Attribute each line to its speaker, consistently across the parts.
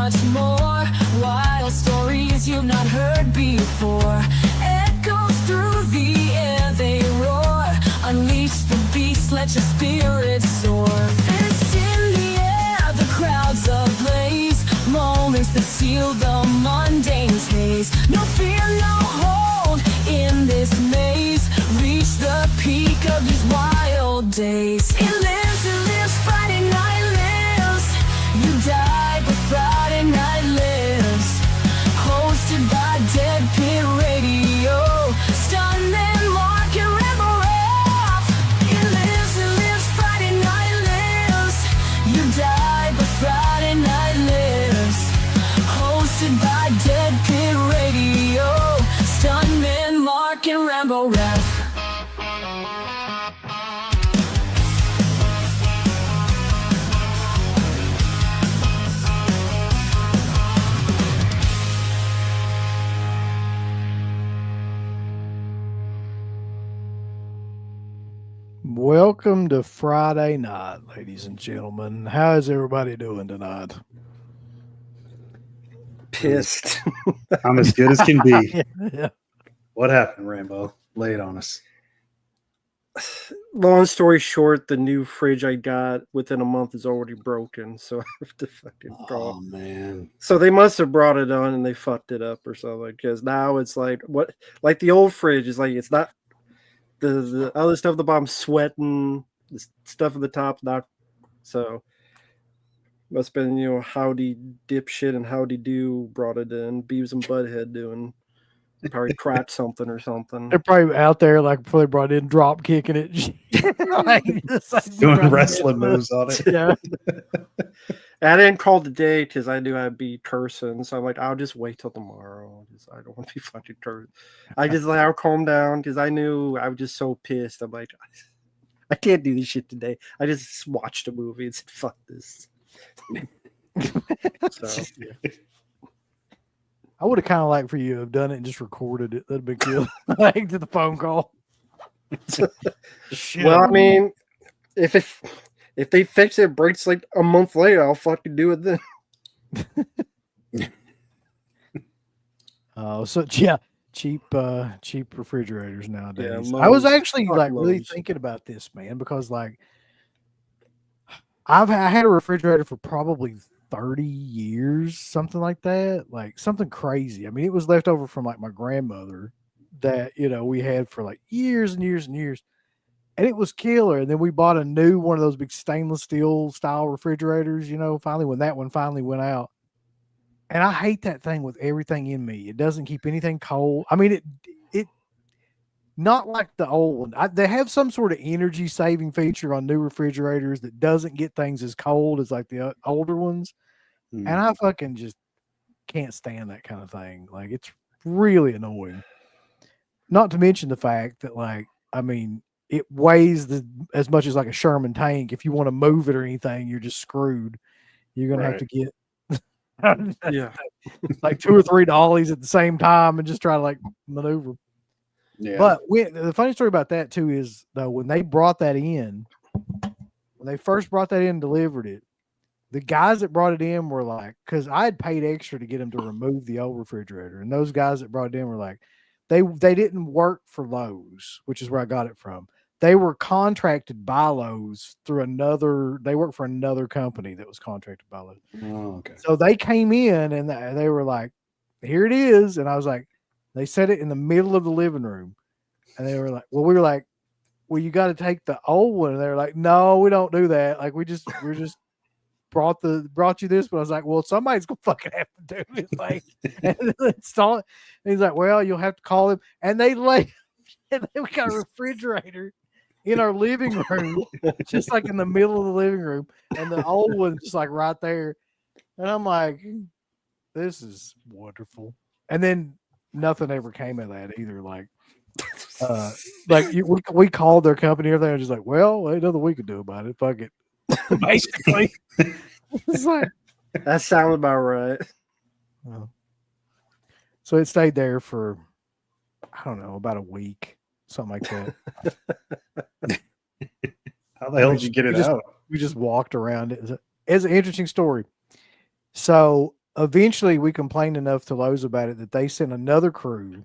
Speaker 1: much more. Wild stories you've not heard before. Echoes through the air they roar. Unleash the beast, let your spirit soar. Fists in the air, the crowds ablaze. Moments that seal the mundane's haze. No fear, no hold in this maze. Reach the peak of these wild days. It lives, Friday night lives. You die, but Friday night lives. Hosted by Dead Pit Radio. Stuntman Mark and Rebel Ralph. It lives, Friday night lives. You die, but Friday night lives. Hosted by Dead Pit Radio. Stuntman Mark and Rambo Ralph.
Speaker 2: Welcome to Friday night, ladies and gentlemen. How is everybody doing tonight?
Speaker 3: Pissed.
Speaker 4: I'm as good as can be.
Speaker 2: Yeah.
Speaker 4: What happened, Rambo? Lay it on us.
Speaker 3: Long story short, the new fridge I got within a month is already broken, so I have to fucking draw.
Speaker 4: Oh man.
Speaker 3: So they must have brought it on and they fucked it up or something. Because now it's like the old fridge is like it's not the other stuff at the bottom sweating, the stuff at the top not. So must have been Howdy Dipshit and Howdy Do brought it in. Beavis and Butthead doing. Probably cracked something or something.
Speaker 2: They're probably out there like before they brought in drop kicking it. Like,
Speaker 4: Doing wrestling moves on it.
Speaker 2: Yeah.
Speaker 3: I didn't call today because I knew I'd be cursing. So I'm like, I'll just wait till tomorrow. I don't want to be fucking cursed. I'll calm down because I knew I was just so pissed. I'm like, I can't do this shit today. I just watched a movie and said, fuck this. So, yeah.
Speaker 2: I would have kind of liked for you to have done it and just recorded it. That'd be cool. Like to the phone call. Shit.
Speaker 3: Well, I mean, if they fix it, breaks like a month later, I'll fucking do it then.
Speaker 2: So yeah, cheap refrigerators nowadays.
Speaker 3: Yeah,
Speaker 2: I was
Speaker 3: Lowe's.
Speaker 2: actually
Speaker 3: Fuck
Speaker 2: like really
Speaker 3: Lowe's.
Speaker 2: thinking about this, man, because like I had a refrigerator for probably 30 years, something like that, like something crazy. I mean, it was left over from like my grandmother that we had for like years and years and years, and it was killer. And then we bought a new one of those big stainless steel style refrigerators, finally when that one finally went out. And I hate that thing with everything in me. It doesn't keep anything cold. I mean, it not like the old one. They have some sort of energy saving feature on new refrigerators that doesn't get things as cold as like the older ones. And I fucking just can't stand that kind of thing. Like, it's really annoying. Not to mention the fact that, like, I mean, it weighs as much as like a Sherman tank. If you want to move it or anything, you're just screwed. You're going to have to get
Speaker 3: Yeah.
Speaker 2: like 2 or 3 dollies at the same time and just try to like maneuver.
Speaker 4: Yeah.
Speaker 2: But the funny story about that too is though, when they first brought that in and delivered it, the guys that brought it in were like, because I had paid extra to get them to remove the old refrigerator, and those guys that brought it in were like, they didn't work for Lowe's, which is where I got it from. They were contracted by Lowe's they worked for another company that was contracted by Lowe's.
Speaker 4: Oh, okay.
Speaker 2: So they came in and they were like, here it is. And I was like, they set it in the middle of the living room. And they were like, we were like, well, you got to take the old one. And they were like, no, we don't do that. Like, we're just brought you this. But I was like, well, somebody's going to fucking have to do it. Like, and install it. And he's like, well, you'll have to call him. And they got a refrigerator in our living room, just like in the middle of the living room. And the old one's just like right there. And I'm like, this is wonderful. And then nothing ever came of that either. Like, we called their company, everything. I was just like, well, ain't nothing we could do about it. Fuck it. Basically, it's like
Speaker 3: That sounds about right.
Speaker 2: So it stayed there for, I don't know, about a week, something like that.
Speaker 4: How the hell did you get it out?
Speaker 2: We just walked around it. It's an interesting story. So eventually we complained enough to Lowe's about it that they sent another crew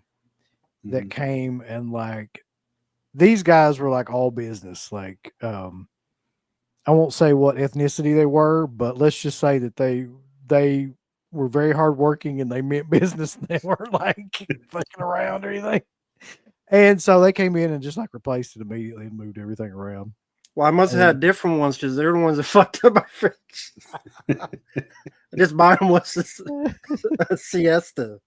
Speaker 2: that
Speaker 4: Mhm.
Speaker 2: came, and like these guys were like all business. Like I won't say what ethnicity they were, but let's just say that they were very hardworking and they meant business. And they weren't like fucking around or anything. And so they came in and just like replaced it immediately and moved everything around.
Speaker 3: Well, I must have had different ones because they're the ones that fucked up my fridge. I just mine was a siesta.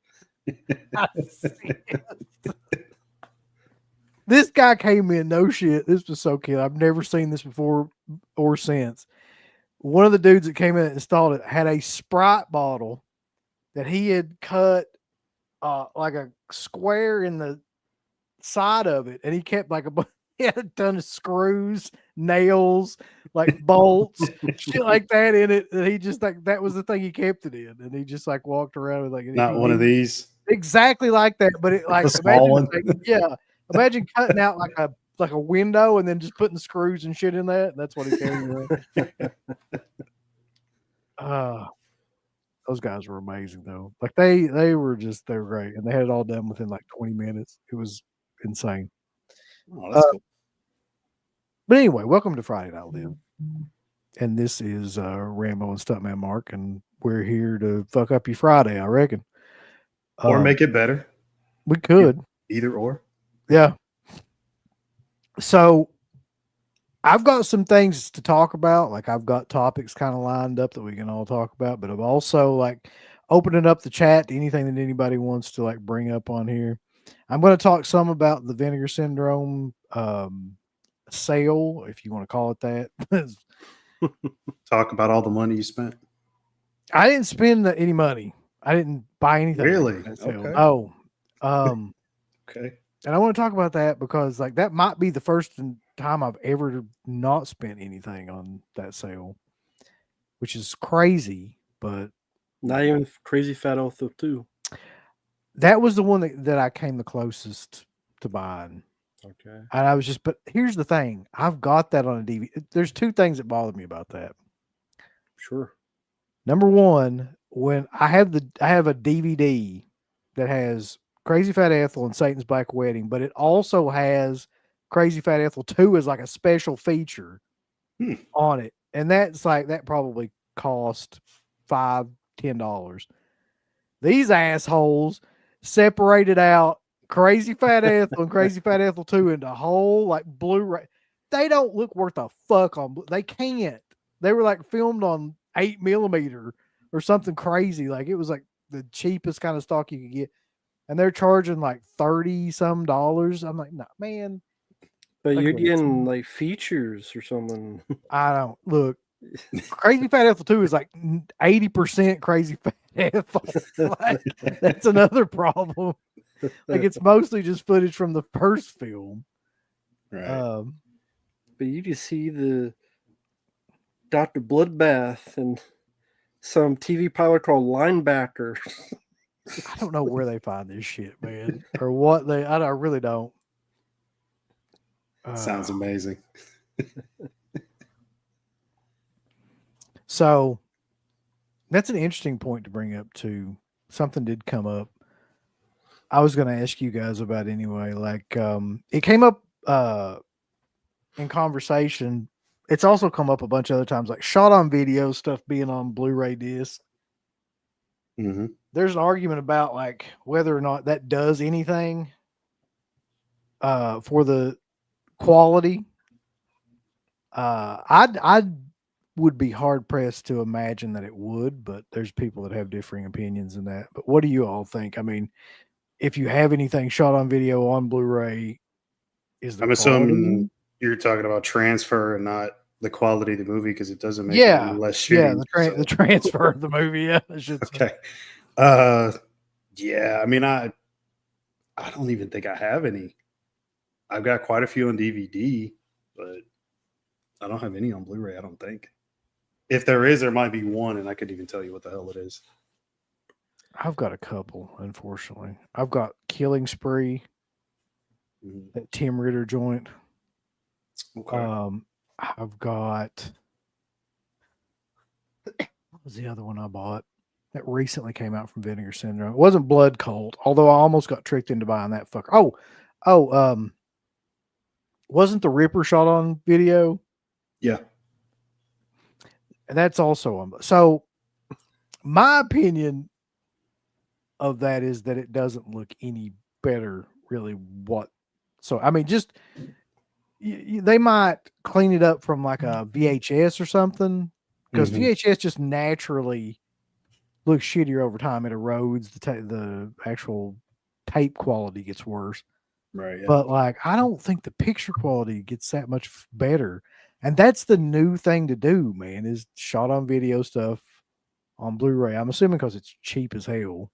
Speaker 2: This guy came in, no shit. This was so killer. I've never seen this before or since. One of the dudes that came in and installed it had a Sprite bottle that he had cut like a square in the side of it, and he kept like he had a ton of screws, nails, like bolts, shit like that in it. And he just like that was the thing he kept it in, and he just like walked around with like
Speaker 4: Not one of these.
Speaker 2: exactly like that. But it like
Speaker 4: The small one.
Speaker 2: like, yeah, imagine cutting out like a window and then just putting screws and shit in that. And that's what he carried around. Those guys were amazing though. Like they were great, and they had it all done within like 20 minutes. It was insane.
Speaker 4: Oh, that's cool.
Speaker 2: But anyway, welcome to Friday Night Live. And this is Rambo and Stuntman Mark, and we're here to fuck up your Friday, I reckon.
Speaker 4: Or make it better.
Speaker 2: We could.
Speaker 4: Either or.
Speaker 2: Yeah. So I've got some things to talk about. Like I've got topics kind of lined up that we can all talk about, but I'm also like opening up the chat to anything that anybody wants to like bring up on here. I'm going to talk some about the Vinegar Syndrome sale, if you want to call it that.
Speaker 4: Talk about all the money you spent.
Speaker 2: I didn't spend any money. I didn't buy anything.
Speaker 4: Really?
Speaker 2: Okay.
Speaker 4: Okay.
Speaker 2: Okay. And I want to talk about that because like that might be the first time I've ever not spent anything on that sale, which is crazy, but
Speaker 3: Not even Crazy Fat Elf 2.
Speaker 2: that was the one that I came the closest to buying.
Speaker 3: Okay.
Speaker 2: And I was just, but here's the thing. I've got that on a DVD. There's two things that bother me about that.
Speaker 3: Sure.
Speaker 2: Number one, when I have a DVD that has Crazy Fat Ethel and Satan's Black Wedding, but it also has Crazy Fat Ethel 2 as like a special feature on it. And that's like, that probably cost $5-10. These assholes separated out Crazy Fat Ethel and Crazy Fat Ethel 2 into whole like Blu-ray. They don't look worth a fuck on. They can't. They were like filmed on 8mm or something crazy. Like it was like the cheapest kind of stock you could get, and they're charging like $30-some. I'm like, nah, man.
Speaker 3: But
Speaker 2: like,
Speaker 3: you're getting like features or something.
Speaker 2: I don't look. Crazy Fat Ethel 2 is like 80% Crazy Fat Ethel. Like, that's another problem. Like it's mostly just footage from the first film.
Speaker 4: Right.
Speaker 3: But you just see the Dr. Bloodbath and some TV pilot called Linebacker.
Speaker 2: I don't know where they find this shit, man, or what I really don't.
Speaker 4: Sounds amazing.
Speaker 2: So that's an interesting point to bring up too. Something did come up. I was going to ask you guys about anyway. Like, it came up in conversation. It's also come up a bunch of other times, like shot on video stuff being on Blu-ray disc.
Speaker 4: Mm-hmm.
Speaker 2: There's an argument about like whether or not that does anything for the quality. I would be hard pressed to imagine that it would, but there's people that have differing opinions in that. But what do you all think? I mean, if you have anything shot on video on Blu-ray,
Speaker 4: I'm assuming you're talking about transfer and not the quality of the movie because it doesn't make
Speaker 2: yeah
Speaker 4: it less shooting.
Speaker 2: Yeah, the transfer of the movie. Yeah, I should say.
Speaker 4: Okay. Yeah. I mean, I don't even think I have any. I've got quite a few on DVD, but I don't have any on Blu-ray. I don't think. If there is, there might be one, and I couldn't even tell you what the hell it is.
Speaker 2: I've got a couple, unfortunately. I've got Killing Spree, that Tim Ritter joint.
Speaker 4: Okay.
Speaker 2: I've got what was the other one I bought? that recently came out from Vinegar Syndrome. It wasn't Blood Cult, although I almost got tricked into buying that fucker. Wasn't the Ripper shot on video?
Speaker 4: Yeah.
Speaker 2: And that's also on. So my opinion of that is that it doesn't look any better, really. So I mean, just they might clean it up from like a VHS or something, because
Speaker 4: Mhm.
Speaker 2: VHS just naturally looks shittier over time. It erodes the actual tape quality gets worse.
Speaker 4: Right. Yeah.
Speaker 2: But like, I don't think the picture quality gets that much better. And that's the new thing to do, man, is shot on video stuff on Blu-ray. I'm assuming because it's cheap as hell.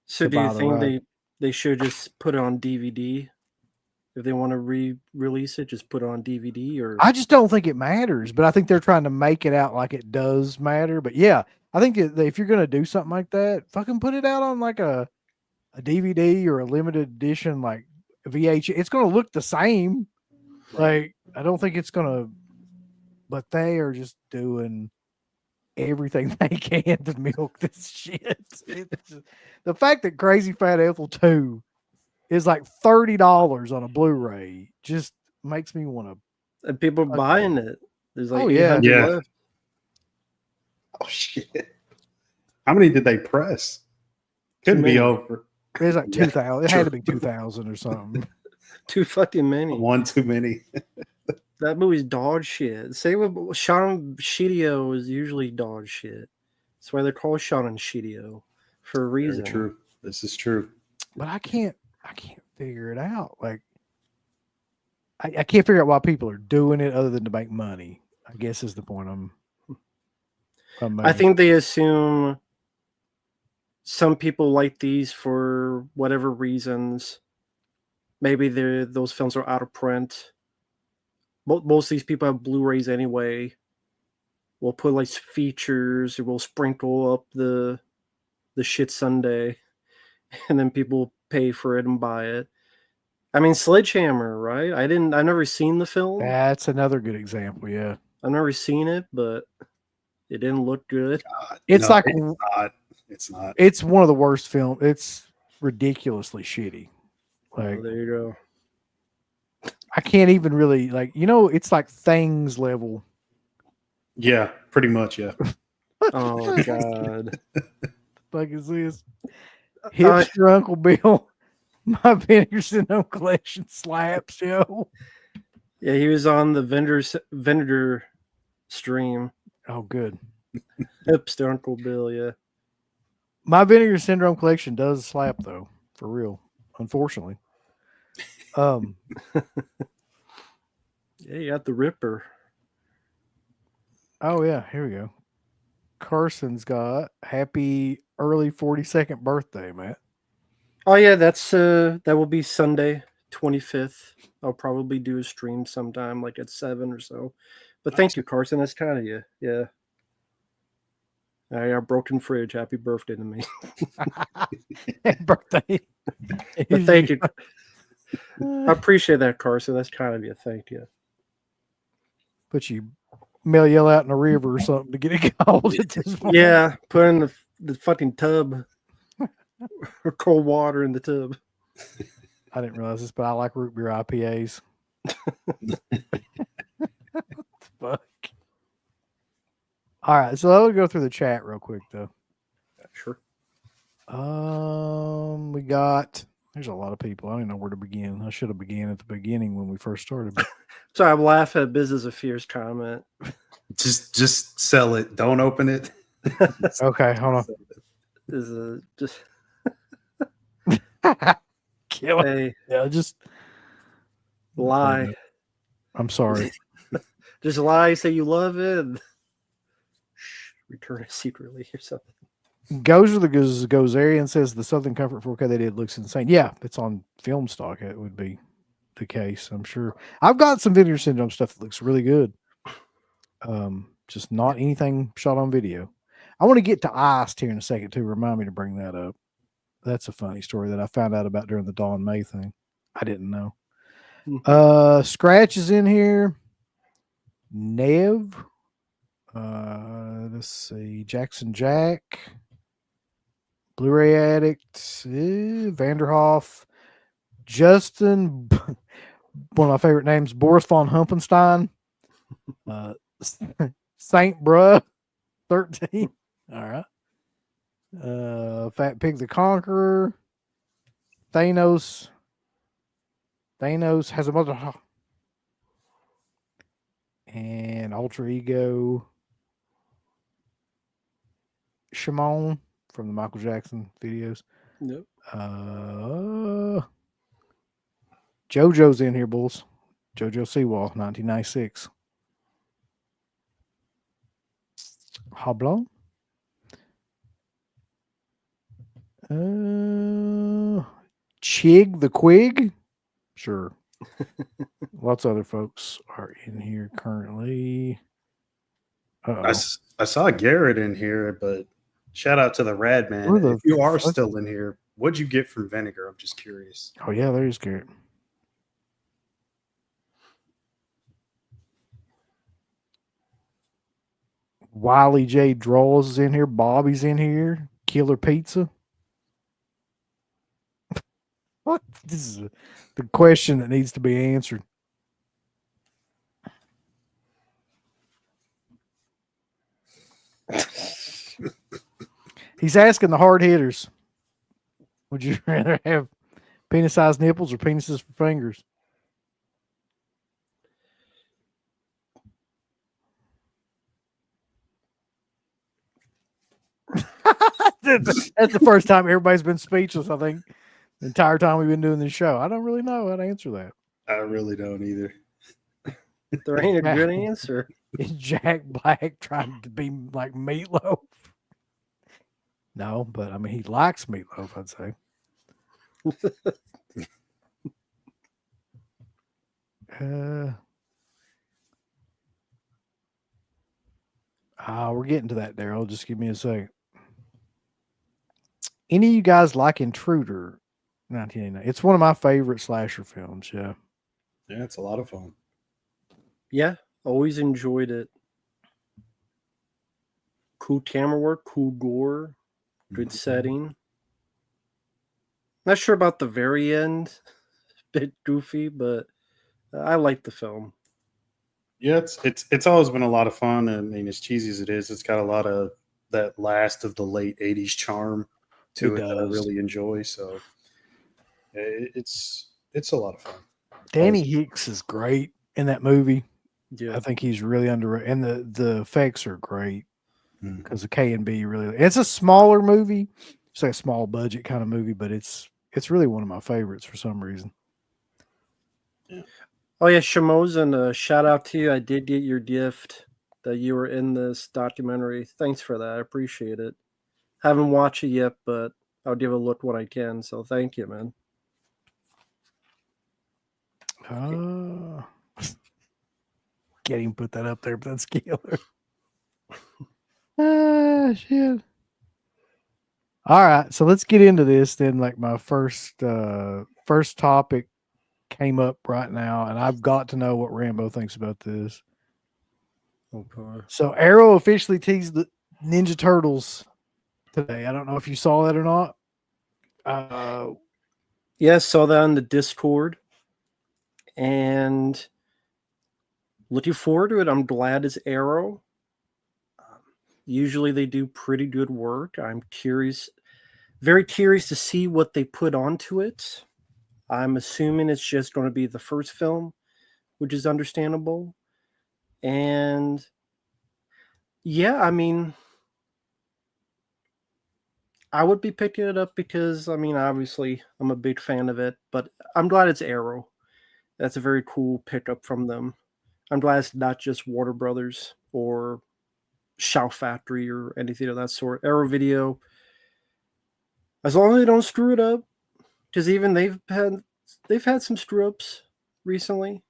Speaker 3: So
Speaker 2: to
Speaker 3: do you
Speaker 2: buy the
Speaker 3: think
Speaker 2: right.
Speaker 3: they should just put it on DVD? If they want to re-release it, just put it on DVD, or
Speaker 2: I just don't think it matters, but I think they're trying to make it out like it does matter. But yeah, I think if you're going to do something like that, fucking put it out on like a DVD or a limited edition, like VH. It's going to look the same. Like, I don't think it's going to, but they are just doing everything they can to milk this shit. The fact that Crazy Fat Ethel 2 is like $30 on a Blu-ray just makes me want to.
Speaker 3: and people are buying it. There's like
Speaker 2: Oh, yeah.
Speaker 3: 800
Speaker 4: Yeah.
Speaker 3: left.
Speaker 4: Oh shit! How many did they press? Couldn't be
Speaker 3: many.
Speaker 4: over.
Speaker 2: It's like
Speaker 4: Yeah,
Speaker 2: 2,000. It had to be 2,000 or something.
Speaker 3: Too fucking many.
Speaker 4: one too many.
Speaker 3: That movie's dog shit. Same with Sean Shidio is usually dog shit. That's why they're called Sean and Shidio for a
Speaker 4: Very
Speaker 3: reason.
Speaker 4: true. This is true.
Speaker 2: But I can't figure it out. Like, I can't figure out why people are doing it other than to make money, I guess is the point I'm
Speaker 3: I
Speaker 2: making.
Speaker 3: think they assume some people like these for whatever reasons. Maybe those films are out of print. Most of these people have Blu-rays anyway. We'll put like features, or we'll sprinkle up the shit Sunday, and then people pay for it and buy it. I mean, Sledgehammer, right? I've never seen the film.
Speaker 2: That's another good example. Yeah.
Speaker 3: I've never seen it, but it didn't look good.
Speaker 2: It's
Speaker 4: No,
Speaker 2: like,
Speaker 4: it's not. It's not.
Speaker 2: it's one of the worst films. It's ridiculously shitty. Like,
Speaker 3: Oh, there you go.
Speaker 2: I can't even really, like, it's like Things level.
Speaker 4: Yeah, pretty much. Yeah.
Speaker 3: Oh god.
Speaker 2: Fuck is this? Hipster Uncle Bill. My Vinegar Syndrome collection slaps, yo.
Speaker 3: Yeah, he was on the vendor stream.
Speaker 2: Oh, good.
Speaker 3: Hipster Uncle Bill, yeah.
Speaker 2: My Vinegar Syndrome collection does slap, though, for real. Unfortunately.
Speaker 3: Yeah, you got the Ripper.
Speaker 2: Oh yeah, here we go. Carson's got happy early 42nd birthday, Matt.
Speaker 3: Oh yeah, that will be Sunday, 25th. I'll probably do a stream sometime, like at 7 or so. But thank you, Carson. That's kind of you. Yeah. I got a broken fridge. Happy birthday to me.
Speaker 2: Birthday.
Speaker 3: But thank you. I appreciate that, Carson. That's kind of you. Thank you.
Speaker 2: Put you yell out in a river or something to get it cold at this point.
Speaker 3: Yeah, put in the fucking tub or cold water in the tub.
Speaker 2: I didn't realize this, but I like root beer IPAs. Fuck. All right, so I'll go through the chat real quick though.
Speaker 3: Sure.
Speaker 2: We got. There's a lot of people. I don't even know where to begin. I should have began at the beginning when we first started. But
Speaker 3: So I'm laughing at Business of Fears comment.
Speaker 4: Just sell it. Don't open it.
Speaker 2: okay, hold on.
Speaker 3: Is just
Speaker 2: Kill it.
Speaker 3: hey,
Speaker 2: Yeah, just
Speaker 3: lie.
Speaker 2: I'm sorry.
Speaker 3: Just lie, say you love it, and return it secretly or something.
Speaker 2: Gozer the Gozerian says the Southern Comfort 4K they did looks insane. Yeah, it's on film stock. It would be the case, I'm sure. I've got some Vinegar Syndrome stuff that looks really good. Just not anything shot on video. I want to get to Iced here in a second too. Remind me to bring that up. That's a funny story that I found out about during the Dawn May thing. I didn't know. Scratch is in here. Nev. Let's see. Jackson Jack. Blu-ray Addict, Vanderhoff, Justin, one of my favorite names, Boris von Humpenstein, Saint Bruh 13. All right. Fat Pig the Conqueror, Thanos. Thanos has a mother. And Ultra Ego. Shimon from the Michael Jackson videos.
Speaker 3: Yep.
Speaker 2: JoJo's in here, bulls. JoJo Seawall, 1996. Hoblon. Chig the Quig. Sure. Lots of other folks are in here currently.
Speaker 4: I saw Garrett in here, but shout out to the Rad Man.
Speaker 2: Where the
Speaker 4: If you are
Speaker 2: fuck-
Speaker 4: still in here, what'd you get from Vinegar? I'm just curious.
Speaker 2: Oh, yeah, there's Garrett. Wiley J. Draws is in here. Bobby's in here. Killer Pizza. What? This is the question that needs to be answered. He's asking the hard hitters. Would you rather have penis-sized nipples or penises for fingers? That's the first time everybody's been speechless, I think, the entire time we've been doing this show. I don't really know how to answer that.
Speaker 4: I really don't either.
Speaker 3: There ain't a good answer.
Speaker 2: Is Jack Black trying to be like Meatloaf? No, but I mean, he likes Meatloaf, I'd say. We're getting to that, Daryl. Just give me a second. Any of you guys like Intruder? 1989. It's one of my favorite slasher films. Yeah.
Speaker 4: Yeah, it's a lot of fun.
Speaker 3: Yeah, always enjoyed it. Cool camera work, cool gore, good setting. Not sure about the very end. Bit goofy, but I like the film.
Speaker 4: Yeah, it's always been a lot of fun. I mean, as cheesy as it is, it's got a lot of that last of the late '80s charm to it that I
Speaker 2: does.
Speaker 4: really enjoy. So it's a lot of fun.
Speaker 2: Danny Hicks is great in that movie.
Speaker 3: Yeah.
Speaker 2: I think he's really underrated, and the effects are great
Speaker 4: Mm.
Speaker 2: because the K&B really. It's a smaller movie, it's like a small budget kind of movie, but it's really one of my favorites for some reason.
Speaker 3: Oh yeah, Shamozen, shout out to you. I did get your gift that you were in this documentary. Thanks for that. I appreciate it. Haven't watched it yet, but I'll give it a look when I can. So thank you, man.
Speaker 2: Can't even put that up there, but that's killer. Shit. All right, so let's get into this then. Like my first topic came up right now, and I've got to know what Rambo thinks about this.
Speaker 3: Okay.
Speaker 2: So Arrow officially teased the Ninja Turtles today. I don't know if you saw that or not.
Speaker 3: Yeah, saw that on the Discord, and looking forward to it. I'm glad it's Arrow. Usually they do pretty good work. I'm curious, very curious to see what they put onto it. I'm assuming it's just going to be the first film, which is understandable. And yeah, I mean, I would be picking it up because, I mean, obviously I'm a big fan of it, but I'm glad it's Arrow. That's a very cool pickup from them. I'm glad it's not just Warner Brothers or Shout Factory or anything of that sort. Arrow Video, as long as they don't screw it up, because even they've had some screw ups recently.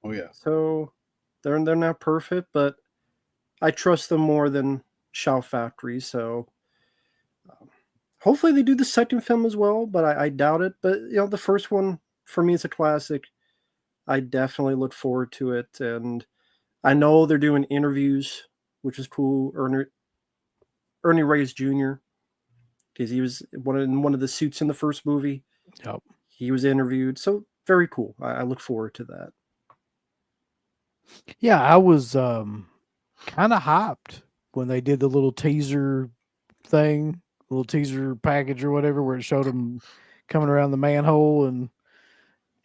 Speaker 4: Oh yeah.
Speaker 3: So they're not perfect, but I trust them more than Shout Factory. So hopefully they do the second film as well, but I doubt it. But you know, the first one for me is a classic. I definitely look forward to it, and I know they're doing interviews, which is cool. Ernie Reyes Jr. because he was in one of the suits in the first movie.
Speaker 2: Yep.
Speaker 3: He was interviewed, so very cool. I look forward to that.
Speaker 2: Yeah, I was kind of hyped when they did the little teaser thing, little teaser package or whatever, where it showed him coming around the manhole. And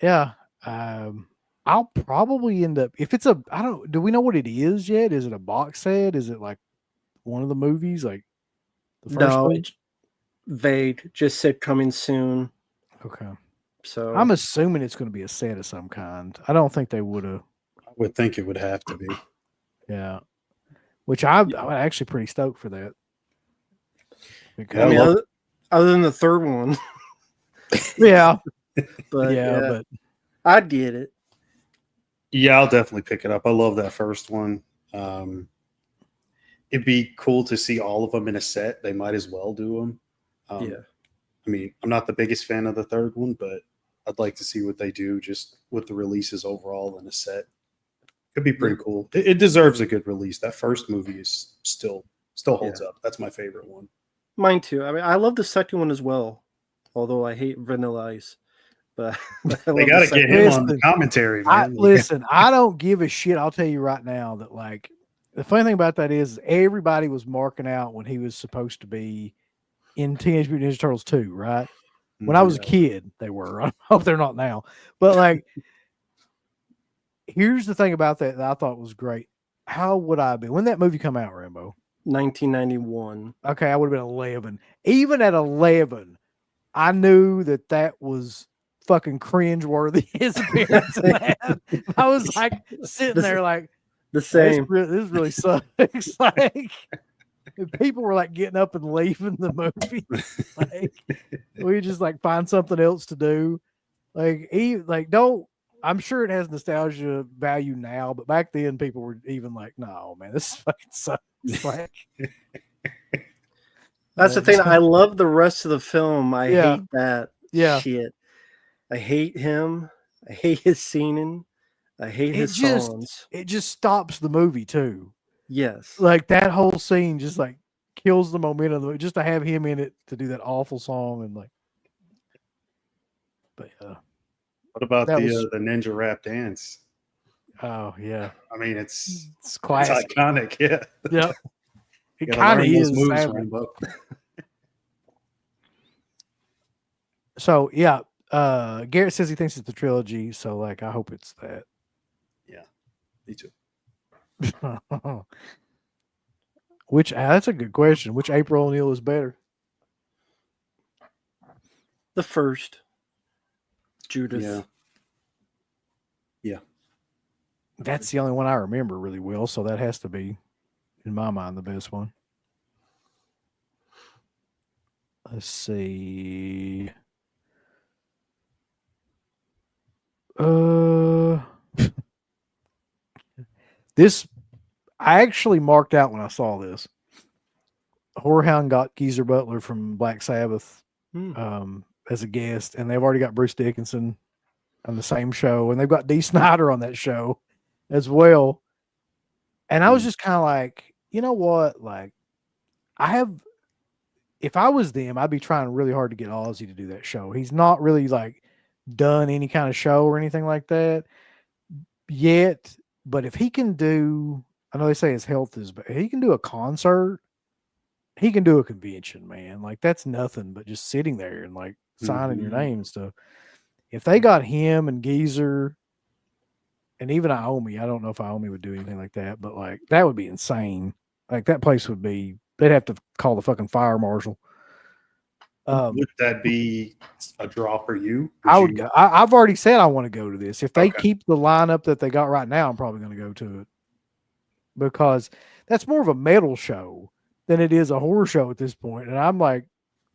Speaker 2: yeah, I'll probably end up, if it's a, I don't, do we know what it is yet? Is it a box set? Is it like one of the movies, like the first
Speaker 3: No,
Speaker 2: one?
Speaker 3: it's vague. Just said coming soon.
Speaker 2: Okay.
Speaker 3: So
Speaker 2: I'm assuming it's going to be a set of some kind. I don't think they would have.
Speaker 4: I would think it would have to be.
Speaker 2: Yeah. Which I'm actually pretty stoked for that. Because,
Speaker 3: I mean,
Speaker 4: Yeah,
Speaker 3: other than the third one,
Speaker 2: yeah,
Speaker 3: but
Speaker 2: yeah, but
Speaker 3: I'd get it.
Speaker 4: Yeah, I'll definitely pick it up. I love that first one. It'd be cool to see all of them in a set. They might as well do them.
Speaker 3: Yeah.
Speaker 4: I mean, I'm not the biggest fan of the third one, but I'd like to see what they do just with the releases overall in a set. Could be pretty cool. It deserves a good release. That first movie is still holds up. That's my favorite one.
Speaker 3: Mine too. I mean, I love the second one as well, although I hate Vanilla Ice. But I
Speaker 4: They
Speaker 3: love
Speaker 4: got
Speaker 3: the
Speaker 4: to get
Speaker 3: second
Speaker 4: him
Speaker 3: one.
Speaker 4: on the commentary,
Speaker 2: I,
Speaker 4: man.
Speaker 2: listen, I don't give a shit. I'll tell you right now that, like, the funny thing about that is everybody was marking out when he was supposed to be in Teenage Mutant Ninja Turtles 2, right? When I was a kid, they were. I hope they're not now. But, like, here's the thing about that I thought was great. How would I be? When that movie come out, Rambo?
Speaker 3: 1991.
Speaker 2: Okay, I would have been 11. Even at 11, I knew that was fucking cringe-worthy, his appearance in that. I was, like, sitting there like,
Speaker 3: The same.
Speaker 2: This really sucks. Like, people were like getting up and leaving the movie. Like, we just like find something else to do. Don't. I'm sure it has nostalgia value now, but back then people were even like, "No, man, this fucking sucks." Like,
Speaker 3: That's the thing. I love the rest of the film. I
Speaker 2: Yeah.
Speaker 3: hate that
Speaker 2: Yeah.
Speaker 3: shit. I hate him. I hate his singing. I hate his songs.
Speaker 2: it just stops the movie too.
Speaker 3: Yes.
Speaker 2: Like that whole scene just like kills the momentum of the movie, just to have him in it to do that awful song and like. But
Speaker 4: What about
Speaker 2: That
Speaker 4: the
Speaker 2: was-
Speaker 4: the ninja rap dance?
Speaker 2: oh yeah,
Speaker 4: I mean, it's
Speaker 2: classic.
Speaker 4: iconic. Yeah,
Speaker 2: Yep. It
Speaker 4: Gotta
Speaker 2: kind of
Speaker 4: learn those
Speaker 2: is.
Speaker 4: moves,
Speaker 2: sadly.
Speaker 4: Rambo.
Speaker 2: So yeah, Garrett says he thinks it's the trilogy. So like, I hope it's that.
Speaker 4: Me too.
Speaker 2: Which that's a good question. Which April O'Neil is better?
Speaker 3: The first. Judith.
Speaker 4: Yeah.
Speaker 2: That's the only one I remember really well. So that has to be, in my mind, the best one. Let's see. This I actually marked out when I saw this. Whorehound got Geezer Butler from Black Sabbath
Speaker 3: Hmm.
Speaker 2: as a guest, and they've already got Bruce Dickinson on the same show, and they've got Dee Snider on that show as well. And I was just kind of like, you know what? Like, if I was them, I'd be trying really hard to get Ozzy to do that show. He's not really like done any kind of show or anything like that yet. But if he can do, I know they say his health is, but he can do a concert, he can do a convention, man. Like that's nothing but just sitting there and like signing your
Speaker 3: Mhm.
Speaker 2: name and stuff. If they got him and Geezer and even Iommi, I don't know if Iommi would do anything like that, but like that would be insane. Like that place would be, they'd have to call the fucking fire marshal.
Speaker 4: Would that be a draw for you?
Speaker 2: I would go. I've already said I want to go to this. If they
Speaker 4: Okay.
Speaker 2: keep the lineup that they got right now, I'm probably going to go to it because that's more of a metal show than it is a horror show at this point. And I'm like,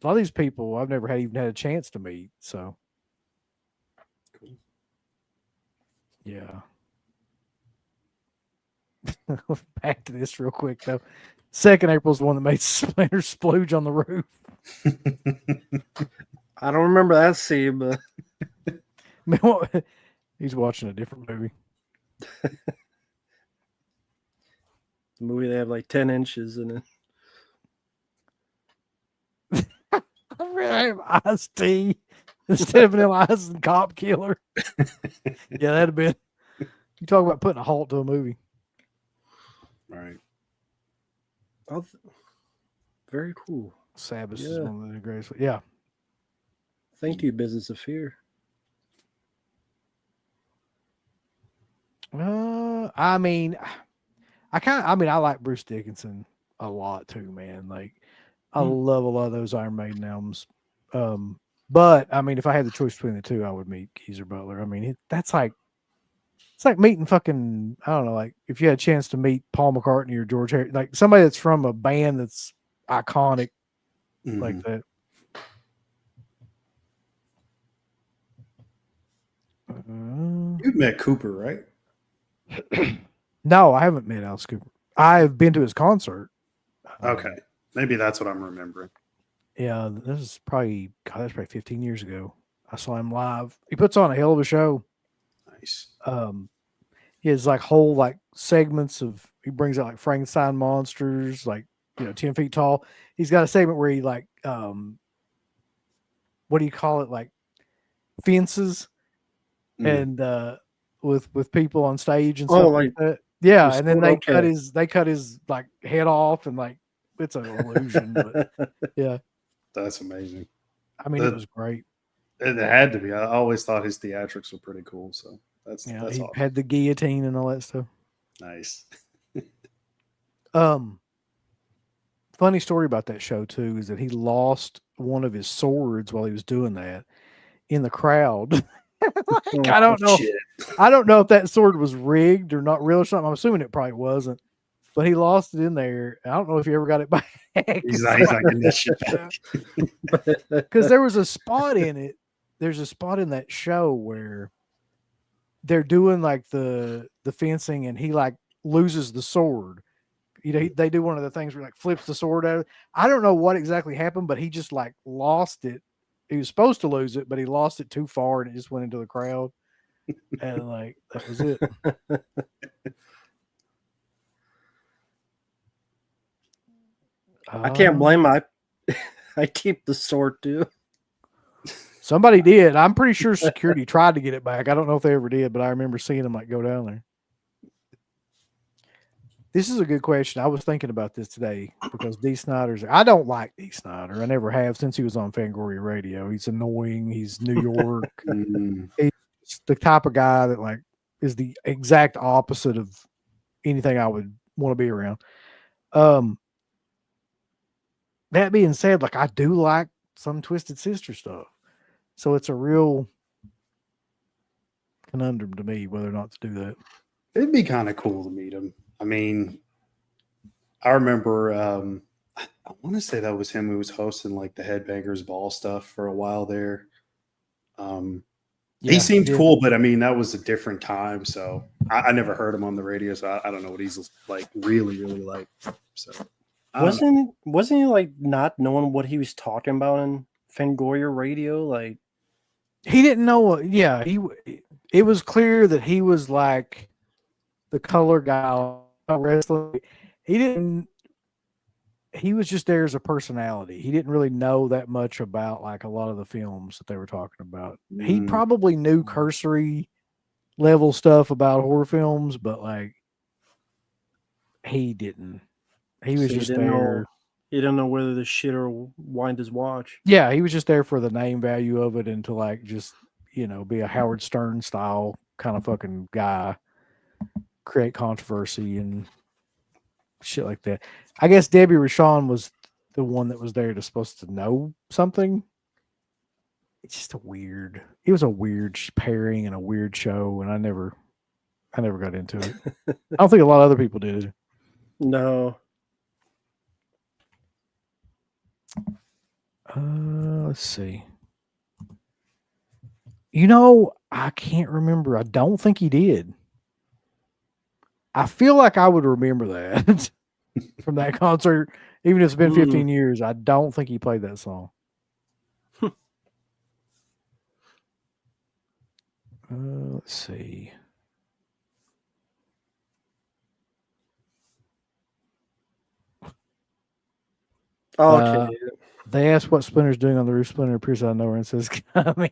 Speaker 2: a lot of these people I've never even had a chance to meet. So,
Speaker 4: Cool.
Speaker 2: yeah. Back to this real quick though. 2nd April's the one that made Splinter splooge on the roof.
Speaker 3: I don't remember that scene, but
Speaker 2: Man, what- he's watching a different movie.
Speaker 3: the movie they have like 10 inches in it.
Speaker 2: Ice-T instead of Vanilla Ice and Cop Killer. Yeah, that'd have been. You talk about putting a halt to a movie.
Speaker 4: Right.
Speaker 3: Oh, very cool.
Speaker 2: Sabbath is
Speaker 3: Yeah.
Speaker 2: one of the greatest. Yeah.
Speaker 3: Thank you, Business of Fear.
Speaker 2: I mean, I like Bruce Dickinson a lot too, man. Like, I love a lot of those Iron Maiden albums. But I mean, if I had the choice between the two, I would meet Geezer Butler. I mean, it's like meeting fucking, I don't know, like if you had a chance to meet Paul McCartney or George Harrison, like somebody that's from a band that's iconic like
Speaker 4: Mhm.
Speaker 2: that.
Speaker 4: You've met Cooper, right?
Speaker 2: No, I haven't met Alice Cooper. I've been to his concert.
Speaker 4: Okay. Maybe that's what I'm remembering.
Speaker 2: Yeah, that's probably 15 years ago. I saw him live. He puts on a hell of a show.
Speaker 4: Nice.
Speaker 2: He has like whole like segments of, he brings out like Frankenstein monsters, like 10 feet tall. He's got a segment where he like what do you call it, like fences and with people on stage and stuff like that. Yeah, and then they cut his like head off, and like it's an illusion, but yeah,
Speaker 4: That's amazing.
Speaker 2: I mean it was great.
Speaker 4: It had to be. I always thought his theatrics were pretty cool. So that's
Speaker 2: He
Speaker 4: awesome.
Speaker 2: had the guillotine and all that stuff.
Speaker 4: Nice.
Speaker 2: Funny story about that show too is that he lost one of his swords while he was doing that in the crowd. Like, I don't know.
Speaker 4: Shit.
Speaker 2: I don't know if that sword was rigged or not real or something. I'm assuming it probably wasn't, but he lost it in there. I don't know if he ever got it back.
Speaker 4: He's not getting that shit back.
Speaker 2: Because there was a spot in it. There's a spot in that show where they're doing like the fencing, and he like loses the sword. They do one of the things where he like flips the sword out. I don't know what exactly happened, but he just like lost it. He was supposed to lose it, but he lost it too far, and it just went into the crowd. And like that was it.
Speaker 3: I can't blame him. I keep the sword too.
Speaker 2: Somebody did. I'm pretty sure security tried to get it back. I don't know if they ever did, but I remember seeing them like go down there. This is a good question. I was thinking about this today because Dee Snider's. I don't like Dee Snider. I never have since he was on Fangoria Radio. He's annoying. He's New York. He's the type of guy that like is the exact opposite of anything I would want to be around. That being said, like I do like some Twisted Sister stuff, so it's a real conundrum to me whether or not to do that.
Speaker 4: It'd be kind of cool to meet him. I mean, I remember, I want to say that was him who was hosting like the Headbangers Ball stuff for a while there. He seemed cool, but I mean, that was a different time. So I never heard him on the radio. So I don't know what he's like really, really like. So
Speaker 3: wasn't he like not knowing what he was talking about in Fangoria Radio? Like
Speaker 2: he didn't know what, it was clear that he was like the color guy wrestling. He was just there as a personality. He didn't really know that much about like a lot of the films that they were talking about. He probably knew cursory level stuff about horror films, but like he didn't. He was just there.
Speaker 3: He didn't know whether the shit or wind his watch.
Speaker 2: Yeah, he was just there for the name value of it and to like just, be a Howard Stern style kind of fucking guy, create controversy and shit like that. I guess Debbie Rochon was the one that was there supposed to know something. It's just it was a weird pairing and a weird show, and I never got into it. I don't think a lot of other people did.
Speaker 3: No.
Speaker 2: Let's see. I can't remember. I don't think he did. I feel like I would remember that from that concert, even if it's been 15 years. I don't think he played that song. Let's see.
Speaker 3: Okay.
Speaker 2: They asked what Splinter's doing on the roof. Splinter appears out of nowhere and says, "Coming."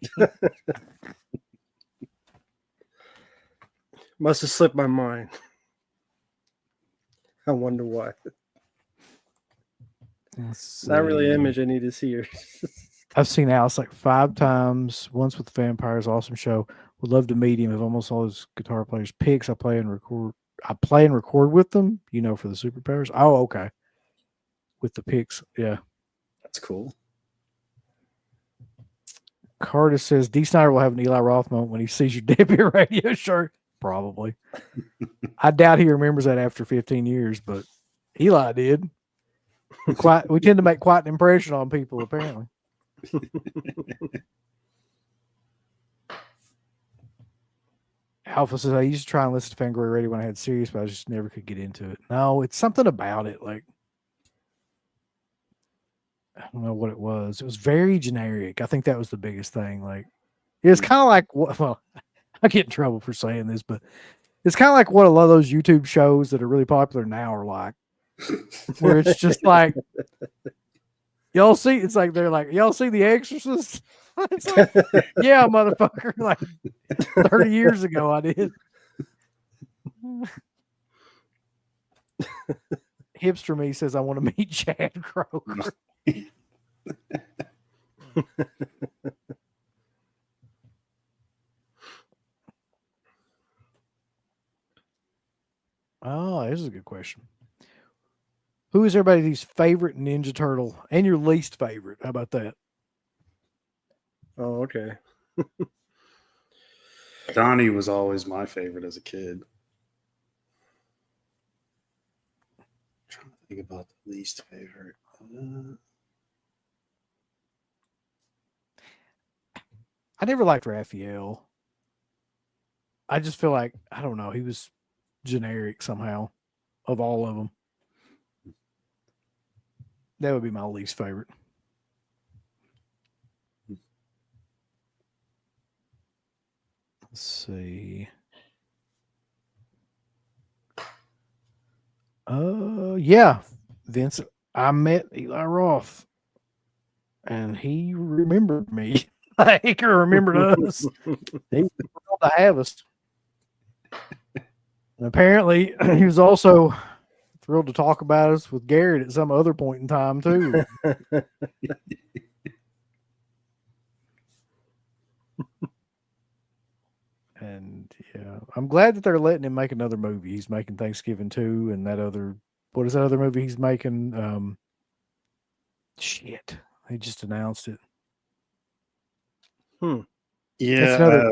Speaker 3: Must have slipped my mind. I wonder why.
Speaker 2: Let's
Speaker 3: Not really an
Speaker 2: see.
Speaker 3: image I need to see her.
Speaker 2: I've seen Alice like 5 times. Once with the Vampires, awesome show. Would love to meet him. If almost all his guitar players picks, I play and record with them. You know, for the superpowers. Oh, okay. With the picks, yeah.
Speaker 4: That's cool.
Speaker 2: Carter says D. Snyder will have an Eli Roth moment when he sees your debut radio shirt. Probably. I doubt he remembers that after 15 years, but Eli did. We tend to make quite an impression on people, apparently. Alpha says I used to try and listen to Fangoria Radio when I had Sirius, but I just never could get into it. No, it's something about it. Like, I don't know what it was. It was very generic. I think that was the biggest thing. Like, it's kind of like what, well, I get in trouble for saying this, but it's kind of like what a lot of those YouTube shows that are really popular now are like, where it's just like, y'all see, it's like, they're like, y'all see The Exorcist? It's like, yeah, motherfucker. Like 30 years ago, I did. Hipster me says, I want to meet Chad Kroger. Oh, this is a good question. Who is everybody's favorite Ninja Turtle and your least favorite? How about that?
Speaker 3: Oh, okay.
Speaker 4: Donnie was always my favorite as a kid. I'm trying to think about the least favorite.
Speaker 2: I never liked Raphael. I just feel like, I don't know, he was generic somehow of all of them. That would be my least favorite. Let's see. Yeah, Vince. I met Eli Roth, and he remembered me. Like, or remembered us. He was thrilled to have us. And apparently, he was also thrilled to talk about us with Garrett at some other point in time too. And yeah, I'm glad that they're letting him make another movie. He's making Thanksgiving 2 and that other, what is that other movie he's making? Shit. He just announced it.
Speaker 4: Yeah,
Speaker 2: another-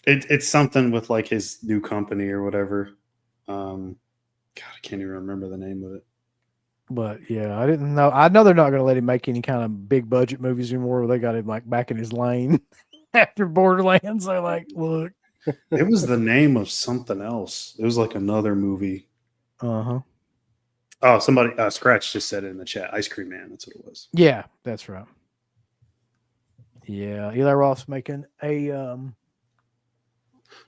Speaker 4: it's something with like his new company or whatever. God, I can't even remember the name of it.
Speaker 2: But yeah, I didn't know. I know they're not going to let him make any kind of big budget movies anymore. They got him like back in his lane after Borderlands. They're like, look.
Speaker 4: It was the name of something else. It was like another movie.
Speaker 2: Uh-huh.
Speaker 4: Oh, somebody, Scratch just said it in the chat. Ice Cream Man. That's what it was.
Speaker 2: Yeah, that's right. Yeah, Eli Roth's making a,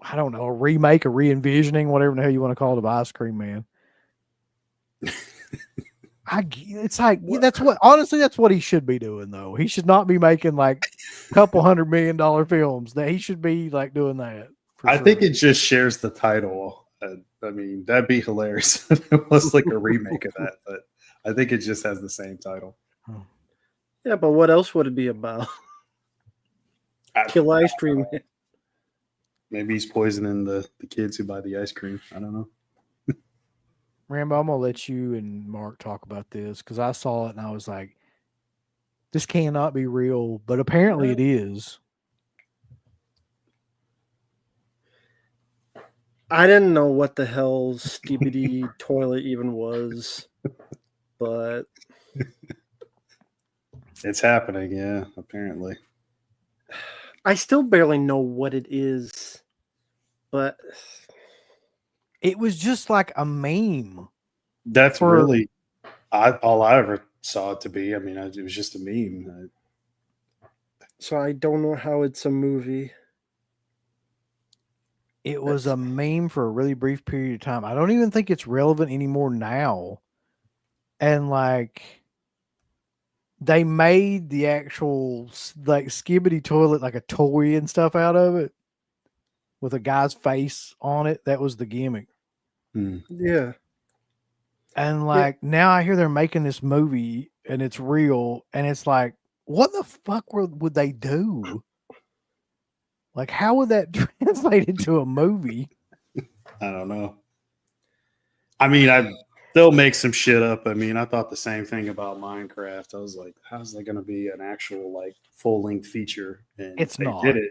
Speaker 2: I don't know, a remake, a re-envisioning, whatever the hell you want to call it, of Ice Cream Man. It's like, that's what, honestly, that's what he should be doing, though. He should not be making like a couple $100 million films. That he should be like doing that.
Speaker 4: I think it just shares the title. I mean, that'd be hilarious if it was like a remake of that, but I think it just has the same title.
Speaker 3: Yeah, but what else would it be about? Kill ice cream.
Speaker 4: Maybe he's poisoning the kids who buy the ice cream. I don't know.
Speaker 2: Rambo, I'm gonna let you and Mark talk about this because I saw it and I was like, this cannot be real, but apparently it is.
Speaker 3: I didn't know what the hell Skibidi Toilet even was, but
Speaker 4: It's happening, yeah, apparently.
Speaker 3: I still barely know what it is. But
Speaker 2: It was just like a meme.
Speaker 4: That's really all I ever saw it to be. I mean, it was just a meme.
Speaker 3: So I don't know how it's a movie.
Speaker 2: It was a meme for a really brief period of time. I don't even think it's relevant anymore now. And like, they made the actual like Skibbity toilet like a toy and stuff out of it with a guy's face on it. That was the gimmick.
Speaker 3: Yeah.
Speaker 2: And like now I hear they're making this movie and it's real, and it's like, what the fuck would they do? Like, how would that translate into a movie?
Speaker 4: I don't know. I mean, they'll make some shit up. I mean, I thought the same thing about Minecraft. I was like, how's that going to be an actual like full length feature? And
Speaker 2: It's
Speaker 4: they
Speaker 2: not.
Speaker 4: did it.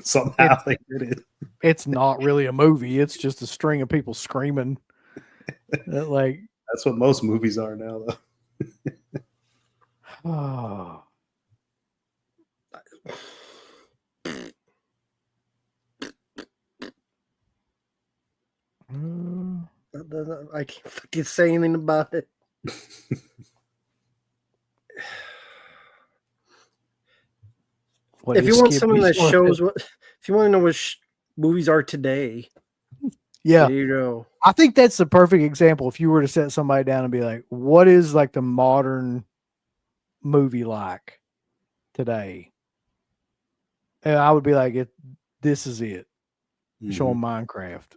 Speaker 4: Somehow they did it.
Speaker 2: It's not really a movie. It's just a string of people screaming. Like,
Speaker 4: That's what most movies are now, though.
Speaker 2: oh. Mm.
Speaker 3: I can't fucking say anything about it.
Speaker 2: What
Speaker 3: If
Speaker 2: is
Speaker 3: you want
Speaker 2: Skibbity
Speaker 3: something that
Speaker 2: toilet?
Speaker 3: shows what, if you want to know what movies are today,
Speaker 2: Yeah,
Speaker 3: there you go.
Speaker 2: I think that's the perfect example. If you were to set somebody down and be like, what is like the modern movie like today? And I would be like, this is it. Show them Minecraft.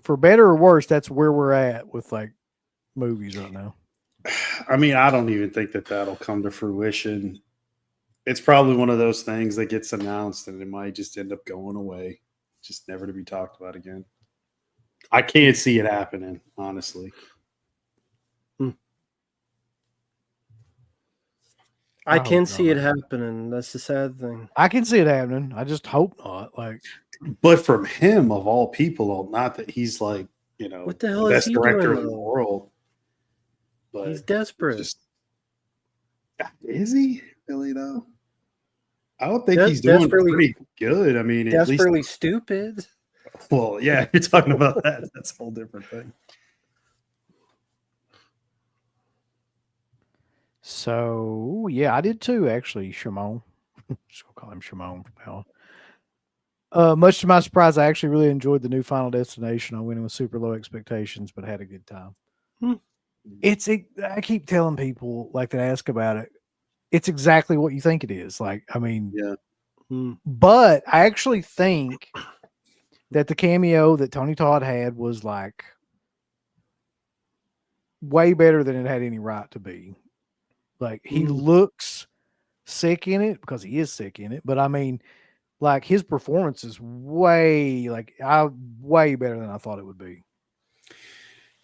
Speaker 2: For better or worse, that's where we're at with like movies right now.
Speaker 4: I mean, I don't even think that that'll come to fruition. It's probably one of those things that gets announced and it might just end up going away, just never to be talked about again. I can't see it happening, honestly.
Speaker 3: I can
Speaker 2: hope
Speaker 3: see it
Speaker 2: not.
Speaker 3: happening. That's the sad thing.
Speaker 2: I can see it happening. I just hope not. Like,
Speaker 4: But from him, of all people, not that he's like, you know,
Speaker 3: What the hell
Speaker 4: the
Speaker 3: is
Speaker 4: best
Speaker 3: he
Speaker 4: director
Speaker 3: doing,
Speaker 4: in the
Speaker 3: though?
Speaker 4: world. But
Speaker 3: He's desperate.
Speaker 4: just, is he really though? I don't think
Speaker 3: Des-
Speaker 4: he's doing
Speaker 3: desperately-
Speaker 4: pretty good. I mean, at
Speaker 3: Desperately
Speaker 4: least,
Speaker 3: stupid.
Speaker 4: well, yeah, you're talking about that. That's a whole different thing.
Speaker 2: so yeah, I did too, actually, Shimon. Just gonna call him Shimon from now on. Much to my surprise, I actually really enjoyed the new Final Destination. I went in with super low expectations, but had a good time. I keep telling people like that ask about it. It's exactly what you think it is. Like, I mean,
Speaker 4: Yeah.
Speaker 2: but I actually think that the cameo that Tony Todd had was like way better than it had any right to be. Like, he looks sick in it because he is sick in it, but I mean, like, his performance is way better than I thought it would be.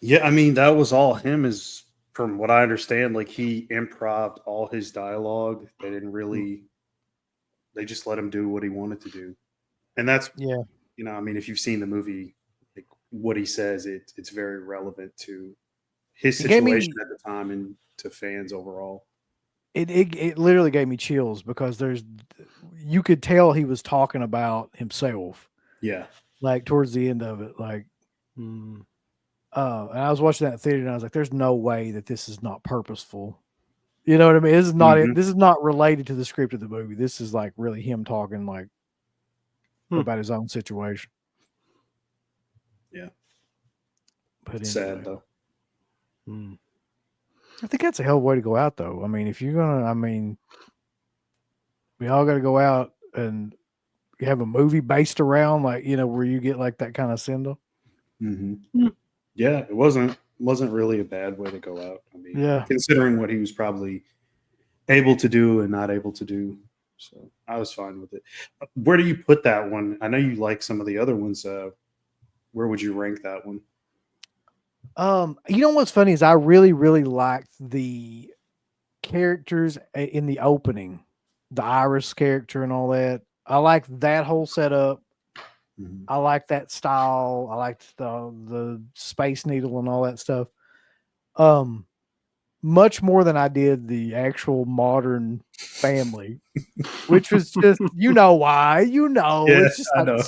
Speaker 4: Yeah, I mean, that was all him, is from what I understand, like he improv'd all his dialogue. They didn't really, they just let him do what he wanted to do. And that's,
Speaker 2: Yeah.
Speaker 4: you know, I mean, if you've seen the movie, like what he says, it's very relevant to his
Speaker 2: It gave me-
Speaker 4: situation at the time and to fans overall.
Speaker 2: It literally gave me chills because you could tell he was talking about himself,
Speaker 4: Yeah.
Speaker 2: like towards the end of it. Like, and I was watching that in theater and I was like, there's no way that this is not purposeful. You know what I mean? This is not it. This is not related to the script of the movie. This is like really him talking like about his own situation.
Speaker 4: Yeah.
Speaker 2: But
Speaker 4: It's
Speaker 2: anyway.
Speaker 4: sad though.
Speaker 2: I think that's a hell of a way to go out, though. I mean, if you're gonna, I mean, we all got to go out and you have a movie based around, like, you know, where you get like that kind of send off.
Speaker 4: Yeah, it wasn't really a bad way to go out. I mean,
Speaker 2: Yeah.
Speaker 4: considering what he was probably able to do and not able to do. So I was fine with it. Where do you put that one? I know you like some of the other ones. Where would you rank that one?
Speaker 2: You know what's funny is I really, really liked the characters in the opening, the Iris character and all that. I liked that whole setup. I like that style. I liked the Space Needle and all that stuff. Much more than I did the actual Modern Family, which was just, you know why, it's just
Speaker 4: I
Speaker 2: like,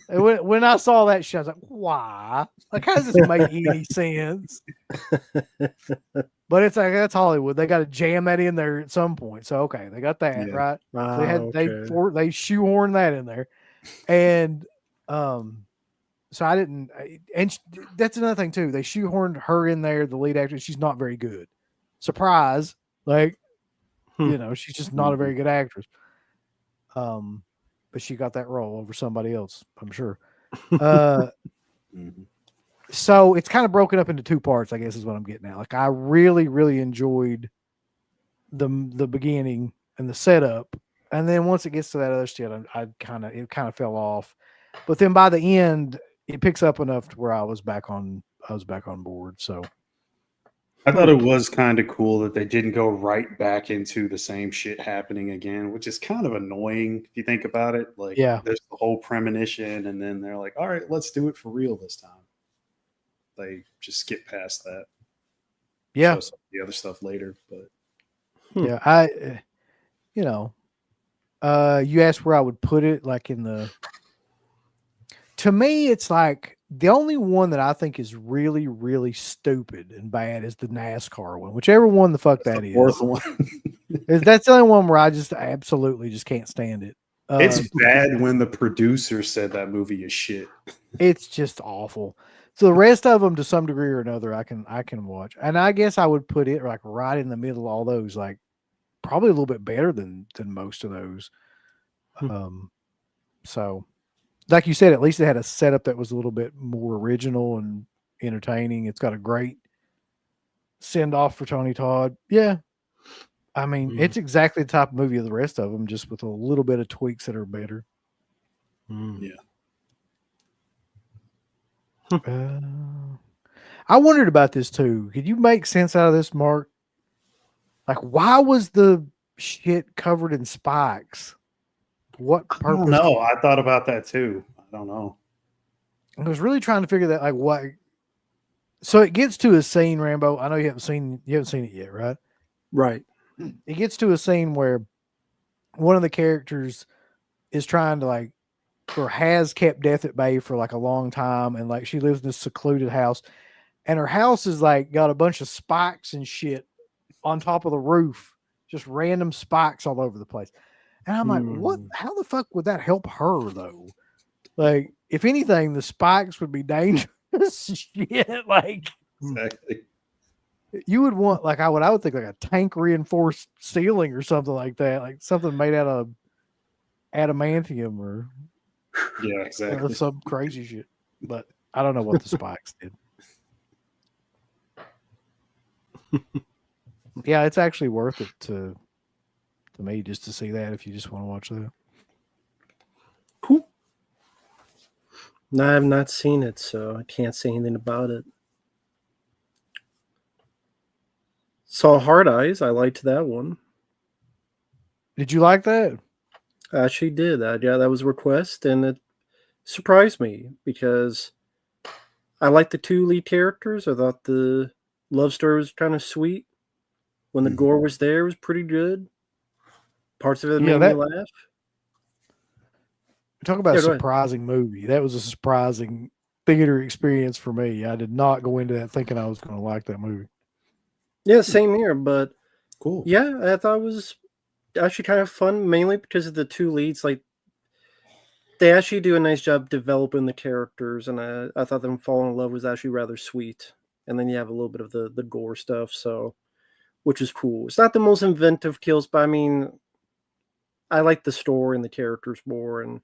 Speaker 4: know.
Speaker 2: when I saw that shit, I was like, why? Like, how does this make any sense? But it's like, that's Hollywood. They got to jam that in there at some point. So, okay, they got that,
Speaker 4: Yeah.
Speaker 2: right? They
Speaker 3: Okay.
Speaker 2: shoehorned that in there. And So I didn't, and that's another thing too. They shoehorned her in there, the lead actress. She's not very good. Surprise! Like, she's just not a very good actress. But she got that role over somebody else, I'm sure. So it's kind of broken up into two parts, I guess, is what I'm getting at. Like, I really, really enjoyed the beginning and the setup, and then once it gets to that other shit, it kind of fell off. But then by the end, it picks up enough to where I was back on board. So
Speaker 4: I thought it was kind of cool that they didn't go right back into the same shit happening again, which is kind of annoying if you think about it. Like,
Speaker 2: Yeah.
Speaker 4: there's the whole premonition, and then they're like, all right, let's do it for real this time. They just skip past that.
Speaker 2: Yeah.
Speaker 4: Show some of the other stuff later. But
Speaker 2: yeah, you asked where I would put it, like to me, it's like the only one that I think is really, really stupid and bad is the NASCAR one, whichever one the fuck that is.
Speaker 4: fourth one.
Speaker 2: That's the only one where I just absolutely just can't stand it.
Speaker 4: It's bad when the producer said that movie is shit.
Speaker 2: It's just awful. So the rest of them, to some degree or another, I can watch, and I guess I would put it like right in the middle of all those, like probably a little bit better than most of those. So, like you said, at least it had a setup that was a little bit more original and entertaining. It's got a great send off for Tony Todd. Yeah, I mean, it's exactly the type of movie of the rest of them, just with a little bit of tweaks that are better.
Speaker 4: Yeah.
Speaker 2: I wondered about this too. Could you make sense out of this, Mark? Like, why was the shit covered in spikes? What purpose?
Speaker 4: I don't know. I thought about that too. I don't know.
Speaker 2: I was really trying to figure that, like, what. So it gets to a scene, Rambo. I know you haven't seen it yet, right?
Speaker 3: Right.
Speaker 2: It gets to a scene where one of the characters is trying to, like, or has kept death at bay for like a long time, and like she lives in this secluded house, and her house is like got a bunch of spikes and shit on top of the roof, just random spikes all over the place. And I'm like, what? How the fuck would that help her though? Like, if anything, the spikes would be dangerous shit. Like,
Speaker 4: Exactly.
Speaker 2: you would want, like, I would think like a tank reinforced ceiling or something like that, like something made out of adamantium or
Speaker 4: Yeah, exactly.
Speaker 2: some crazy shit. But I don't know what the spikes did. Yeah, it's actually worth it to me just to see that if you just want to watch that.
Speaker 3: Cool. No, I have not seen it, so I can't say anything about it. Saw Hard Eyes. I liked that one.
Speaker 2: Did you like that?
Speaker 3: I actually did. Yeah, that was a request, and it surprised me because I liked the two lead characters. I thought the love story was kind of sweet. When the gore was there, it was pretty good. Parts of it made me laugh.
Speaker 2: Talk about a surprising movie. That was a surprising theater experience for me. I did not go into that thinking I was going to like that movie.
Speaker 3: Yeah, same here. But
Speaker 4: cool.
Speaker 3: Yeah, I thought it was actually kind of fun, mainly because of the two leads. Like, they actually do a nice job developing the characters, and I thought them falling in love was actually rather sweet. And then you have a little bit of the gore stuff, so which is cool. It's not the most inventive kills, but I mean, I like the story and the characters more, and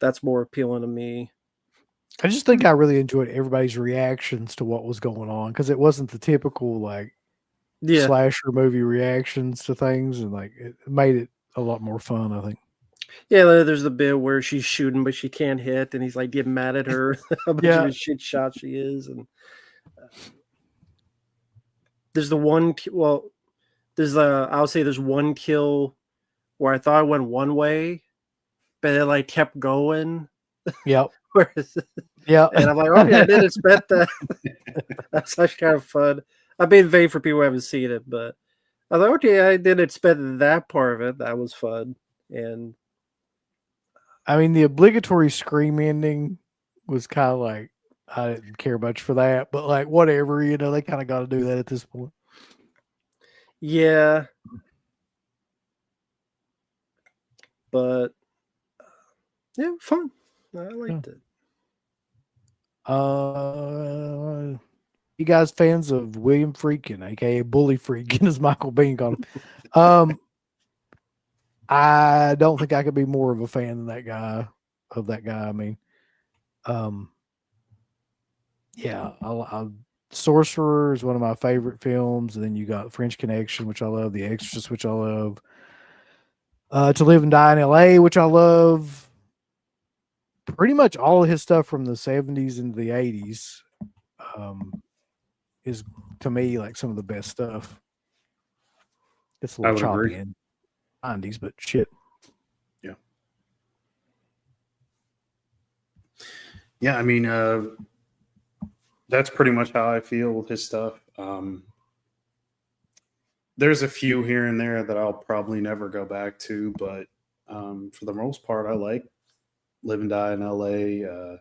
Speaker 3: that's more appealing to me.
Speaker 2: I just think I really enjoyed everybody's reactions to what was going on, because it wasn't the typical like slasher movie reactions to things, and like it made it a lot more fun, I think.
Speaker 3: Yeah, there's the bit where she's shooting but she can't hit, and he's like getting mad at her how much of a shit shot she is. And there's the one, I'll say there's one kill where I thought it went one way, but it like kept going.
Speaker 2: Yep.
Speaker 3: Yeah. And I'm like, oh yeah, I didn't expect that. That's actually kind of fun. I've been vague for people who haven't seen it, but I thought, okay, I didn't expect that part of it. That was fun. And
Speaker 2: I mean, the obligatory scream ending was kind of like, I didn't care much for that, but like, whatever, they kind of got to do that at this point.
Speaker 3: Yeah. But yeah, fun. I liked it.
Speaker 2: You guys fans of William Freakin, aka Bully Freakin, as Michael Bean called him? I don't think I could be more of a fan than that guy. I mean, yeah, Sorcerer is one of my favorite films, and then you got French Connection, which I love, The Exorcist, which I love, To Live and Die in L.A., which I love. Pretty much all of his stuff from the 70s into the 80s is, to me, like some of the best stuff. It's a
Speaker 4: I
Speaker 2: little
Speaker 4: would
Speaker 2: choppy
Speaker 4: agree.
Speaker 2: in 90s, but shit.
Speaker 4: Yeah, I mean, that's pretty much how I feel with his stuff. There's a few here and there that I'll probably never go back to, but for the most part, I like Live and Die in L.A.,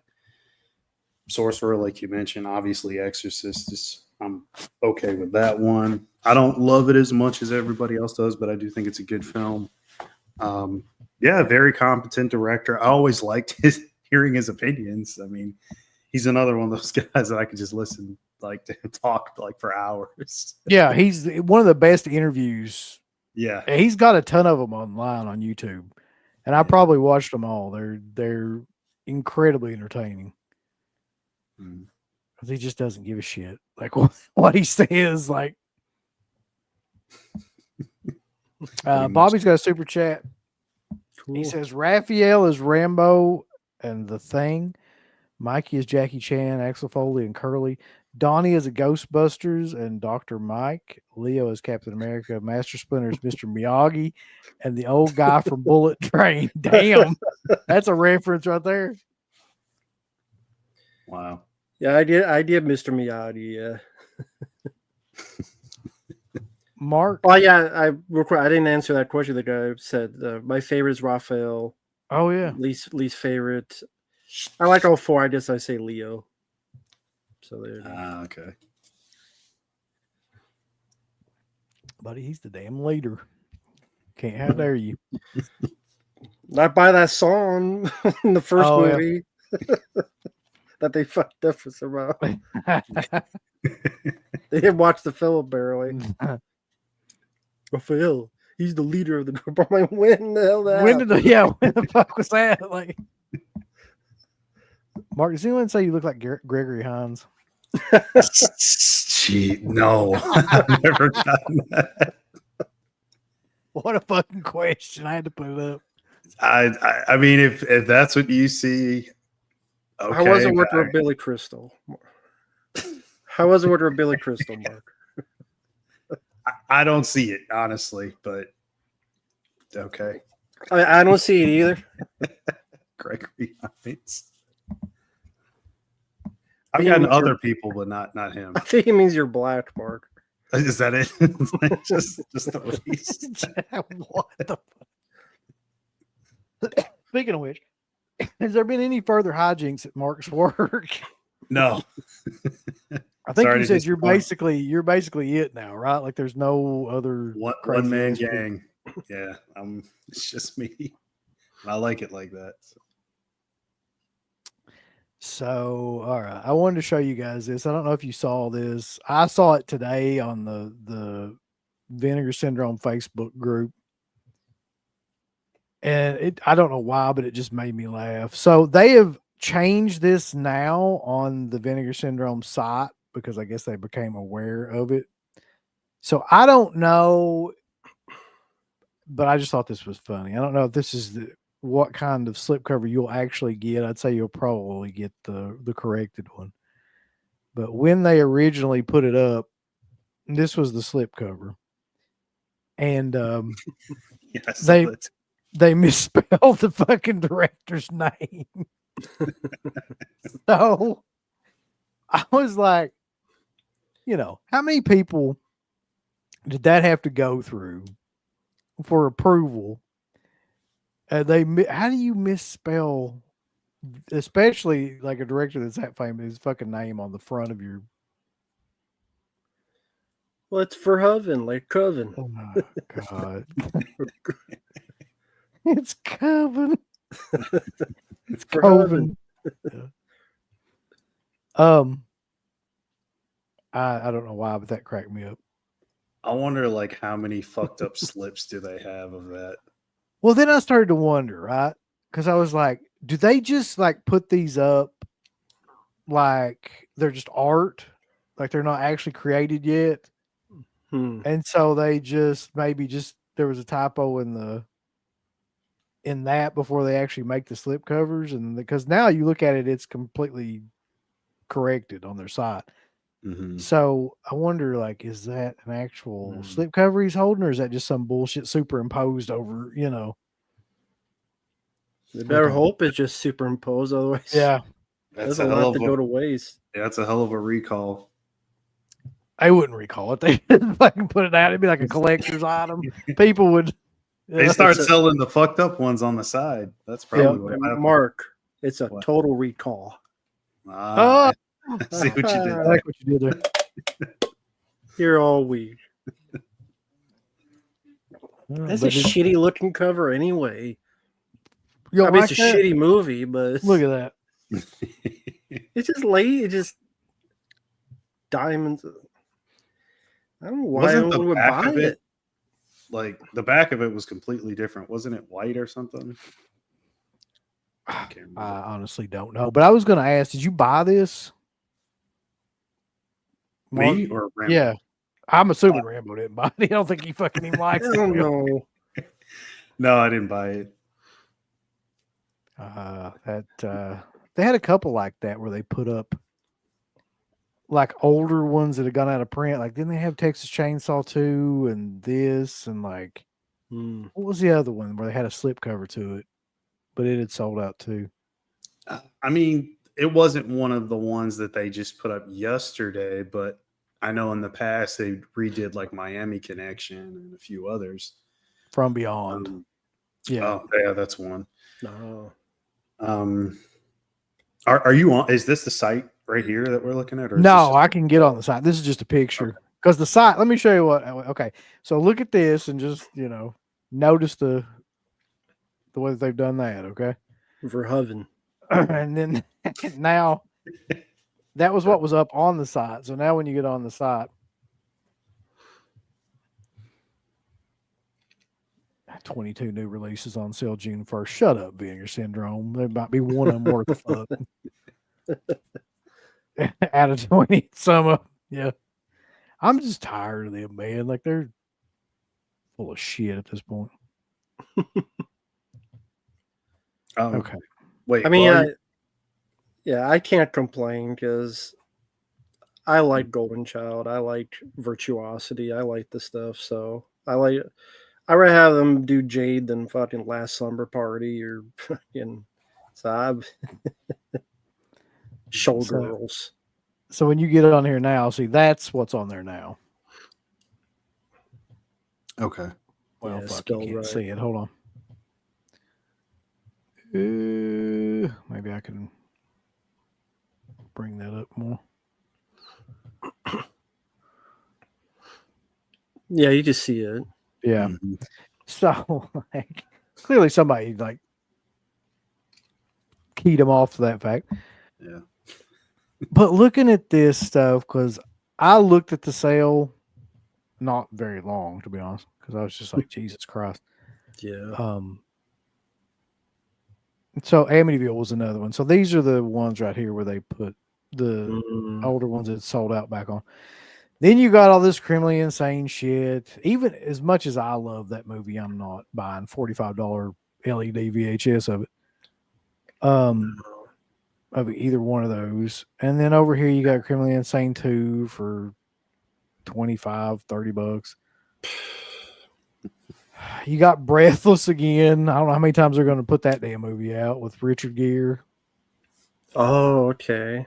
Speaker 4: Sorcerer, like you mentioned, obviously Exorcist. I'm okay with that one. I don't love it as much as everybody else does, but I do think it's a good film. Yeah, very competent director. I always liked hearing his opinions. I mean, he's another one of those guys that I could just listen like to him talk like for hours.
Speaker 2: Yeah, he's one of the best interviews.
Speaker 4: Yeah,
Speaker 2: He's got a ton of them online on YouTube, and I probably watched them all. They're incredibly entertaining.
Speaker 4: Mm.
Speaker 2: He just doesn't give a shit. Like what he says. Like, Bobby's got a super chat.
Speaker 3: Cool.
Speaker 2: He says Raphael is Rambo and the Thing. Mikey is Jackie Chan, Axel Foley, and Curly. Donnie is a Ghostbusters and Dr. Mike. Leo is Captain America. Master Splinter is Mr. Miyagi. And the old guy from Bullet Train. Damn. That's a reference right there.
Speaker 4: Wow.
Speaker 3: Yeah, I did Mr. Miyagi, yeah.
Speaker 2: Mark?
Speaker 3: Oh, yeah, I didn't answer that question. The guy said, my favorite is Raphael.
Speaker 2: Oh, yeah.
Speaker 3: Least favorite. I like all four. I guess I say Leo. So there.
Speaker 4: Okay.
Speaker 2: Buddy, he's the damn leader. Can't how dare you.
Speaker 3: Not by that song in the first
Speaker 2: Oh, yeah.
Speaker 3: movie that they fucked up for somehow. They didn't watch the film barely. Raphael, he's the leader of the group. I'm like, when the hell that
Speaker 2: when
Speaker 3: happened?
Speaker 2: the fuck was that? Like, Mark, does anyone say you look like Gregory Hines?
Speaker 4: Gee, no, I've never gotten that.
Speaker 2: What a fucking question. I had to put it up.
Speaker 4: I mean, if that's what you see, okay.
Speaker 3: How was it working with Billy Crystal? How was it working with Billy Crystal, Mark?
Speaker 4: I don't see it, honestly, but okay.
Speaker 3: I don't see it either.
Speaker 4: Gregory Hines. I've gotten other people, but not him.
Speaker 3: I think it means you're black, Mark.
Speaker 4: Is that it? just the race.
Speaker 2: What the fuck? Speaking of which, has there been any further hijinks at Mark's work?
Speaker 4: No.
Speaker 2: I think
Speaker 4: Sorry
Speaker 2: you
Speaker 4: to
Speaker 2: said you're
Speaker 4: disappoint.
Speaker 2: basically it now, right? Like there's no other
Speaker 4: One man
Speaker 2: crazy ass people.
Speaker 4: gang. Yeah, it's just me. And I like it like that.
Speaker 2: So, all right. I wanted to show you guys this. I don't know if you saw this. I saw it today on the Vinegar Syndrome Facebook group. And I don't know why, but it just made me laugh. So they have changed this now on the Vinegar Syndrome site because I guess they became aware of it. So I don't know, but I just thought this was funny. I don't know if this is what kind of slipcover you'll actually get. I'd say you'll probably get the corrected one. But when they originally put it up, this was the slipcover. And
Speaker 4: Yeah,
Speaker 2: they misspelled the fucking director's name. So I was like, how many people did that have to go through for approval? How do you misspell, especially like a director that's that famous, his fucking name on the front of your?
Speaker 3: Well, it's Verhoeven, like Coven.
Speaker 2: Oh my god! It's Coven. It's Coven. Yeah. Um, I don't know why, but that cracked me up.
Speaker 4: I wonder, like, how many fucked up slips do they have of that?
Speaker 2: Well, then I started to wonder, right? Because I was like, do they just like put these up like they're just art, like they're not actually created yet, and so they just maybe just there was a typo in that before they actually make the slip covers, and because now you look at it, it's completely corrected on their side.
Speaker 4: Mhm.
Speaker 2: So I wonder, like, is that an actual slip cover he's holding, or is that just some bullshit superimposed over, you know?
Speaker 3: They better
Speaker 2: Okay.
Speaker 3: hope it's just superimposed, otherwise
Speaker 2: Yeah,
Speaker 3: there's
Speaker 4: That's
Speaker 3: a
Speaker 4: a hell
Speaker 3: lot
Speaker 4: of
Speaker 3: to
Speaker 4: a
Speaker 3: go to waste.
Speaker 4: yeah, that's a hell of a recall.
Speaker 2: I wouldn't recall it. They just fucking put it out. It'd be like a collector's item. People would.
Speaker 4: They
Speaker 2: Yeah.
Speaker 4: start
Speaker 3: It's a-
Speaker 4: selling the fucked up ones on the side. That's probably what happened.
Speaker 3: Mark, it's a
Speaker 4: What?
Speaker 3: total recall.
Speaker 2: Oh,
Speaker 4: I see what you did
Speaker 2: I
Speaker 4: there.
Speaker 2: like what you did there.
Speaker 3: You're all weak. That's a
Speaker 2: But it's-
Speaker 3: shitty looking cover anyway.
Speaker 2: you
Speaker 3: I
Speaker 2: don't
Speaker 3: mean,
Speaker 2: like
Speaker 3: it's a
Speaker 2: that?
Speaker 3: shitty movie, but
Speaker 2: Look at that.
Speaker 3: it's just late. It's just diamonds. I don't know why
Speaker 4: Wasn't the
Speaker 3: anyone would
Speaker 4: back
Speaker 3: buy
Speaker 4: of
Speaker 3: it.
Speaker 4: it like the back of it was completely different? Wasn't it white or something? I can't remember.
Speaker 2: I honestly don't know. But I was going to ask, did you buy this? Mark?
Speaker 4: Me or Rambo?
Speaker 2: Yeah. I'm assuming Rambo didn't buy it. I don't think he fucking even likes
Speaker 3: I
Speaker 2: it.
Speaker 3: don't know.
Speaker 4: No, I didn't buy it.
Speaker 2: They had a couple like that where they put up like older ones that had gone out of print. Like, didn't they have Texas Chainsaw 2 and this and like what was the other one where they had a slip cover to it, but it had sold out too?
Speaker 4: I mean, it wasn't one of the ones that they just put up yesterday, but I know in the past they redid like Miami Connection and a few others.
Speaker 2: From Beyond. Yeah.
Speaker 4: Oh, yeah, that's one.
Speaker 3: No.
Speaker 4: Are you on? Is this the site right here that we're looking at? Or is
Speaker 2: No,
Speaker 4: this
Speaker 2: I can get on the site. This is just a picture because the site. Let me show you what. Okay, so look at this and just notice the way that they've done that. Okay,
Speaker 3: Verhoeven.
Speaker 2: and then now that was what was up on the site. So now when you get on the site, 22 new releases on sale June 1st. Shut up, Vinegar Syndrome. There might be one of them worth a fuck. Out of 20, some of yeah. I'm just tired of them, man. Like they're full of shit at this point. Okay.
Speaker 4: Wait.
Speaker 3: I mean,
Speaker 4: well,
Speaker 3: I can't complain because I like Golden Child. I like Virtuosity. I like the stuff. So I rather have them do Jade than fucking Last Slumber Party or fucking Sob. Showgirls.
Speaker 2: So when you get on here now, see that's what's on there now.
Speaker 4: okay.
Speaker 2: Well,
Speaker 3: Yeah,
Speaker 2: fuck, you
Speaker 3: spelled
Speaker 2: can't
Speaker 3: right.
Speaker 2: see it. Hold on. Maybe I can bring that up more.
Speaker 3: Yeah, you just see it.
Speaker 2: Yeah.
Speaker 4: Mhm.
Speaker 2: So like clearly somebody like keyed him off to that fact.
Speaker 4: Yeah.
Speaker 2: But looking at this stuff, because I looked at the sale not very long, to be honest, because I was just like, Jesus Christ.
Speaker 3: Yeah.
Speaker 2: So Amityville was another one. So these are the ones right here where they put the
Speaker 3: Mm.
Speaker 2: older ones that sold out back on. Then you got all this criminally insane shit. Even as much as I love that movie, I'm not buying $45 LED VHS of it. Of either one of those. And then over here you got Criminally Insane 2 for $25-$30. You got Breathless again. I don't know how many times they're going to put that damn movie out with Richard Gere.
Speaker 3: Oh, okay.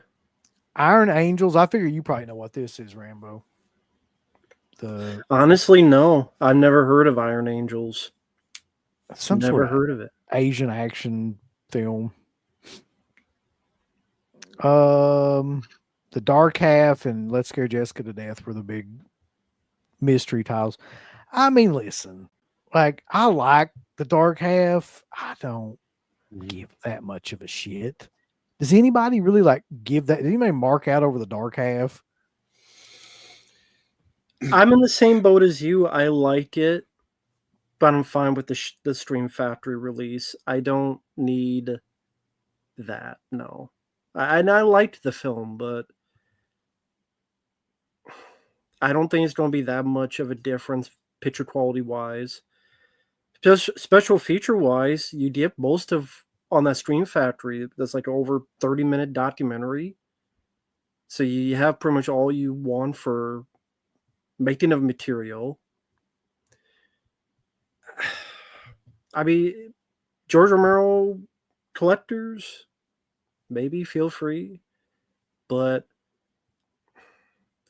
Speaker 2: Iron Angels. I figure you probably know what this is, Rambo.
Speaker 3: Honestly, no. I've never heard of Iron Angels.
Speaker 2: Some
Speaker 3: Never
Speaker 2: sort of
Speaker 3: heard of it.
Speaker 2: Asian action film. The Dark Half and Let's Scare Jessica to Death were the big mystery titles. I mean, listen, like I like The Dark Half. I don't give that much of a shit. Does anybody really like give that? Did anybody mark out over the dark half?
Speaker 3: I'm in the same boat as you. I like it, but I'm fine with the Stream Factory release. I don't need that. No, and I liked the film, but I don't think it's going to be that much of a difference picture quality wise. Just special feature wise, you get most of on that Stream Factory. That's like over 30-minute documentary. So you have pretty much all you want for making of material. I mean, George Romero collectors, maybe feel free, but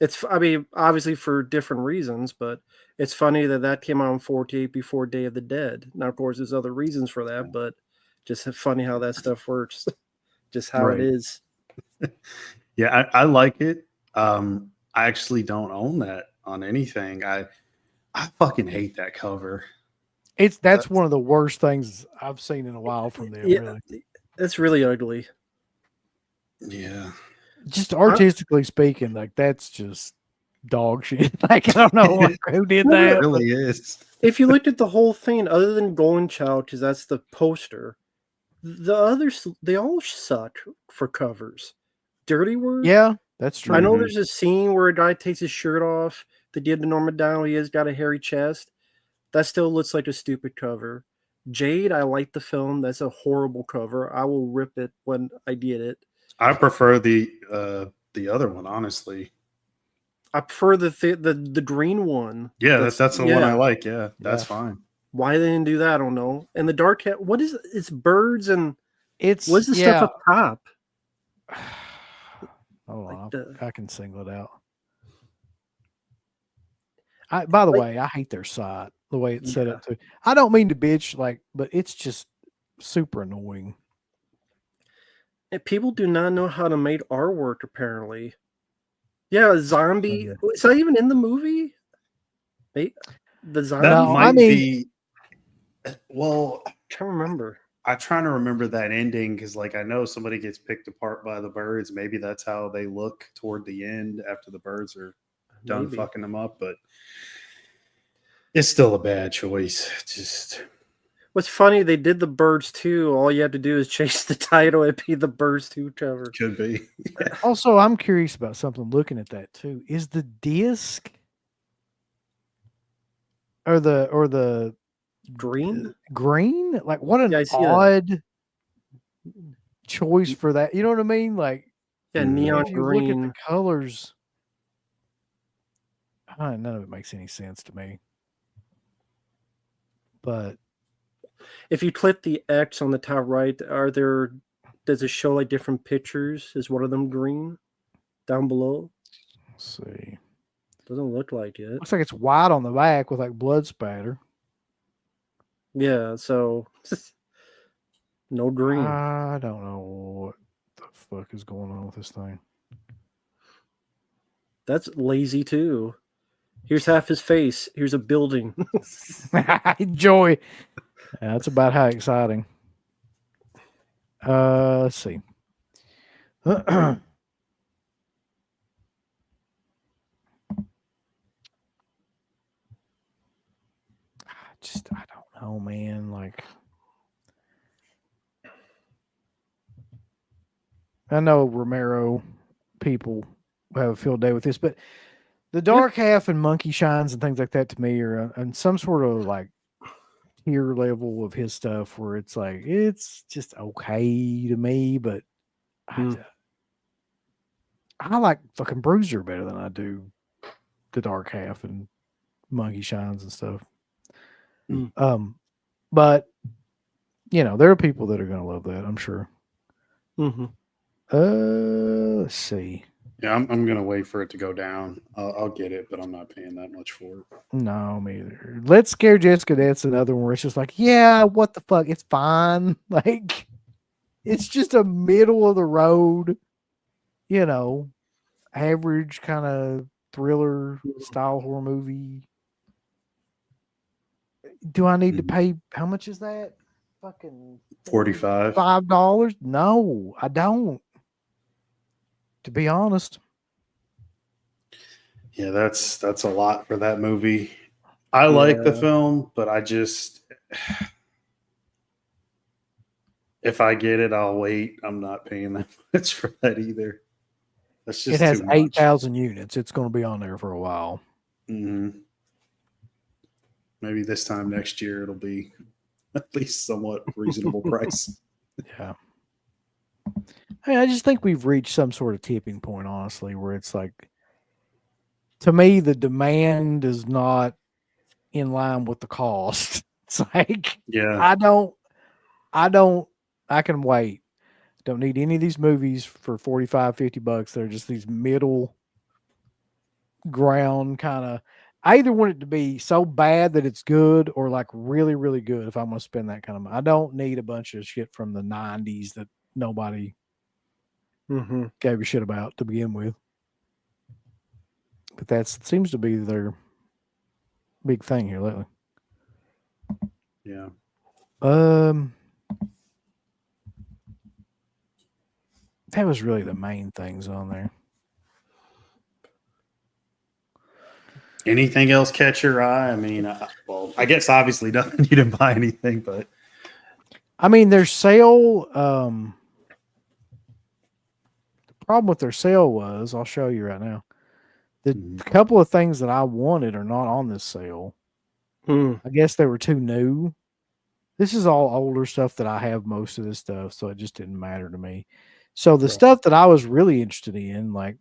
Speaker 3: it's, I mean, obviously for different reasons, but it's funny that came out on 48 before Day of the Dead. Now, of course, there's other reasons for that, but just funny how that stuff works, just how
Speaker 4: Right.
Speaker 3: it is.
Speaker 4: Yeah, I like it. I actually don't own that on anything. I fucking hate that cover.
Speaker 2: That's one of the worst things I've seen in a while from them.
Speaker 3: Yeah,
Speaker 2: Really,
Speaker 3: it's really ugly.
Speaker 4: Yeah.
Speaker 2: just artistically speaking, like that's just dog shit. Like I don't know who did
Speaker 3: No,
Speaker 4: It
Speaker 2: that.
Speaker 4: really is.
Speaker 3: If you looked at the whole thing, other than Golden Child, because that's the poster, the others, they all suck for covers. Dirty Word?
Speaker 2: Yeah, that's true.
Speaker 3: I know
Speaker 4: Mhm.
Speaker 3: there's a scene where a guy takes his shirt off. They did the Norman Down. He has got a hairy chest. That still looks like a stupid cover. Jade, I like the film. That's a horrible cover. I will rip it when I get it.
Speaker 4: I prefer the other one, honestly.
Speaker 3: I prefer the green one.
Speaker 4: Yeah, that's the one I
Speaker 3: yeah.
Speaker 4: like. Yeah, that's
Speaker 2: Yeah.
Speaker 4: fine.
Speaker 3: Why they didn't do that, I don't know. And the dark cat, what is it? It's birds and
Speaker 2: It's
Speaker 3: what's the
Speaker 2: yeah.
Speaker 3: stuff up top?
Speaker 2: Hold
Speaker 3: Like
Speaker 2: on,
Speaker 3: the-
Speaker 2: I can single it out. By the way, I hate their site, the way it's set up too. I don't mean to bitch, but it's just super annoying.
Speaker 3: And people do not know how to make artwork, apparently. Yeah, a zombie. Is that even in the movie? The zombie.
Speaker 4: That
Speaker 2: No,
Speaker 4: might
Speaker 2: I mean-
Speaker 4: be. Well,
Speaker 3: I can't remember.
Speaker 4: I'm trying to remember that ending because, like, I know somebody gets picked apart by the birds. Maybe that's how they look toward the end after the birds are done
Speaker 3: Maybe.
Speaker 4: fucking them up. But it's still a bad choice. Just
Speaker 3: What's funny, they did the Birds 2. All you have to do is chase the title and be the Birds 2 cover.
Speaker 4: could be.
Speaker 2: Also, I'm curious about something looking at that too. Is the disc or the
Speaker 3: Green?
Speaker 2: green? Like what an
Speaker 3: Yeah, I see that.
Speaker 2: odd choice for that. You know what I mean? Like
Speaker 3: Yeah,
Speaker 4: Mhm.
Speaker 3: neon
Speaker 2: if you look at
Speaker 3: green.
Speaker 2: the colors, none of it makes any sense to me. But
Speaker 3: If you click the X on the top right, does it show like different pictures? Is one of them green down below?
Speaker 2: let's see.
Speaker 3: Doesn't look like it.
Speaker 2: Looks like it's white on the back with like blood spatter.
Speaker 3: Yeah, so no green.
Speaker 2: I don't know what the fuck is going on with this thing.
Speaker 3: That's lazy too. Here's half his face. Here's a building.
Speaker 2: Enjoy. Yeah, that's about how exciting. Let's see. I don't know, man. Like, I know Romero people have a field day with this, but the dark half and monkey shines and things like that to me are on some sort of like tier level of his stuff where it's like it's just okay to me, but I like fucking Bruiser better than I do the dark half and monkey shines and stuff. But you know, there are people that are gonna love that, I'm sure.
Speaker 3: Mm-hmm.
Speaker 2: Let's see.
Speaker 4: Yeah, I'm gonna wait for it to go down. I'll get it, but I'm not paying that much for it.
Speaker 2: No, me either. Let's Scare Jessica. That's another one where it's just like, yeah, what the fuck? It's fine. Like, it's just a middle of the road, you know, average kind of thriller style horror movie. Do I need to pay? How much is that? Fucking
Speaker 4: 45.
Speaker 2: $5? No, I don't. To be honest.
Speaker 4: Yeah, that's a lot for that movie. I like the
Speaker 3: Yeah.
Speaker 4: film, but I just if I get it, I'll wait. I'm not paying that much for that either. That's
Speaker 2: It
Speaker 4: just
Speaker 2: has
Speaker 4: too much.
Speaker 2: 8,000 units. It's going to be on there for a while.
Speaker 4: Mhm. Maybe this time next year it'll be at least somewhat reasonable price.
Speaker 2: Yeah. Hey, I just think we've reached some sort of tipping point, honestly, where it's like, to me, the demand is not in line with the cost. It's like,
Speaker 4: Yeah.
Speaker 2: I can wait. Don't need any of these movies for 45, $50. They're just these middle ground kind of. I either want it to be so bad that it's good or like really, really good if I'm going to spend that kind of money. I don't need a bunch of shit from the 90s that nobody
Speaker 3: Mm-hmm.
Speaker 2: gave a shit about to begin with. But that seems to be their big thing here lately.
Speaker 4: Yeah.
Speaker 2: That was really the main things on there.
Speaker 4: Anything else catch your eye? I mean, well, I guess obviously nothing. You didn't buy anything, but
Speaker 2: I mean, their sale. The problem with their sale was, I'll show you right now. The couple of things that I wanted are not on this sale.
Speaker 3: Mm.
Speaker 2: I guess they were too new. This is all older stuff that I have most of this stuff, so it just didn't matter to me. So the stuff that I was really interested in, like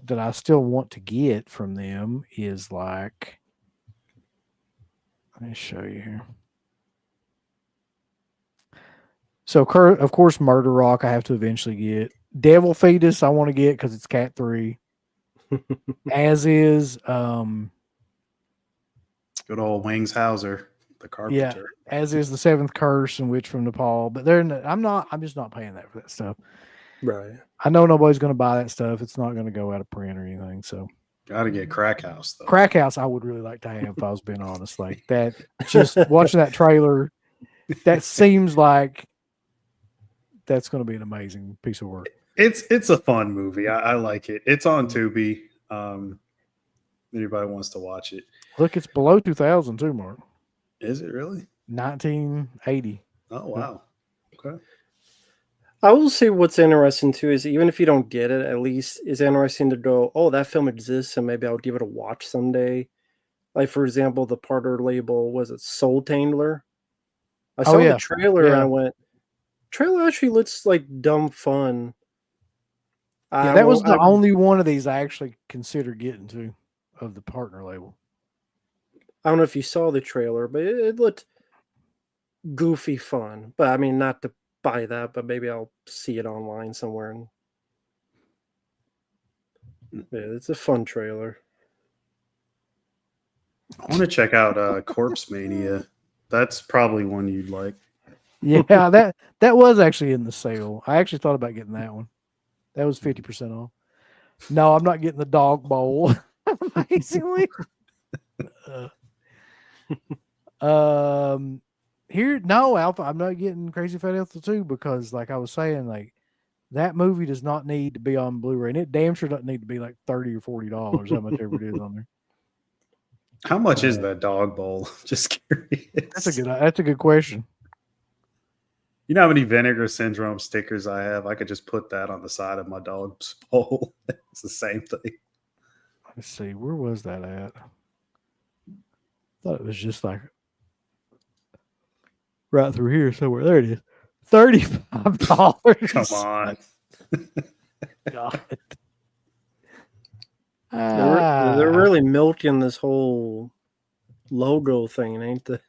Speaker 2: that I still want to get from them, is like, let me show you here. So, of course, Murder Rock I have to eventually get. Devil Fetus I want to get because it's Cat 3. As is,
Speaker 4: good old Wings Hauser, the carpenter.
Speaker 2: as is the Seventh Curse and Witch from Nepal. But I'm just not paying that for that stuff.
Speaker 3: Right.
Speaker 2: I know nobody's going to buy that stuff. It's not going to go out of print or anything. So,
Speaker 4: Got to get Crack House though.
Speaker 2: Crack House I would really like to have if I was being honest. Like that, just watching that trailer, that seems like that's going to be an amazing piece of work.
Speaker 4: It's a fun movie. I like it. It's on Tubi. Anybody wants to watch it?
Speaker 2: Look, it's below 2000 too, Mark.
Speaker 4: Is it really?
Speaker 2: 1980.
Speaker 4: Oh wow. Okay.
Speaker 3: I will say what's interesting too is even if you don't get it, at least it's interesting to go, oh, that film exists, and maybe I'll give it a watch someday. Like for example, the Parter label was it Soul Tangler? I saw the trailer and I went, trailer actually looks like dumb fun.
Speaker 2: Yeah, that was the only one of these I actually considered getting to of the partner label.
Speaker 3: I don't know if you saw the trailer, but it looked goofy fun. But I mean, not to buy that, but maybe I'll see it online somewhere. And yeah, it's a fun trailer.
Speaker 4: I want to check out Corpse Mania. That's probably one you'd like.
Speaker 2: Yeah, that was actually in the sale. I actually thought about getting that one. That was 50% off. No, I'm not getting the dog bowl. Amazingly. Alpha, I'm not getting Crazy Fat Alpha 2 because, like I was saying, like that movie does not need to be on Blu-ray, and it damn sure doesn't need to be like $30 or $40, how much ever it is on there.
Speaker 4: How much is that dog bowl? Just curious.
Speaker 2: That's a good question.
Speaker 4: You know how many Vinegar Syndrome stickers I have? I could just put that on the side of my dog's bowl. It's the same thing.
Speaker 2: Let's see, where was that at? I thought it was just like right through here somewhere. There it is. $35.
Speaker 4: Come on.
Speaker 2: God.
Speaker 3: They're really milking this whole logo thing, ain't they?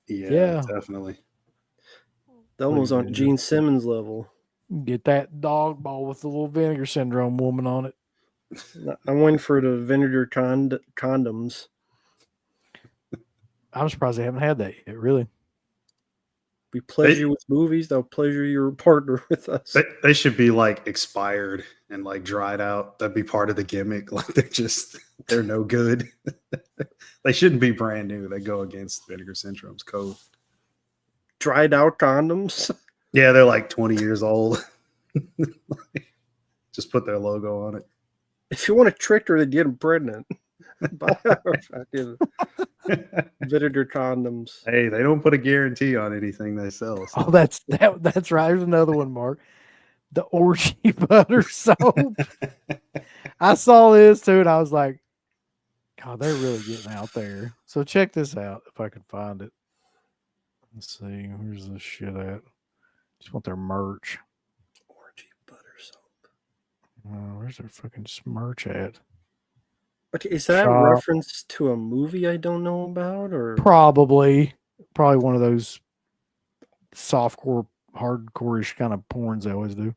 Speaker 4: Yeah. Definitely.
Speaker 3: They're almost on Gene Simmons level.
Speaker 2: Get that dog bowl with the little Vinegar Syndrome woman on it.
Speaker 3: I'm waiting for the vinegar condoms.
Speaker 2: I'm surprised they haven't had that yet, really.
Speaker 3: We pleasure you with movies, they'll pleasure your partner with us.
Speaker 4: They should be like expired and like dried out. That'd be part of the gimmick. Like they're no good. They shouldn't be brand new. They go against Vinegar Syndrome's code.
Speaker 3: dried out condoms.
Speaker 4: Yeah, they're like 20 years old. Just put their logo on it.
Speaker 3: If you want to trick her to get them pregnant, buy her fucking vinegar condoms.
Speaker 4: Hey, they don't put a guarantee on anything they sell. So.
Speaker 2: Oh, that's right. There's another one, Mark. The orgy butter soap. I saw this too, and I was like, God, they're really getting out there. So check this out if I can find it. Let's see. Where's this shit at? Just want their merch.
Speaker 3: Orgy butter soap.
Speaker 2: Where's their fucking merch at?
Speaker 3: But is that
Speaker 2: Shop.
Speaker 3: a reference to a movie I don't know about, or
Speaker 2: Probably one of those softcore, hardcore-ish kind of porns they always do.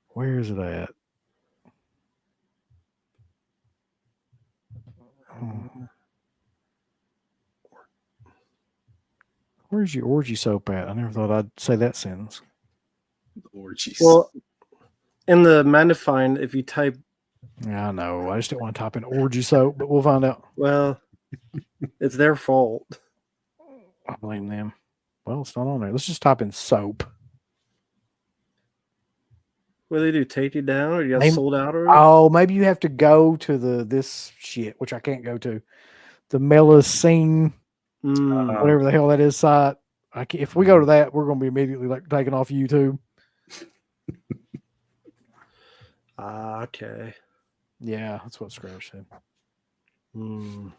Speaker 2: Where is it at? Where's your orgy soap at? I never thought I'd say that sentence.
Speaker 4: Orgies.
Speaker 3: well, in the magnifying, if you type,
Speaker 2: Yeah, I know. I just didn't want to type in orgy soap, but we'll find out.
Speaker 3: well, it's their fault.
Speaker 2: I blame them. Well, it's not on there. Let's just type in soap.
Speaker 3: What do they do? Take you down, or you got
Speaker 2: They-
Speaker 3: sold out, or
Speaker 2: Oh, maybe you have to go to this shit, which I can't go to. The Melusine, whatever the hell that is site. If we go to that, we're going to be immediately like taken off YouTube.
Speaker 3: Okay.
Speaker 2: Yeah, that's what Scratch said.
Speaker 3: Mm.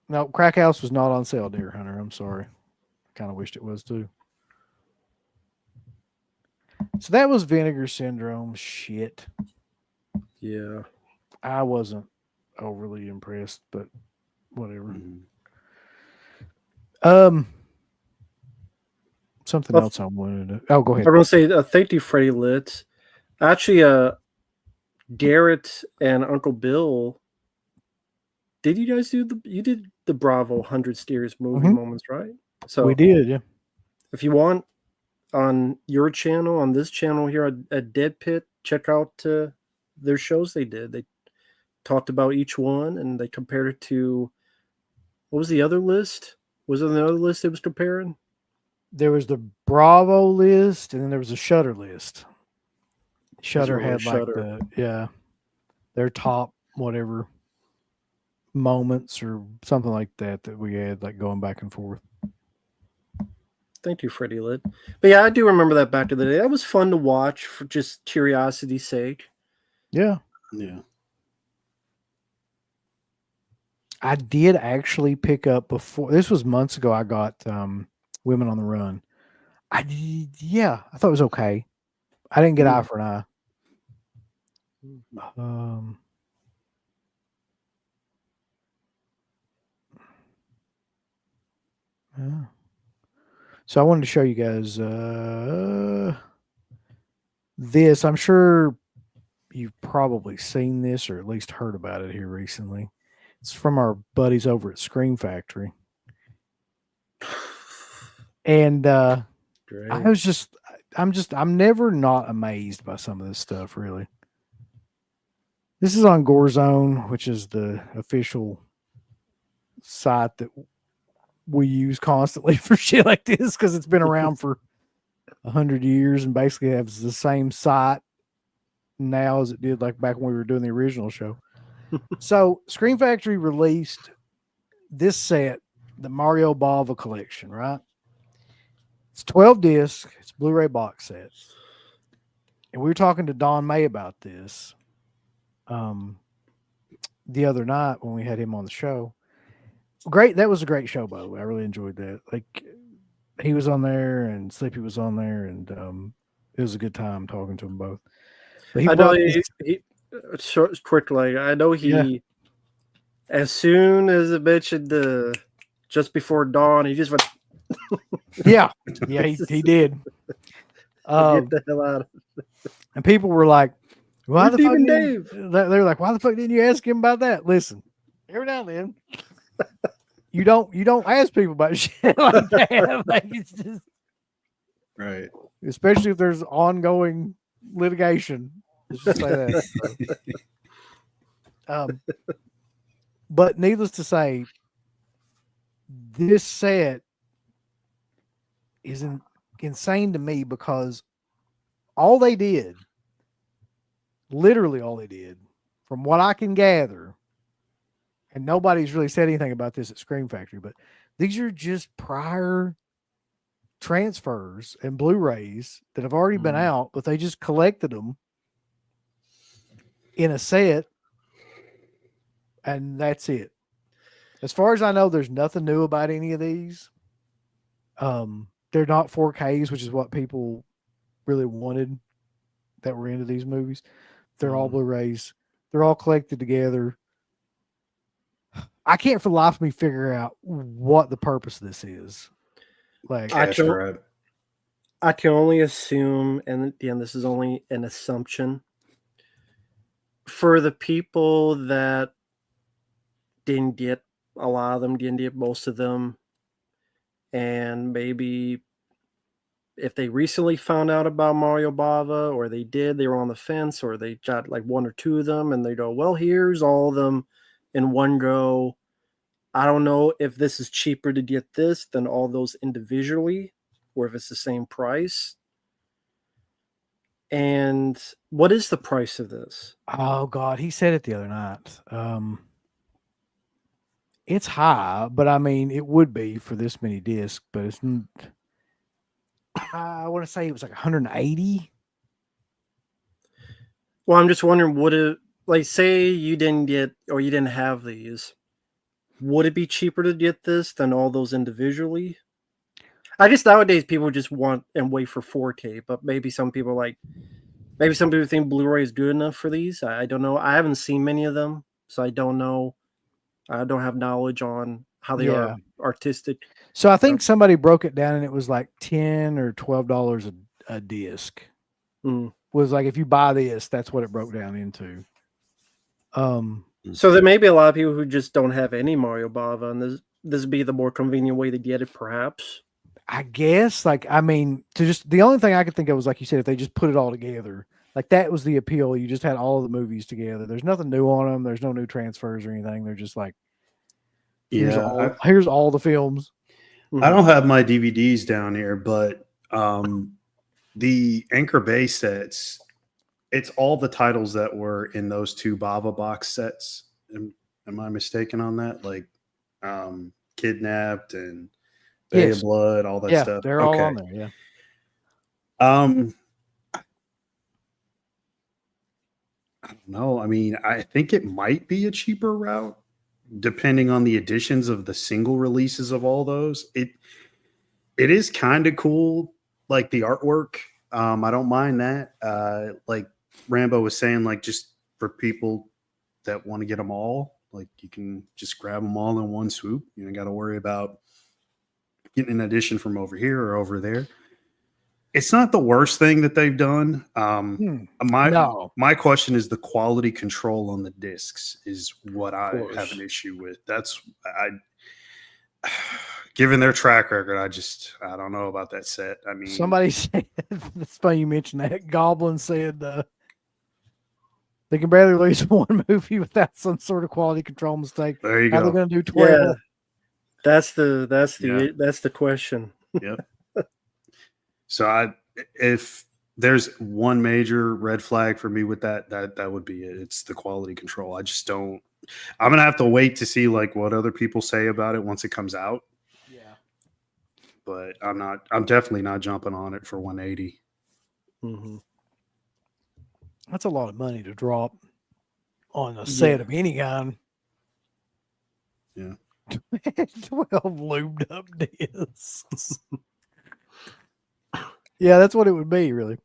Speaker 2: No, Crack House was not on sale, Deer Hunter. I'm sorry. Kind of wished it was too. So that was Vinegar Syndrome shit.
Speaker 3: Yeah.
Speaker 2: I wasn't overly impressed, but whatever.
Speaker 4: Mhm.
Speaker 2: Something
Speaker 3: Well,
Speaker 2: else I wanted to. Oh, go ahead.
Speaker 3: I'm gonna say thank you, Freddie Lit. Actually, Garrett and Uncle Bill. Did you guys do you did the Bravo 100 Steers movie
Speaker 2: Mhm.
Speaker 3: moments, right? So
Speaker 2: We did, yeah.
Speaker 3: if you want on your channel, on this channel here at Dead Pit, check out their shows they did. They talked about each one and they compared it to what was the other list? Was there another list they was comparing?
Speaker 2: There was the Bravo list, and then there was a Shutter list. Shutter
Speaker 3: what was
Speaker 2: had like
Speaker 3: Shudder?
Speaker 2: their top whatever moments or something like that we had like going back and forth.
Speaker 3: Thank you, Freddie Lit. But yeah, I do remember that back in the day. That was fun to watch for just curiosity's sake.
Speaker 2: Yeah.
Speaker 4: Yeah.
Speaker 2: I did actually pick up before this was months ago. I got Women on the Run. I thought it was okay. I didn't get eye for an eye. Yeah. So I wanted to show you guys this. I'm sure you've probably seen this or at least heard about it here recently. It's from our buddies over at Scream Factory. And
Speaker 3: Great.
Speaker 2: I'm never not amazed by some of this stuff, really. This is on Gorezone, which is the official site that we use constantly for shit like this because it's been around for 100 years and basically has the same site now as it did like back when we were doing the original show. So Scream Factory released this set, the Mario Bava collection, right? It's 12 discs, it's Blu-ray box set. And we were talking to Don May about this the other night when we had him on the show. Great, that was a great show, by the way. I really enjoyed that. Like he was on there and Sleepy was on there, and it was a good time talking to them both. But
Speaker 3: I know quickly. I know he, as soon as it mentioned just before dawn, he just went.
Speaker 2: yeah, he did.
Speaker 3: Get the hell out of it.
Speaker 2: And people were like, "Why
Speaker 3: Where's
Speaker 2: the fuck?"
Speaker 3: Demon
Speaker 2: Dave?
Speaker 3: Dave?
Speaker 2: They were like, "Why the fuck didn't you ask him about that?" Listen, every now and then, you don't ask people about shit like that. Like it's just
Speaker 4: Right.
Speaker 2: especially if there's ongoing litigation. Let's just say that. But needless to say, this set is insane to me because all they did, literally all they did, from what I can gather, and nobody's really said anything about this at Scream Factory, but these are just prior transfers and Blu-rays that have already been out, but they just collected them in a set, and that's it. As far as I know, there's nothing new about any of these. They're not 4Ks, which is what people really wanted that were into these movies. They're all Blu-rays. They're all collected together. I can't for the life of me figure out what the purpose of this is. Like,
Speaker 3: I
Speaker 4: Cash
Speaker 3: don't-
Speaker 4: grab.
Speaker 3: I can only assume, and again, this is only an assumption, for the people that didn't get a lot of them, didn't get most of them, and maybe if they recently found out about Mario Bava, or they were on the fence, or they got like one or two of them, and they go, well, here's all of them in one go. I don't know if this is cheaper to get this than all those individually, or if it's the same price. And what is the price of this?
Speaker 2: oh God, he said it the other night. It's high, but I mean, it would be for this many discs, but it's. I want to say it was like 180.
Speaker 3: Well, I'm just wondering, would it, like, say you didn't get, or you didn't have these, would it be cheaper to get this than all those individually? I guess nowadays people just want and wait for 4K, but maybe some people think Blu-ray is good enough for these. I don't know. I haven't seen many of them, so I don't know. I don't have knowledge on how they are artistic.
Speaker 2: So I think somebody broke it down and it was like $10 or $12 a disc. Was like, if you buy this, that's what it broke down into.
Speaker 3: So there may be a lot of people who just don't have any Mario Bava, and this would be the more convenient way to get it, perhaps.
Speaker 2: I guess, like, I mean, the only thing I could think of was, like you said, if they just put it all together, like that was the appeal. You just had all of the movies together. There's nothing new on them. There's no new transfers or anything. They're just like, here's all the films.
Speaker 4: I don't have my DVDs down here, but the Anchor Bay sets, it's all the titles that were in those two Bava box sets. Am I mistaken on that? Like Kidnapped and Bay of Blood, all that stuff.
Speaker 2: They're all on there. Yeah.
Speaker 4: I don't know. I mean, I think it might be a cheaper route depending on the additions of the single releases of all those. It is kind of cool, like the artwork. I don't mind that. Like Rambo was saying, like just for people that want to get them all, like you can just grab them all in one swoop. You don't got to worry about getting an addition from over here or over there. It's not the worst thing that they've done. My question is the quality control on the discs is what I have an issue with. Given their track record, I don't know about that set. I mean,
Speaker 2: somebody said, it's funny you mentioned that. Goblin said they can barely release one movie without some sort of quality control mistake.
Speaker 4: There you
Speaker 2: How
Speaker 4: go.
Speaker 2: they're going to do 12?
Speaker 3: Yeah, that's the question.
Speaker 4: Yep. So if there's one major red flag for me with that would be it. It's the quality control. I just don't. I'm gonna have to wait to see like what other people say about it once it comes out.
Speaker 2: Yeah.
Speaker 4: But I'm definitely not jumping on it for 180.
Speaker 3: Mm-hmm.
Speaker 2: That's a lot of money to drop on a set of any kind.
Speaker 4: Yeah.
Speaker 2: 12 lubed up discs. Yeah, that's what it would be, really.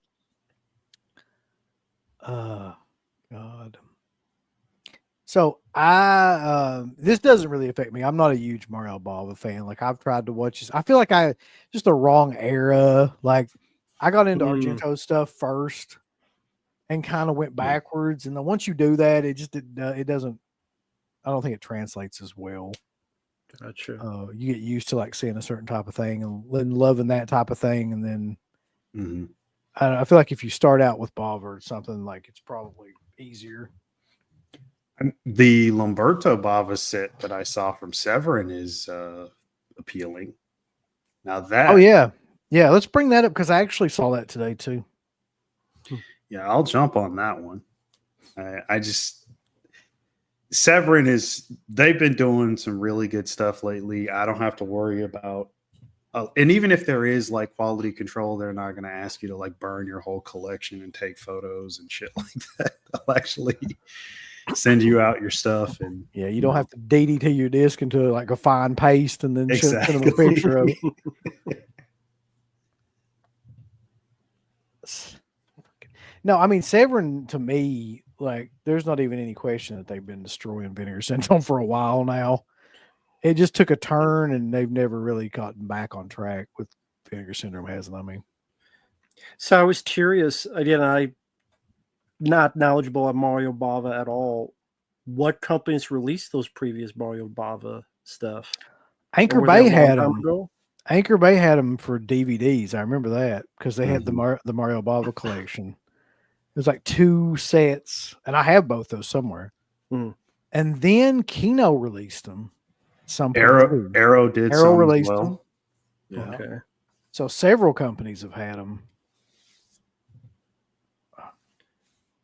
Speaker 2: God. So this doesn't really affect me. I'm not a huge Mario Bava fan. Like I've tried to watch this. I feel like just the wrong era. Like I got into Argento stuff first and kind of went backwards. And then once you do that, it doesn't. I don't think it translates as well.
Speaker 3: Gotcha.
Speaker 2: You get used to like seeing a certain type of thing and loving that type of thing, and then I feel like if you start out with Bava or something, like it's probably easier.
Speaker 4: The Lamberto Bava set that I saw from Severin is appealing. Now that
Speaker 2: Yeah, let's bring that up because I actually saw that today too.
Speaker 4: Yeah, I'll jump on that one. I just Severin they've been doing some really good stuff lately. I don't have to worry about and even if there is like quality control, they're not going to ask you to like burn your whole collection and take photos and shit like that. They'll actually send you out your stuff and
Speaker 2: Yeah, you don't have to DDT your disc into like a fine paste and then send them a
Speaker 4: exactly.
Speaker 2: picture of it. No, I mean Severin to me, like, there's not even any question that they've been destroying Vinegar Syndrome for a while now. It just took a turn, and they've never really gotten back on track with Vinegar Syndrome, hasn't? I mean,
Speaker 3: So I was curious. Again, I'm not knowledgeable on Mario Bava at all. What companies released those previous Mario Bava stuff?
Speaker 2: Anchor
Speaker 3: Or were they a
Speaker 2: Bay had
Speaker 3: long time
Speaker 2: them.
Speaker 3: ago?
Speaker 2: Anchor Bay had them for DVDs. I remember that because they had
Speaker 4: Mhm.
Speaker 2: the Mario Bava collection. There's like 2 sets, and I have both those somewhere.
Speaker 3: Mhm.
Speaker 2: And then Kino released them. Some point too.
Speaker 4: Arrow did
Speaker 2: Arrow
Speaker 4: some
Speaker 2: released
Speaker 4: as well.
Speaker 2: them.
Speaker 4: Yeah.
Speaker 3: Okay.
Speaker 2: So several companies have had them.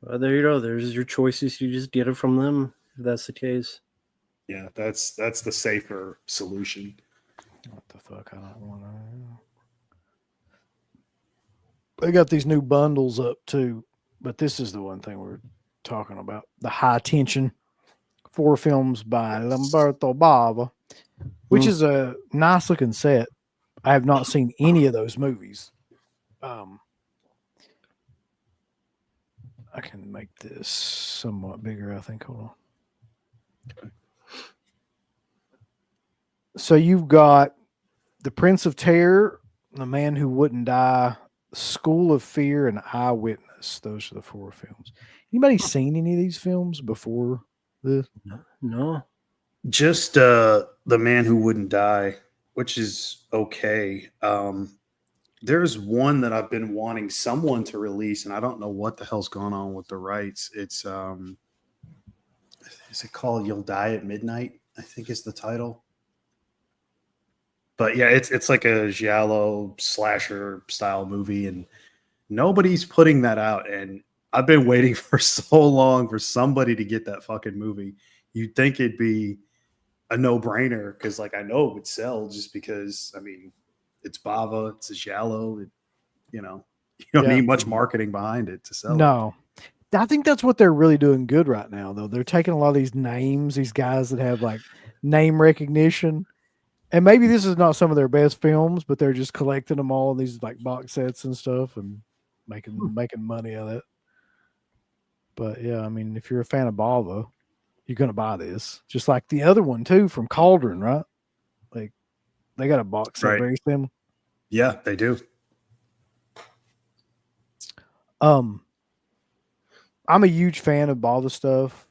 Speaker 3: Well, there you go. There's your choices. You just get it from them if that's the case.
Speaker 4: Yeah, that's the safer solution.
Speaker 2: What the fuck? I don't want to. They got these new bundles up too, but this is the one thing we're talking about: the High Tension 4 films by Lamberto Bava, which is a nice looking set. I have not seen any of those movies. I can make this somewhat bigger, I think. Hold on. So you've got The Prince of Terror, The Man Who Wouldn't Die, School of Fear, and Eyewitness. Those are the 4 films. Anybody seen any of these films before this?
Speaker 3: No.
Speaker 4: Just The Man Who Wouldn't Die, which is okay. There's one that I've been wanting someone to release, and I don't know what the hell's going on with the rights. It's is it called You'll Die at Midnight? I think is the title. But yeah, it's like a giallo slasher style movie, and nobody's putting that out. And I've been waiting for so long for somebody to get that fucking movie. You'd think it'd be a no-brainer because, like, I know it would sell just because, I mean, it's Bava, it's a giallo. You don't
Speaker 2: Yeah.
Speaker 4: need much marketing behind it to sell it.
Speaker 2: No. I think that's what they're really doing good right now, though. They're taking a lot of these names, these guys that have like name recognition. And maybe this is not some of their best films, but they're just collecting them all in these like box sets and stuff and making money of it. But yeah, I mean, if you're a fan of Bava, you're gonna buy this. Just like the other one too from Cauldron, right? Like they got a box set
Speaker 4: Right.
Speaker 2: very similar.
Speaker 4: Yeah, they do.
Speaker 2: I'm a huge fan of Bava stuff.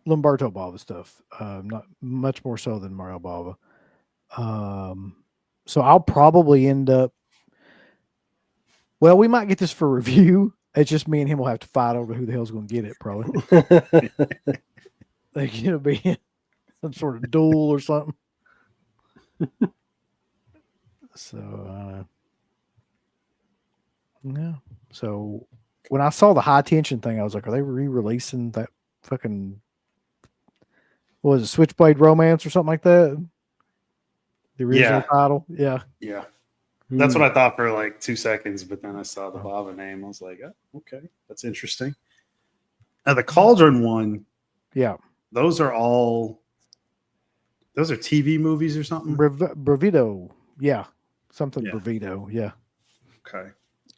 Speaker 2: Lamberto Bava stuff. Not much more so than Mario Bava. So I'll probably end up. Well, we might get this for review. It's just me and him will have to fight over who the hell's going to get it. Probably like it'll be some sort of duel or something. So yeah. So when I saw the High Tension thing, I was like, are they re-releasing that fucking? What was it, Switchblade Romance or something like that? The original title, yeah.
Speaker 4: Yeah. That's what I thought for like 2 seconds, but then I saw the Bava name. I was like, oh, okay, that's interesting. Now the Cauldron one,
Speaker 2: Yeah.
Speaker 4: those are TV movies or something.
Speaker 2: Bravito, yeah. Something
Speaker 4: Yeah.
Speaker 2: Bravito, yeah.
Speaker 4: Okay.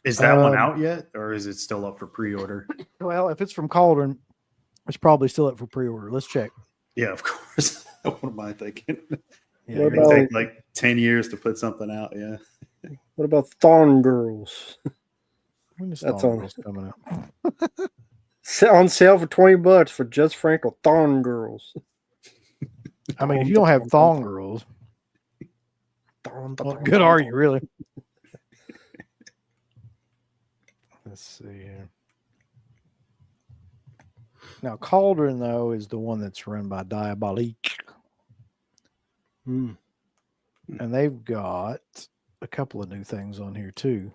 Speaker 4: Is that one out yet, or is it still up for pre-order?
Speaker 2: Well, if it's from Cauldron, it's probably still up for pre-order. Let's check.
Speaker 4: Yeah, of course. What am I thinking?
Speaker 2: Yeah,
Speaker 3: What
Speaker 4: It
Speaker 3: about-
Speaker 4: take like 10 years to put something out. Yeah.
Speaker 3: What about Thorn Girls?
Speaker 2: when is
Speaker 3: that's
Speaker 2: Star
Speaker 3: on-
Speaker 2: Wars coming out?
Speaker 3: On sale for $20 for Just Franco. Thorn Girls.
Speaker 2: I mean, if you don't have Thong Girls, what good are you really? Let's see here. Now, Cauldron, though, is the one that's run by Diabolique.
Speaker 3: Hmm.
Speaker 2: And they've got a couple of new things on here too.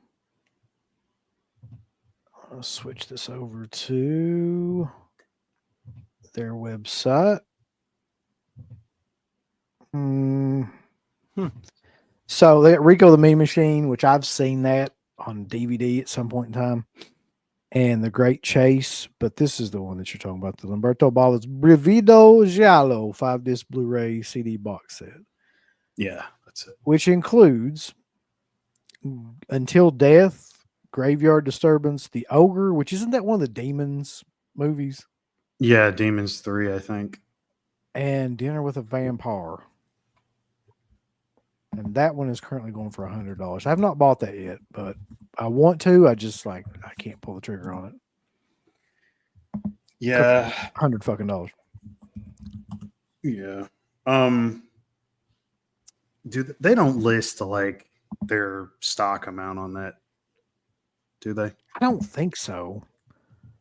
Speaker 2: I'll switch this over to their website. So they got Rico the Mean Machine, which I've seen that on DVD at some point in time, and The Great Chase. But this is the one that you're talking about, the Lamberto Bala's Brivido Giallo 5-disc Blu-ray CD box set,
Speaker 4: Yeah, that's it.
Speaker 2: which includes Until Death, Graveyard Disturbance, The Ogre, which isn't that one of the Demons movies,
Speaker 4: Yeah, Demons 3, I think.
Speaker 2: and Dinner with a Vampire. And that one is currently going for $100. I have not bought that yet, but I want to. I just I can't pull the trigger on it.
Speaker 4: Yeah.
Speaker 2: $100 fucking dollars.
Speaker 4: Yeah. They don't list like their stock amount on that, do they?
Speaker 2: I don't think so.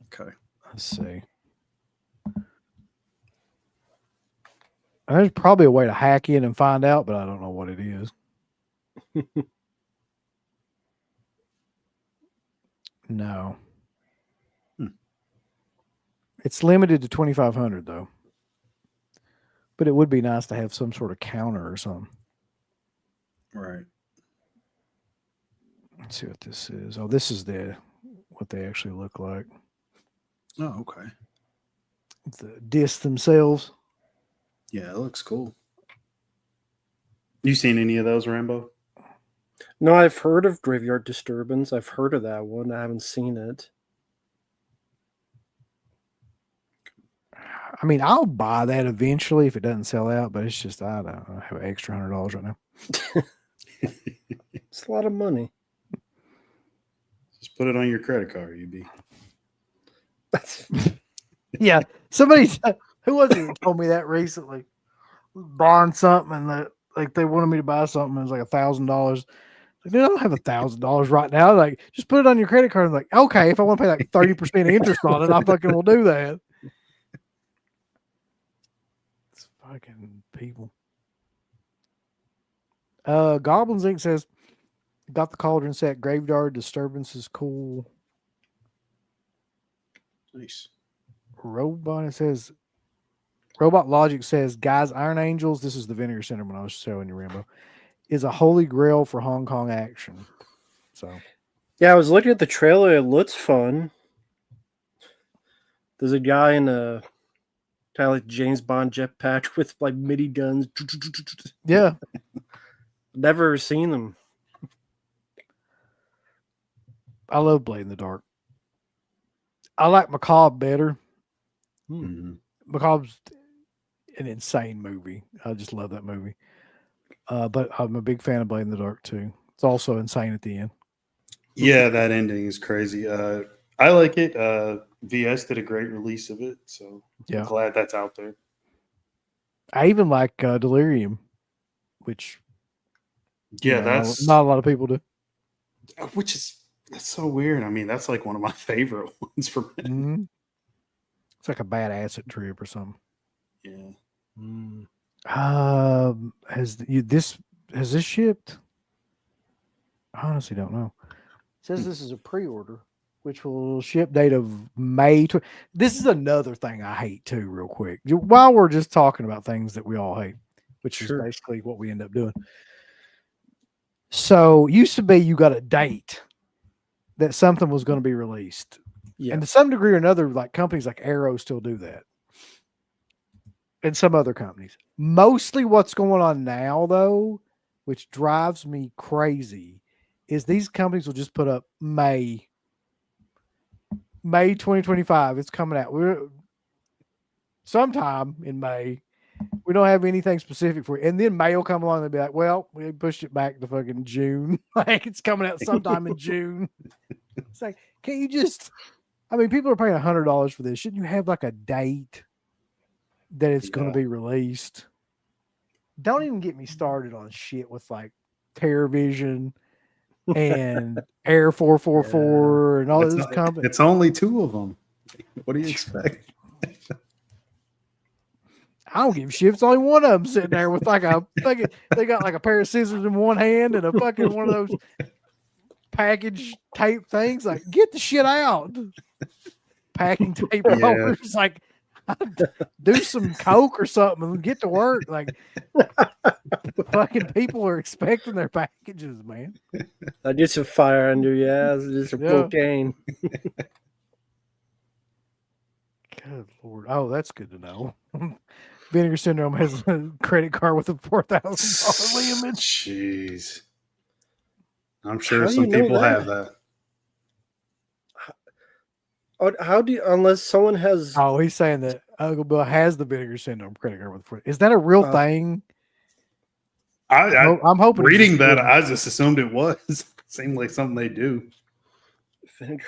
Speaker 4: Okay.
Speaker 2: Let's see. There's probably a way to hack in and find out, but I don't know what it is. No. It's limited to 2,500 though. But it would be nice to have some sort of counter or something.
Speaker 4: Right.
Speaker 2: Let's see what this is. Oh, this is what they actually look like.
Speaker 4: Oh, okay.
Speaker 2: The discs themselves.
Speaker 4: Yeah, it looks cool. You seen any of those, Rambo?
Speaker 3: No, I've heard of Graveyard Disturbance. I've heard of that one. I haven't seen it.
Speaker 2: I mean, I'll buy that eventually if it doesn't sell out, but it's just I have an extra $100 right now.
Speaker 3: It's a lot of money.
Speaker 4: Just put it on your credit card, UB.
Speaker 2: Yeah, somebody who was it who told me that recently? Buying something and they wanted me to buy something. It was like $1,000. Like, dude, I don't have $1,000 right now. Like, just put it on your credit card. I'm like, okay, if I want to pay like 30% interest on it, I fucking will do that. It's fucking people. Goblins Inc. says, got the Cauldron set. Graveyard Disturbance is cool.
Speaker 4: Nice.
Speaker 2: Robot Logic says, guys, Iron Angels, this is the Vinegar Syndrome I was showing you, Rambo, is a holy grail for Hong Kong action. So,
Speaker 3: Yeah, I was looking at the trailer. It looks fun. There's a guy in a kind of like James Bond jetpack with like mini guns.
Speaker 2: yeah.
Speaker 3: Never seen them.
Speaker 2: I love Blade in the Dark. I like Macabre better.
Speaker 4: Mm-hmm.
Speaker 2: Macabre's an insane movie. I just love that movie. But I'm a big fan of Blade in the Dark too. It's also insane at the end.
Speaker 4: Yeah, that ending is crazy. I like it. VS did a great release of it, so
Speaker 2: Yeah.
Speaker 4: I'm glad that's out there.
Speaker 2: I even like Delirium, which
Speaker 4: Yeah,
Speaker 2: that's not a lot of people do.
Speaker 4: That's so weird. I mean, that's like one of my favorite ones for me.
Speaker 2: Mm-hmm. It's like a bad acid trip or something.
Speaker 4: Yeah.
Speaker 2: Has this shipped? I honestly don't know. It says this is a pre-order, which will ship date of May. This is another thing I hate too, real quick. While we're just talking about things that we all hate, which is basically what we end up doing. So used to be you got a date that something was going to be released.
Speaker 3: Yeah.
Speaker 2: And to some degree or another, like companies like Arrow still do that. And some other companies. Mostly what's going on now, though, which drives me crazy, is these companies will just put up May 2025. It's coming out. We're sometime in May. We don't have anything specific for it. And then May will come along and be like, well, we pushed it back to fucking June. Like it's coming out sometime in June. It's like, can't you just, I mean, people are paying $100 for this. Shouldn't you have like a date that it's going to be released? Don't even get me started on shit with like TerraVision and Air 444 and all those companies.
Speaker 4: It's only two of them. What do you expect?
Speaker 2: I don't give a shit. It's only one of them sitting there with like a fucking. They got like a pair of scissors in one hand and a fucking one of those package tape things. Like, get the shit out. Packing tape
Speaker 4: Yeah.
Speaker 2: rollers. Like, do some coke or something and get to work. Like, fucking people are expecting their packages, man.
Speaker 3: I did some fire under your ass, just some
Speaker 2: Yeah.
Speaker 3: cocaine.
Speaker 2: Good Lord. Oh, that's good to know. Vinegar Syndrome has a credit card with a $4,000 limit.
Speaker 4: Jeez. I'm sure
Speaker 3: How do
Speaker 4: some
Speaker 3: you know
Speaker 4: people
Speaker 3: that?
Speaker 4: have that.
Speaker 3: How do you, unless someone has,
Speaker 2: Oh, he's saying that Uncle Bill has the Vinegar Syndrome credit card with a $4,000. Is that a real thing? I'm hoping he's
Speaker 4: Reading
Speaker 2: just
Speaker 4: that,
Speaker 2: kidding.
Speaker 4: I just assumed it was. Seemed like something they do.
Speaker 3: vinegar,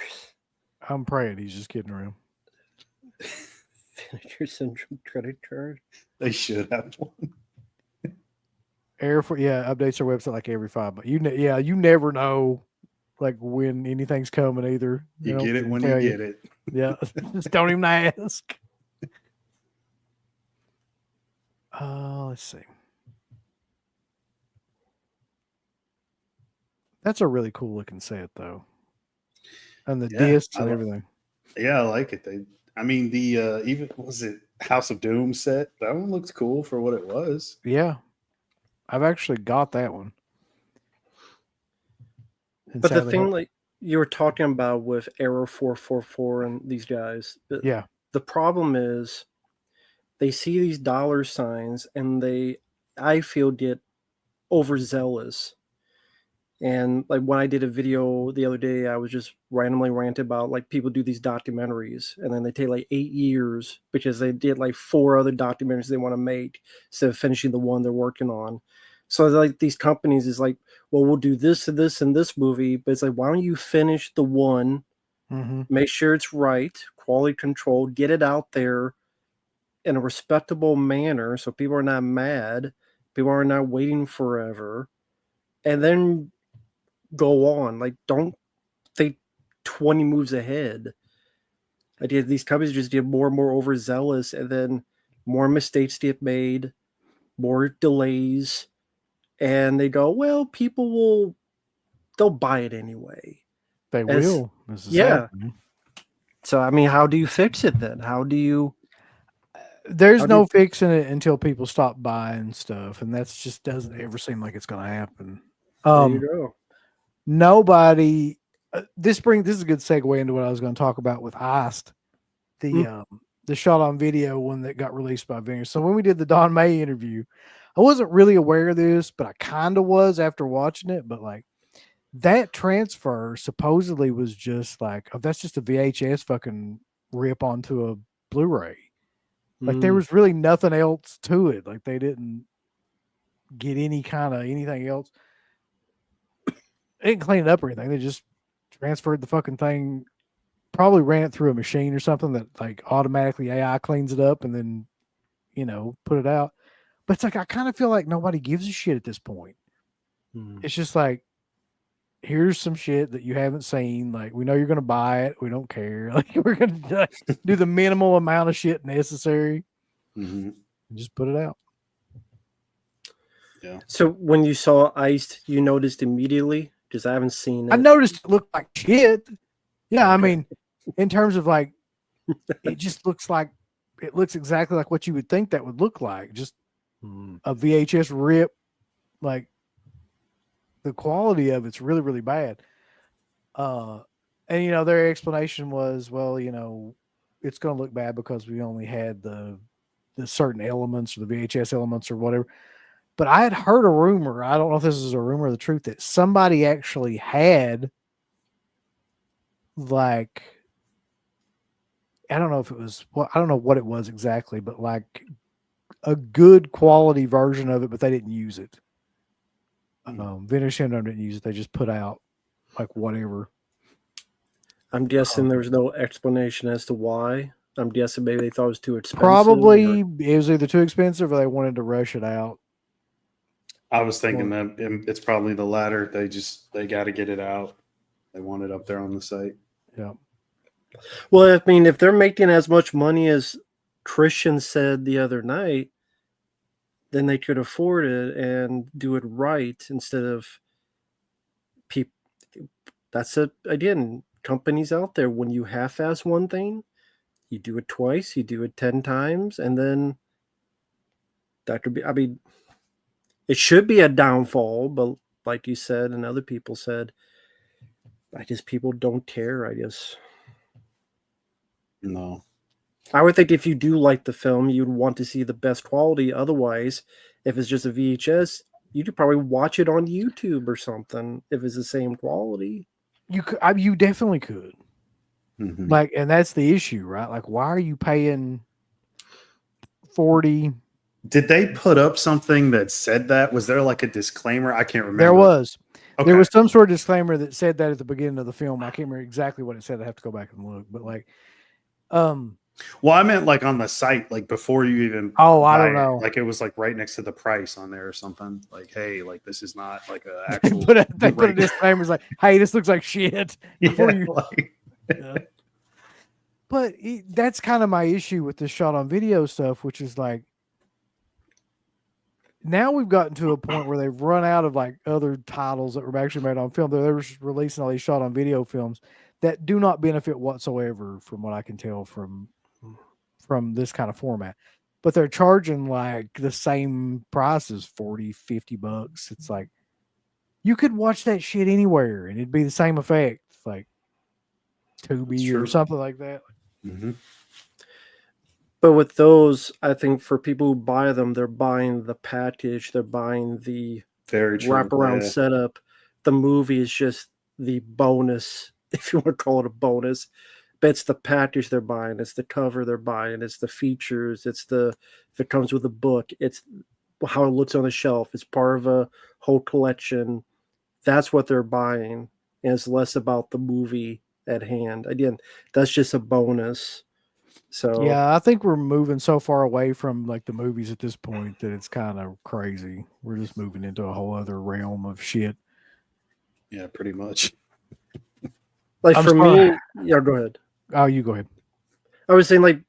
Speaker 2: I'm praying he's just kidding around.
Speaker 3: vinegar syndrome credit card?
Speaker 4: They should have one.
Speaker 2: Updates their website like every 5 months. You never know like when anything's coming either.
Speaker 4: You
Speaker 2: They
Speaker 4: get it
Speaker 2: don't
Speaker 4: when
Speaker 2: tell
Speaker 4: you get it.
Speaker 2: Yeah, just don't even ask. Let's see. That's a really cool looking set, though, and the
Speaker 4: Yeah,
Speaker 2: discs
Speaker 4: I
Speaker 2: and
Speaker 4: li-
Speaker 2: everything.
Speaker 4: Yeah, I like it. I mean, the even was it House of Doom set? That one looks cool for what it was.
Speaker 2: Yeah, I've actually got that one. And
Speaker 3: But the
Speaker 2: sadly,
Speaker 3: thing, like you were talking about with Arrow 444 and these guys,
Speaker 2: yeah,
Speaker 3: the problem is they see these dollar signs and they, I feel, get overzealous. And like when I did a video the other day, I was just randomly ranting about like people do these documentaries and then they take like 8 years because they did like 4 other documentaries they want to make instead of finishing the one they're working on. So like these companies is like, well, we'll do this and this and this movie, but it's like, why don't you finish the one, make sure it's right, quality control, get it out there in a respectable manner so people are not mad, people are not waiting forever, and then go on. Like, don't think 20 moves ahead. These companies just get more and more overzealous, and then more mistakes get made, more delays, and they go, well, they'll buy it anyway.
Speaker 2: they
Speaker 3: As-
Speaker 2: will. This is
Speaker 3: yeah.
Speaker 2: happening.
Speaker 3: So, I mean, how do you fix it then? How do you?
Speaker 2: There's
Speaker 3: How do
Speaker 2: no
Speaker 3: you-
Speaker 2: fixing it until people stop buying stuff, and that's just doesn't ever seem like it's going to happen.
Speaker 3: There you go.
Speaker 2: Nobody. This is a good segue into what I was going to talk about with Iced, the shot on video one that got released by Vinegar. So when we did the Don May interview, I wasn't really aware of this, but I kind of was after watching it. But like that transfer supposedly was just like, oh, that's just a VHS fucking rip onto a Blu-ray. Like there was really nothing else to it. Like they didn't get any kind of anything else. They didn't clean it up or anything. They just transferred the fucking thing, probably ran it through a machine or something that like automatically AI cleans it up and then, put it out. But it's like, I kind of feel like nobody gives a shit at this point. It's just like, here's some shit that you haven't seen. Like, we know you're going to buy it. We don't care. Like, we're going to do the minimal amount of shit necessary
Speaker 4: Mm-hmm.
Speaker 2: and just put it out.
Speaker 4: Yeah.
Speaker 3: So when you saw Iced, you noticed immediately? Because I haven't seen it.
Speaker 2: I noticed it looked like shit. Yeah, I
Speaker 3: Okay.
Speaker 2: mean, in terms of like, it just looks exactly like what you would think that would look like. Just a VHS rip. Like, the quality of it's really, really bad. And their explanation was, well, it's going to look bad because we only had the certain elements or the VHS elements or whatever. But I had heard a rumor. I don't know if this is a rumor or the truth that somebody actually had like, I don't know if it was, I don't know what it was exactly, but like a good quality version of it, but they didn't use it. Vinegar Syndrome didn't use it. They just put out like whatever.
Speaker 3: I'm guessing there was no explanation as to why. I'm guessing maybe they thought it was too expensive.
Speaker 2: Probably it was either too expensive or they wanted to rush it out.
Speaker 4: I was thinking that it's probably the latter. They got to get it out. They want it up there on the site.
Speaker 2: Yeah.
Speaker 3: Well, I mean, if they're making as much money as Christian said the other night, then they could afford it and do it right instead of people. That's it again. Companies out there, when you half-ass one thing, you do it twice, you do it 10 times, and then that could be. I mean, it should be a downfall, but like you said, and other people said, I guess people don't care. I guess
Speaker 4: No.
Speaker 3: I would think if you do like the film, you'd want to see the best quality. Otherwise, if it's just a VHS, you could probably watch it on YouTube or something if it's the same quality.
Speaker 2: You could, you definitely could.
Speaker 4: Mhm.
Speaker 2: Like, and that's the issue, right? Like, why are you paying 40?
Speaker 4: Did they put up something that said that? Was there like a disclaimer? I can't remember.
Speaker 2: There was.
Speaker 4: Okay.
Speaker 2: There was some sort of disclaimer that said that at the beginning of the film. I can't remember exactly what it said. I have to go back and look. But like,
Speaker 4: Well, I meant like on the site, like before you even.
Speaker 2: Oh, I
Speaker 4: buy
Speaker 2: don't
Speaker 4: it.
Speaker 2: know.
Speaker 4: Like it was like right next to the price on there or something. Like, hey, like this is not like a actual.
Speaker 2: they put a disclaimer. It's like, hey, this looks like shit. Before you,
Speaker 4: like,
Speaker 2: yeah. But that's kind of my issue with this shot on video stuff, which is like, now we've gotten to a point where they've run out of like other titles that were actually made on film. They're releasing all these shot on video films that do not benefit whatsoever, from what I can tell from this kind of format. But they're charging like the same price as $40-$50. It's like, you could watch that shit anywhere and it'd be the same effect. It's like Tubi or something like that.
Speaker 4: mhm.
Speaker 3: But with those, I think for people who buy them, they're buying the package, they're buying the
Speaker 4: Very true.
Speaker 3: wraparound
Speaker 4: Yeah.
Speaker 3: setup. The movie is just the bonus, if you want to call it a bonus. But it's the package they're buying, it's the cover they're buying, it's the features, it's the, if it comes with a book, it's how it looks on the shelf, it's part of a whole collection. That's what they're buying, and it's less about the movie at hand. Again, that's just a bonus. So
Speaker 2: Yeah, I think we're moving so far away from like the movies at this point that it's kind of crazy. We're just moving into a whole other realm of shit.
Speaker 4: Yeah, pretty much.
Speaker 3: like
Speaker 2: I'm
Speaker 3: for
Speaker 2: sorry.
Speaker 3: me, yeah, go ahead.
Speaker 2: Oh, you go ahead.
Speaker 3: I was saying, like,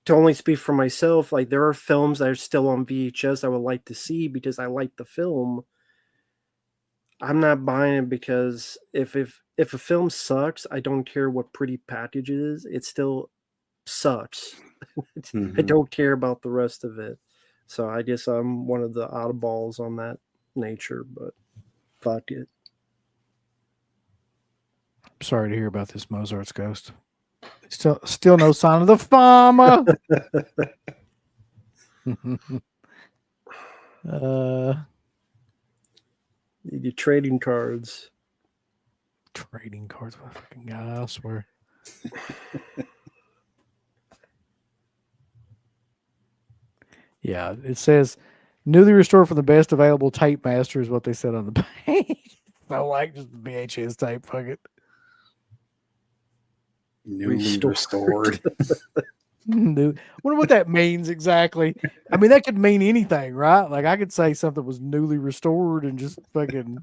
Speaker 3: to only speak for myself, like, there are films that are still on VHS I would like to see because I like the film. I'm not buying it because if a film sucks, I don't care what pretty package it is. It still sucks. I
Speaker 4: Mhm.
Speaker 3: don't care about the rest of it. So I guess I'm one of the oddballs on that nature, but fuck it.
Speaker 2: Sorry to hear about this Mozart's ghost. Still no sign of the farmer.
Speaker 3: Your trading cards.
Speaker 2: Trading cards with a fucking guy, I swear. Yeah, it says newly restored from the best available tape master is what they said on the page. I like just the VHS tape. Fuck it.
Speaker 4: Newly restored.
Speaker 2: Wonder what that means exactly. I mean, that could mean anything, right? Like I could say something was newly restored and just fucking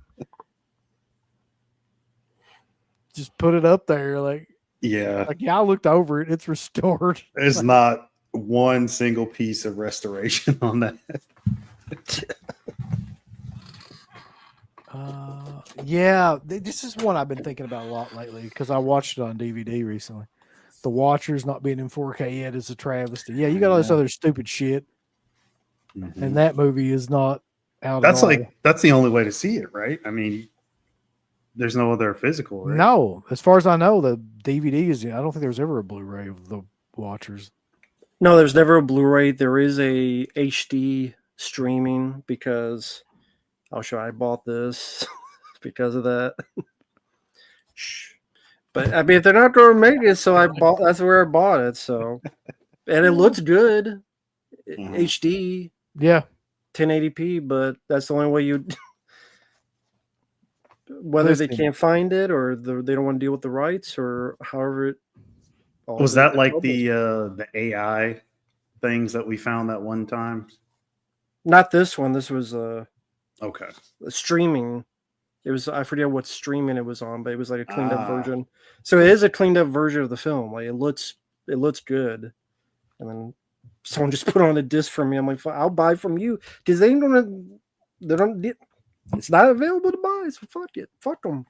Speaker 2: just put it up there. Like
Speaker 4: Yeah.
Speaker 2: yeah, I looked over it. It's restored.
Speaker 4: There's not one single piece of restoration on that.
Speaker 2: Yeah, this is one I've been thinking about a lot lately because I watched it on DVD recently. The Watchers not being in 4K yet is a travesty. Yeah, you got all this other stupid shit,
Speaker 4: Mhm.
Speaker 2: and that movie is not out.
Speaker 4: That's
Speaker 2: at all.
Speaker 4: like that's the only way to see it, right? I mean, there's no other physical, right?
Speaker 2: No, as far as I know, the DVD is. I don't think there was ever a Blu-ray of the Watchers.
Speaker 3: No, there's never a Blu-ray. There is a HD streaming because I'll show I bought this because of that. Shh. But I mean, they're not going to make it, so I bought. That's where I bought it. So, and it looks good,
Speaker 4: Mhm.
Speaker 3: HD,
Speaker 2: Yeah,
Speaker 3: 1080p. But that's the only way you. Whether they
Speaker 2: Listen.
Speaker 3: can't find it or they don't want to deal with the rights or however it.
Speaker 4: Was that like the AI things that we found that one time?
Speaker 3: Not this one. This was
Speaker 4: Okay.
Speaker 3: streaming. It was, I forget what streaming it was on, but it was like a cleaned up
Speaker 4: Ah.
Speaker 3: version. So it is a cleaned up version of the film. Like it looks good. And then someone just put on a disc for me. I'm like, I'll buy from you because they ain't gonna. They don't. It's not available to buy. So fuck it. Fuck them.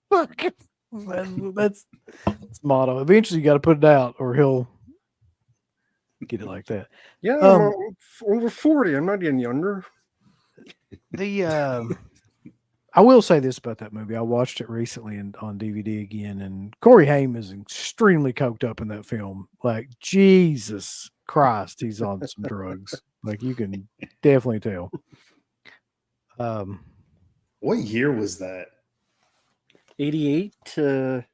Speaker 2: Fuck. That's motto. Eventually, you got to put it out, or he'll get it like that.
Speaker 3: Yeah,
Speaker 2: Um,
Speaker 3: I'm over 40. I'm not getting younger.
Speaker 2: The I will say this about that movie. I watched it recently on DVD again, and Corey Haim is extremely coked up in that film. Like, Jesus Christ, he's on some drugs. Like, you can definitely tell.
Speaker 4: What year was that?
Speaker 3: 88 to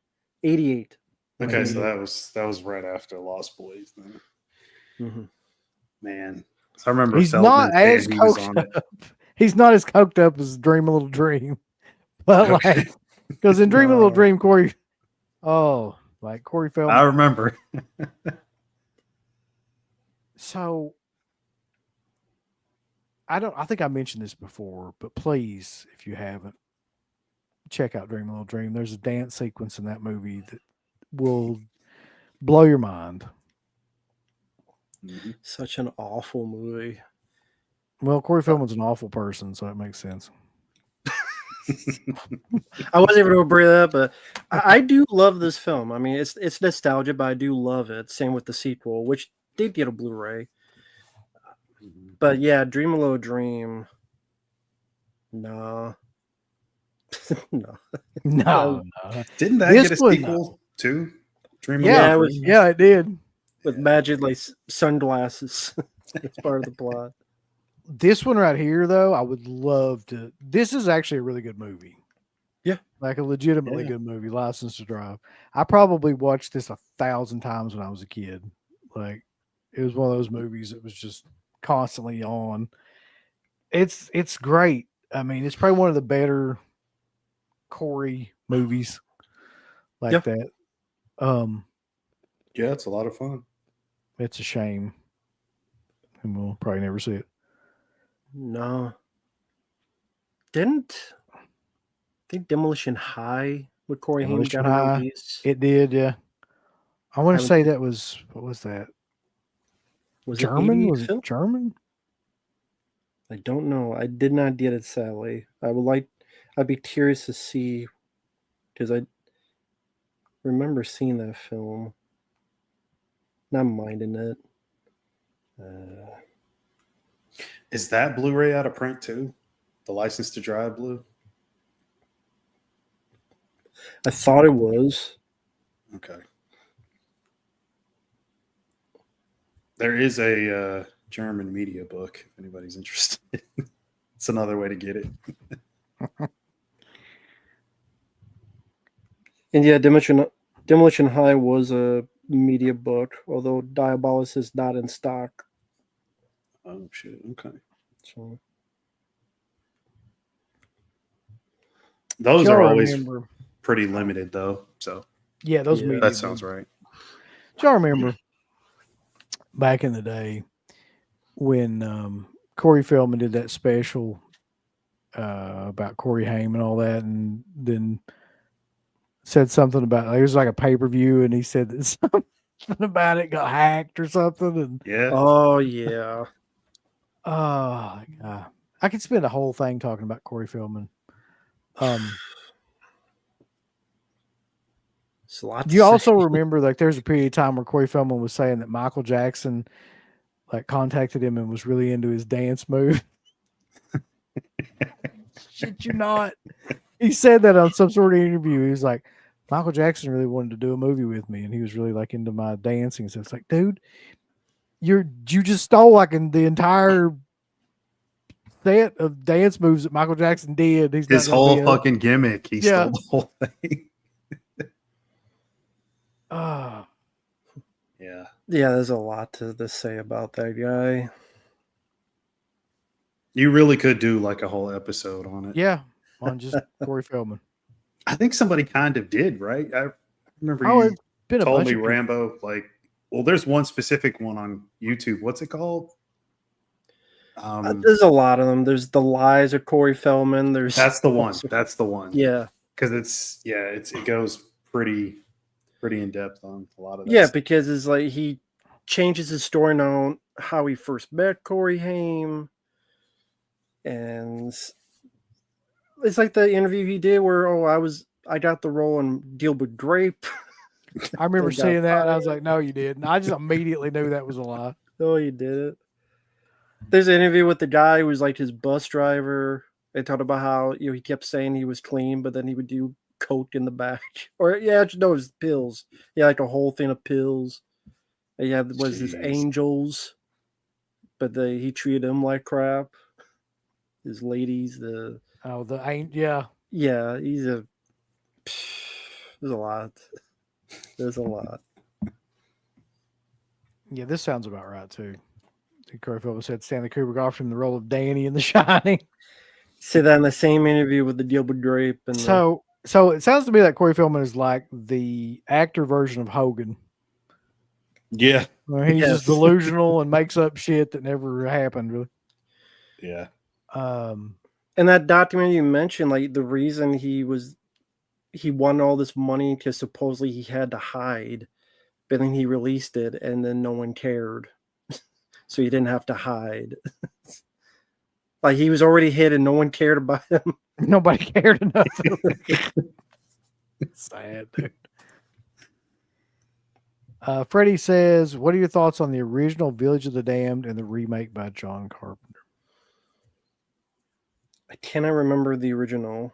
Speaker 3: 88.
Speaker 4: Okay, so
Speaker 2: Yeah.
Speaker 4: that was right after Lost Boys. Then.
Speaker 3: Mm-hmm.
Speaker 4: Man, I remember
Speaker 2: He's
Speaker 4: Feldman
Speaker 2: not
Speaker 4: saying
Speaker 2: as
Speaker 4: he was
Speaker 2: coked
Speaker 4: on it.
Speaker 2: up. He's not as coked up as Dream a Little Dream, but
Speaker 4: Okay.
Speaker 2: like, because in Dream a Little
Speaker 3: No.
Speaker 2: Dream, Corey, like Corey Feldman.
Speaker 4: I remember.
Speaker 2: So I think I mentioned this before, but please, if you haven't, check out Dream a Little Dream. There's a dance sequence in that movie that will blow your mind.
Speaker 4: Mhm.
Speaker 3: Such an awful movie.
Speaker 2: Well, Corey Feldman's an awful person, so it makes sense.
Speaker 3: I wasn't even going to bring that up, but I do love this film. I mean, it's nostalgia, but I do love it. Same with the sequel, which did get a Blu-ray.
Speaker 4: Mhm.
Speaker 3: But yeah, Dream a Little Dream. No. No.
Speaker 2: No, no.
Speaker 4: Didn't that
Speaker 2: This
Speaker 4: get a
Speaker 2: one-
Speaker 4: sequel too? Dream
Speaker 2: Yeah,
Speaker 3: it
Speaker 4: of
Speaker 3: was-
Speaker 2: Yeah, it did.
Speaker 3: With magic like sunglasses. It's part of the plot.
Speaker 2: This one right here, though, I would love to. This is actually a really good movie.
Speaker 3: Yeah.
Speaker 2: Like a legitimately
Speaker 4: Yeah.
Speaker 2: good movie, License to Drive. I probably watched this 1,000 times when I was a kid. Like, it was one of those movies that was just constantly on. It's great. I mean, it's probably one of the better Corey movies like
Speaker 3: Yeah.
Speaker 2: that.
Speaker 4: Yeah, it's a lot of fun.
Speaker 2: It's a shame. And we'll probably never see it.
Speaker 3: No. Didn't I think Demolition High with Corey Haim
Speaker 2: Demolition
Speaker 3: got a
Speaker 2: High,
Speaker 3: release?
Speaker 2: It did, yeah. I want to
Speaker 3: haven't
Speaker 2: say
Speaker 3: seen-
Speaker 2: that was, what was that?
Speaker 3: Was
Speaker 2: German?
Speaker 3: It
Speaker 2: Was
Speaker 3: 88
Speaker 2: it
Speaker 3: film?
Speaker 2: German?
Speaker 3: I don't know. I did not get it, sadly. I'd be curious to see because I remember seeing that film. Not minding it.
Speaker 4: Is that Blu-ray out of print too? The License to Drive Blue?
Speaker 3: I thought it was.
Speaker 4: Okay. There is a German media book if anybody's interested. It's another way to get it.
Speaker 3: And yeah, Demolition High was a media book, although Diabolus is not in stock.
Speaker 4: Oh shit. Okay.
Speaker 3: So
Speaker 4: Those
Speaker 2: Y'all
Speaker 4: are always
Speaker 2: remember?
Speaker 4: pretty limited though. So
Speaker 2: Yeah, those
Speaker 3: Yeah,
Speaker 2: media
Speaker 4: that sounds
Speaker 2: books.
Speaker 4: right.
Speaker 2: Do y'all remember back in the day when Corey Feldman did that special about Corey Haim and all that, and then said something about it was like a pay-per-view, and he said that something about it got hacked or something, and
Speaker 4: Yeah.
Speaker 3: oh yeah.
Speaker 2: oh God. I could spend a whole thing talking about Corey Feldman.
Speaker 3: It's a lot to
Speaker 2: Do you also
Speaker 3: say.
Speaker 2: remember like there's a period of time where Corey Feldman was saying that Michael Jackson like contacted him and was really into his dance move? Shit you not. He said that on some sort of interview. He was like, Michael Jackson really wanted to do a movie with me, and he was really like into my dancing. So it's like, dude, you just stole like the entire set of dance moves that Michael Jackson did. He's
Speaker 4: His
Speaker 2: not gonna
Speaker 4: whole
Speaker 2: be a-
Speaker 4: fucking gimmick. He
Speaker 2: Yeah.
Speaker 4: stole the whole thing.
Speaker 2: Ah.
Speaker 4: Yeah.
Speaker 3: Yeah, there's a lot to say about that guy.
Speaker 4: You really could do like a whole episode on it.
Speaker 2: Yeah, on just Corey Feldman.
Speaker 4: I think somebody kind of did, right? I remember
Speaker 2: Oh,
Speaker 4: you
Speaker 2: it's been a
Speaker 4: told
Speaker 2: bunch
Speaker 4: me
Speaker 2: of people.
Speaker 4: Rambo, like, well, there's one specific one on YouTube. What's it called?
Speaker 3: There's a lot of them. There's the lies of Corey Feldman. There's
Speaker 4: That's the one. That's the one.
Speaker 3: yeah,
Speaker 4: Because it goes pretty in depth on a lot of that.
Speaker 3: yeah,
Speaker 4: stuff.
Speaker 3: because it's like he changes his story now, how he first met Corey Haim, and it's like the interview he did where I got the role in Deal with Grape.
Speaker 2: I remember
Speaker 3: They got
Speaker 2: seeing that and I was
Speaker 3: fired.
Speaker 2: like, no, you didn't. I just immediately knew that was a lie.
Speaker 3: Oh, you did it. There's an interview with the guy who was like his bus driver. They talked about how he kept saying he was clean, but then he would do coke in the back, or no, it was pills. Yeah, like a whole thing of pills. Yeah, was his
Speaker 4: Jeez.
Speaker 3: angels, but he treated them like crap. His ladies,
Speaker 2: Oh, yeah.
Speaker 3: he's a. There's a lot. There's a lot.
Speaker 2: Yeah, this sounds about right too. Corey Feldman said Stanley Kubrick offered him the role of Danny in The Shining.
Speaker 3: Say that in the same interview with the Deal with Grape, and
Speaker 2: So it sounds to me like Corey Feldman is like the actor version of Hogan.
Speaker 4: Yeah.
Speaker 2: Where he's
Speaker 3: Yes.
Speaker 2: just delusional and makes up shit that never happened, really.
Speaker 4: Yeah.
Speaker 3: and that documentary you mentioned, like the reason he won all this money because supposedly he had to hide, but then he released it and then no one cared. So he didn't have to hide. Like he was already hid and no one cared about him.
Speaker 2: Nobody cared enough. Sad, dude. Freddie says, what are your thoughts on the original Village of the Damned and the remake by John Carpenter?
Speaker 3: I cannot remember the original.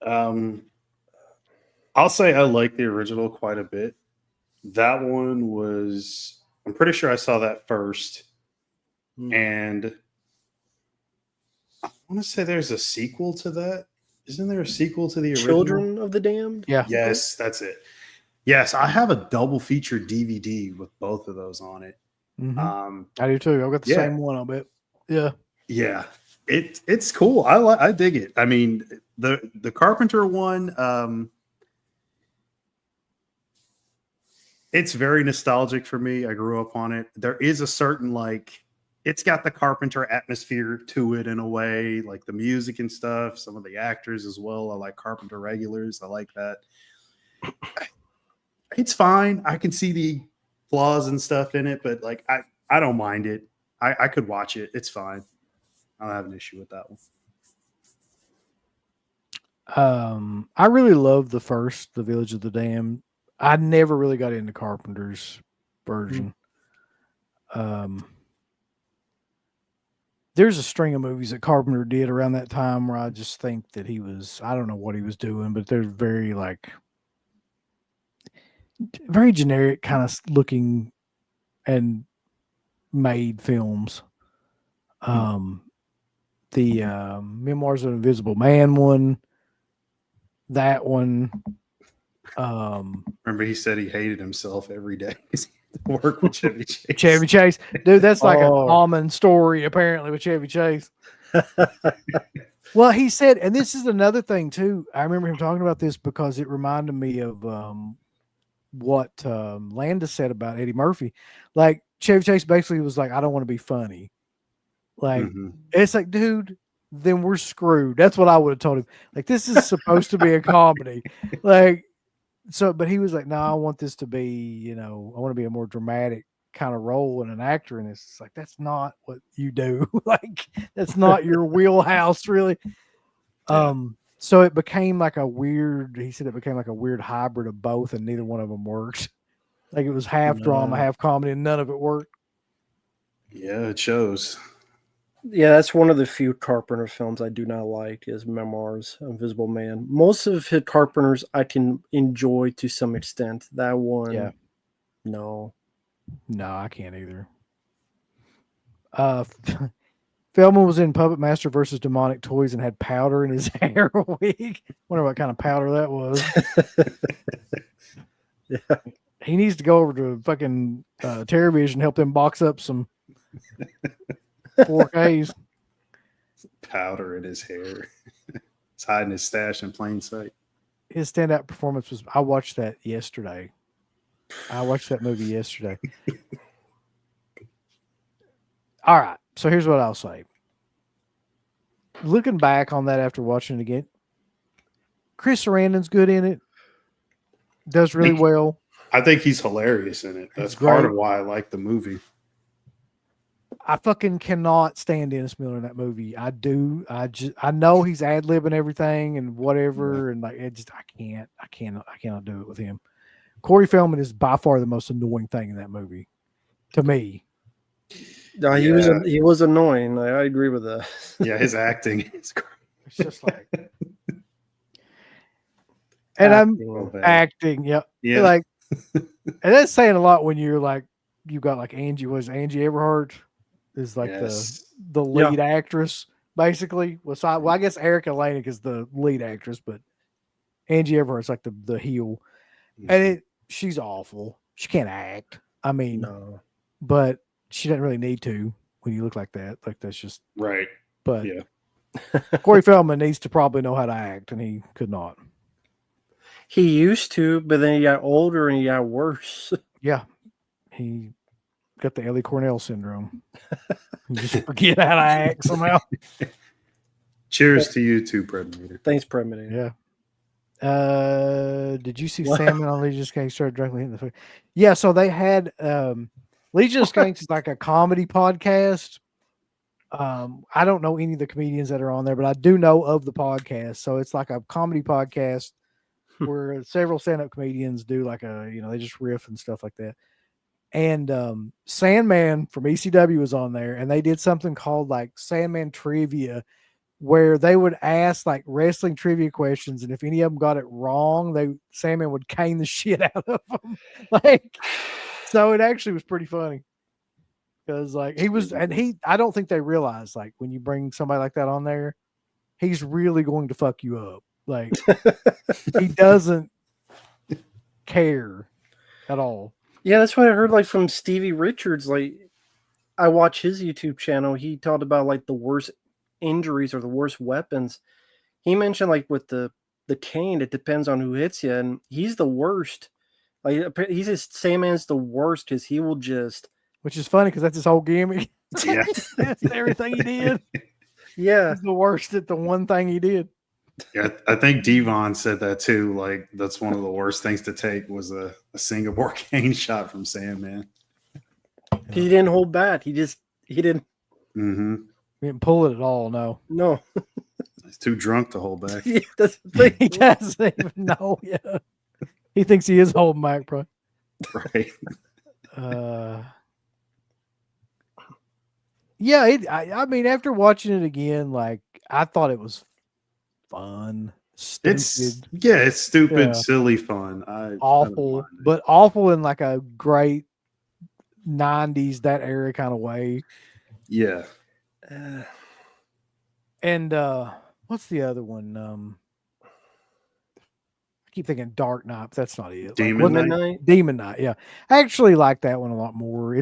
Speaker 4: I'll say I like the original quite a bit. That one was, I'm pretty sure I saw that first. And I want to say there's a sequel to that. Isn't there a sequel to the original?
Speaker 3: Children of the Damned?
Speaker 2: Yeah.
Speaker 4: Yes, that's it. Yes, I have a double feature DVD with both of those on it.
Speaker 2: Mhm. I do too. I've got the
Speaker 4: yeah.
Speaker 2: same one, I bet. Yeah.
Speaker 4: Yeah, it's cool. I dig it. I mean, the Carpenter one, it's very nostalgic for me. I grew up on it. There is a certain it's got the Carpenter atmosphere to it in a way, like the music and stuff. Some of the actors as well. I like Carpenter regulars. I like that. It's fine. I can see the flaws and stuff in it, but I don't mind it. I could watch it. It's fine. I don't have an issue with that one.
Speaker 2: I really love the Village of the Damned. I never really got into Carpenter's version. There's a string of movies that Carpenter did around that time where I just think that I don't know what he was doing, but they're very very generic kind of looking and made films. The Memoirs of an Invisible Man one, that one.
Speaker 4: Remember, he said he hated himself every day because he had to work with Chevy Chase.
Speaker 2: Chevy Chase, dude, that's like a common story apparently with Chevy Chase. Well, he said, and this is another thing too. I remember him talking about this because it reminded me of what Landis said about Eddie Murphy. Like Chevy Chase basically was like, I don't want to be funny. Like it's like, dude, then we're screwed. That's what I would have told him. Like, this is supposed to be a comedy. Like, so, but he was like, no, I want this to be, I want to be a more dramatic kind of role and an actor in this. It's like, that's not what you do. Like, that's not your wheelhouse, really. So it became like he said it became like a weird hybrid of both, and neither one of them worked. Like, it was half drama, half comedy, and none of it worked.
Speaker 4: Yeah, it shows.
Speaker 3: Yeah, that's one of the few Carpenter films I do not like is Memoirs of Invisible Man. Most of his Carpenter's I can enjoy to some extent. That one, no,
Speaker 2: I can't either. Feldman was in Puppet Master versus Demonic Toys and had powder in his hair a week. Wonder what kind of powder that was.
Speaker 3: Yeah,
Speaker 2: he needs to go over to fucking TerraVision and help them box up some 4Ks.
Speaker 4: Powder in his hair. He's hiding his stash in plain sight.
Speaker 2: His standout performance was, I watched that yesterday. I watched that movie yesterday. All right. So here's what I'll say. Looking back on that after watching it again, Chris Sarandon's good in it. Does really well.
Speaker 4: I think he's hilarious in it. That's
Speaker 2: He's
Speaker 4: part
Speaker 2: great.
Speaker 4: of why I like the movie.
Speaker 2: I fucking cannot stand Dennis Miller in that movie. I do. I know he's ad libbing everything and whatever, and like it just I cannot do it with him. Corey Feldman is by far the most annoying thing in that movie, to me.
Speaker 3: No, he was annoying. I agree with that.
Speaker 4: Yeah, his acting is great.
Speaker 2: It's just like, and I'm
Speaker 4: So bad.
Speaker 2: acting, yep.
Speaker 4: Yeah.
Speaker 2: Like, and that's saying a lot when you're like, you got like Angie Everhart is like
Speaker 4: Yes.
Speaker 2: the lead actress, basically. Well, I guess Erica Lanik is the lead actress, but Angie Everhart's like the heel. And she's awful. She can't act. I mean,
Speaker 3: No.
Speaker 2: but she doesn't really need to when you look like that. Like that's just
Speaker 4: Right.
Speaker 2: but
Speaker 4: Yeah.
Speaker 2: Corey Feldman needs to probably know how to act, and he could not.
Speaker 3: He used to, but then he got older and he got worse.
Speaker 2: Yeah. He got the Ellie Cornell syndrome. You just forget how to act somehow.
Speaker 4: Cheers to you too, Predator.
Speaker 3: Thanks, Premonition.
Speaker 2: Yeah. Did you see
Speaker 3: What?
Speaker 2: Salmon on Legion of Skanks started directly hitting the foot? Yeah, so they had Legion of Skanks is like a comedy podcast. I don't know any of the comedians that are on there, but I do know of the podcast. So it's like a comedy podcast where several stand-up comedians do like they just riff and stuff like that. And Sandman from ECW was on there, and they did something called like Sandman Trivia, where they would ask like wrestling trivia questions, and if any of them got it wrong, Sandman would cane the shit out of them. Like, so it actually was pretty funny because like I don't think they realized like when you bring somebody like that on there, he's really going to fuck you up. Like he doesn't care at all.
Speaker 3: Yeah, that's what I heard like from Stevie Richards. Like I watch his YouTube channel. He talked about like the worst injuries or the worst weapons. He mentioned like with the cane, it depends on who hits you, and he's the worst. Like he says Sandman's the worst because he will just
Speaker 2: Which is funny because that's his whole gimmick.
Speaker 4: Yeah.
Speaker 2: That's everything he did.
Speaker 3: yeah.
Speaker 2: He's the worst at the one thing he did.
Speaker 4: Yeah, I think Devon said that too. Like that's one of the worst things to take was a Singapore cane shot from Sandman.
Speaker 3: He didn't hold back. He didn't.
Speaker 4: Mm-hmm.
Speaker 2: He didn't pull it at all. No,
Speaker 3: No.
Speaker 4: He's too drunk to hold back.
Speaker 3: Yeah, that's the
Speaker 2: he
Speaker 3: thing.
Speaker 2: doesn't even know. Yeah, he thinks he is holding back, bro.
Speaker 4: Right.
Speaker 2: Yeah, I mean, after watching it again, like I thought it was fun, stupid,
Speaker 4: It's stupid,
Speaker 2: Yeah.
Speaker 4: silly fun. I don't
Speaker 2: awful,
Speaker 4: mind it.
Speaker 2: but awful in like a great '90s that era kind of way.
Speaker 4: Yeah.
Speaker 2: And what's the other one? I keep thinking Dark Knight, but that's not it.
Speaker 4: Demon
Speaker 2: Like,
Speaker 4: Knight?
Speaker 3: Midnight.
Speaker 2: Demon Knight, yeah. I actually like that one a lot more.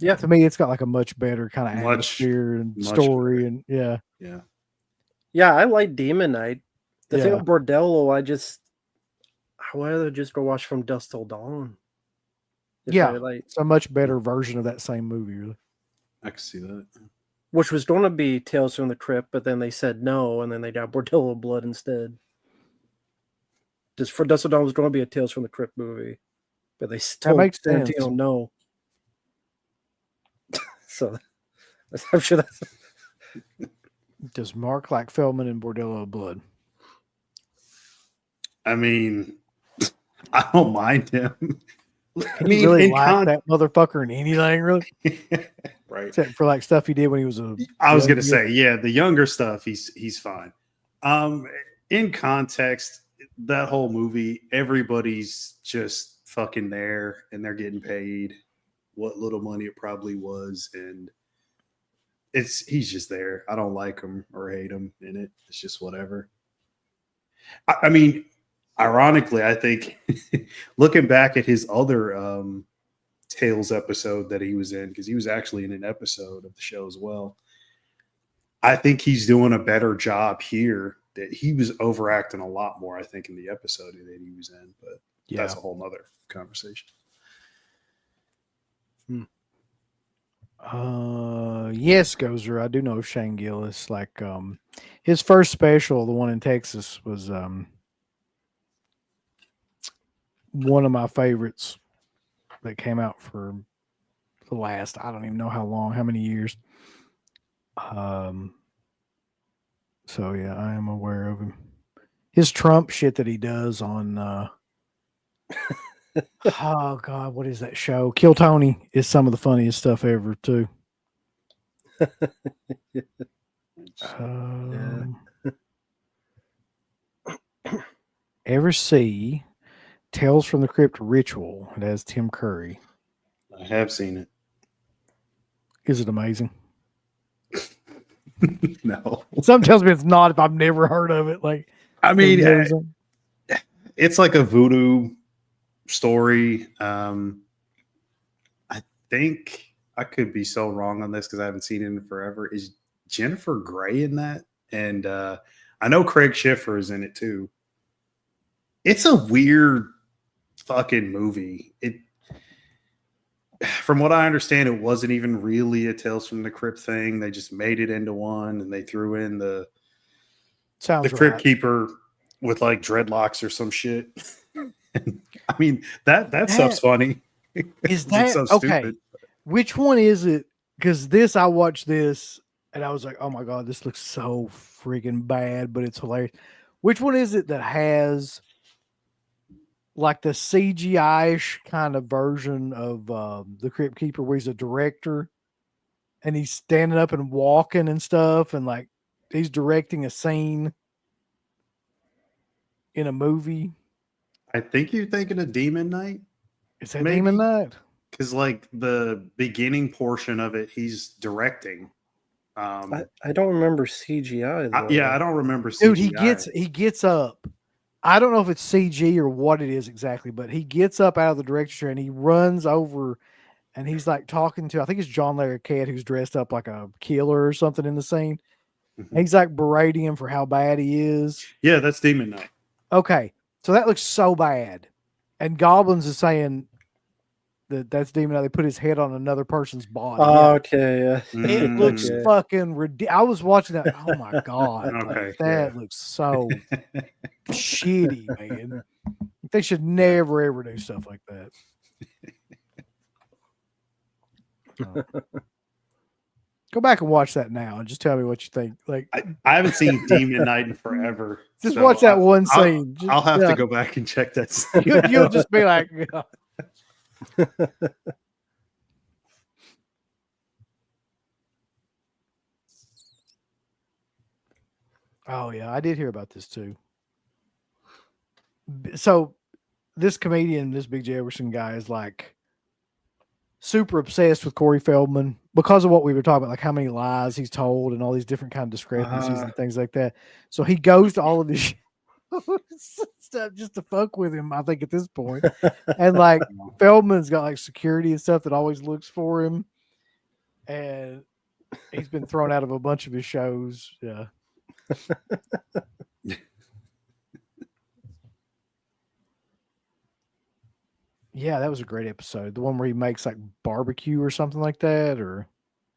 Speaker 3: Yeah.
Speaker 2: To me, it's got like a much better kind of
Speaker 4: Much-
Speaker 2: atmosphere and
Speaker 4: much
Speaker 2: story,
Speaker 4: better.
Speaker 2: and yeah.
Speaker 4: Yeah.
Speaker 3: Yeah, I like Demon Knight. The thing
Speaker 2: Yeah.
Speaker 3: with Bordello, I'd rather just go watch From Dusk Till Dawn. If
Speaker 2: Yeah.
Speaker 3: I like,
Speaker 2: It's a much better version of that same movie, really.
Speaker 4: I can see that.
Speaker 3: which was going to be Tales from the Crypt, but then they said no, and then they got Bordello Blood instead. Just For Dusk Till Dawn was going to be a Tales from the Crypt movie, but they still
Speaker 2: makes sense.
Speaker 3: Tarantino no. So I'm sure that's
Speaker 2: Does Mark like Feldman and Bordello of Blood?
Speaker 4: I mean, I don't mind him. I
Speaker 2: He
Speaker 4: mean,
Speaker 2: really
Speaker 4: in
Speaker 2: liked
Speaker 4: con-
Speaker 2: that motherfucker in anything, really,
Speaker 4: right.
Speaker 2: except for like stuff he did when he was a.
Speaker 4: I was
Speaker 2: young-
Speaker 4: gonna say, yeah, the younger stuff, he's fine. In context, that whole movie, everybody's just fucking there and they're getting paid what little money it probably was, and he's just there. I don't like him or hate him in it. It's just whatever. I mean, ironically, I think looking back at his other Tales episode that he was in, because he was actually in an episode of the show as well. I think he's doing a better job here. That he was overacting a lot more, I think, in the episode that he was in, but
Speaker 2: Yeah.
Speaker 4: that's a whole nother conversation.
Speaker 2: Yes, Gozer. I do know Shane Gillis. Like, his first special, the one in Texas, was one of my favorites that came out for the last, I don't even know how long, how many years. So yeah, I am aware of him. His Trump shit that he does on oh god, what is that show? Kill Tony is some of the funniest stuff ever too. Ever see Tales from the Crypt Ritual? It has Tim Curry.
Speaker 4: I have seen it.
Speaker 2: Is it amazing?
Speaker 4: No.
Speaker 2: Something tells me it's not if I've never heard of it. Like,
Speaker 4: I mean,
Speaker 2: never seen-
Speaker 4: it's like a voodoo story. I think I could be so wrong on this because I haven't seen it in forever. Is Jennifer Grey in that? And I know Craig Schiffer is in it too. It's a weird fucking movie. From what I understand, it wasn't even really a Tales from the Crypt thing. They just made it into one, and they threw in the
Speaker 2: Sounds
Speaker 4: Crypt
Speaker 2: right.
Speaker 4: Keeper with like dreadlocks or some shit. I mean, that stuff's funny.
Speaker 2: Is
Speaker 4: It's
Speaker 2: that
Speaker 4: so
Speaker 2: okay?
Speaker 4: stupid.
Speaker 2: Which one is it? Because I watched this and I was like, oh my god, this looks so freaking bad, but it's hilarious. Which one is it that has like the CGI-ish kind of version of the Crypt Keeper, where he's a director and he's standing up and walking and stuff, and like he's directing a scene in a movie?
Speaker 4: I think you're thinking of Demon Knight.
Speaker 2: Is that
Speaker 4: Maybe.
Speaker 2: Demon Knight?
Speaker 4: Because like the beginning portion of it, he's directing.
Speaker 3: I don't remember CGI. Though.
Speaker 4: I don't remember. CGI.
Speaker 2: Dude, he gets up. I don't know if it's CG or what it is exactly, but he gets up out of the director's chair and he runs over and he's like talking to, I think it's John Larroquette, who's dressed up like a killer or something in the scene.
Speaker 4: Mhm.
Speaker 2: And he's like berating him for how bad he is.
Speaker 4: Yeah, that's Demon Knight.
Speaker 2: Okay, so that looks so bad. And Goblins is saying that's Demon Knight. They put his head on another person's body.
Speaker 3: Oh, okay. Yeah.
Speaker 2: It looks
Speaker 3: Okay.
Speaker 2: fucking ridiculous. I was watching that. Oh my god, like,
Speaker 4: Okay,
Speaker 2: that looks so shitty, man. They should never ever do stuff like that. Go back and watch that now and just tell me what you think. Like,
Speaker 4: I haven't seen Demon Knight in forever.
Speaker 2: just
Speaker 4: so
Speaker 2: watch that one
Speaker 4: I'll-
Speaker 2: scene. Just-
Speaker 4: I'll have
Speaker 2: yeah.
Speaker 4: to go back and check that.
Speaker 2: You'll just be like, yeah. Oh yeah, I did hear about this too. So this comedian, this Big J Everson guy, is like super obsessed with Corey Feldman because of what we were talking about, like how many lies he's told and all these different kind of discrepancies and things like that. So he goes to all of this stuff just to fuck with him, I think, at this point. And like Feldman's got like security and stuff that always looks for him. And he's been thrown out of a bunch of his shows. Yeah. Yeah, that was a great episode. The one where he makes like barbecue or something like that, or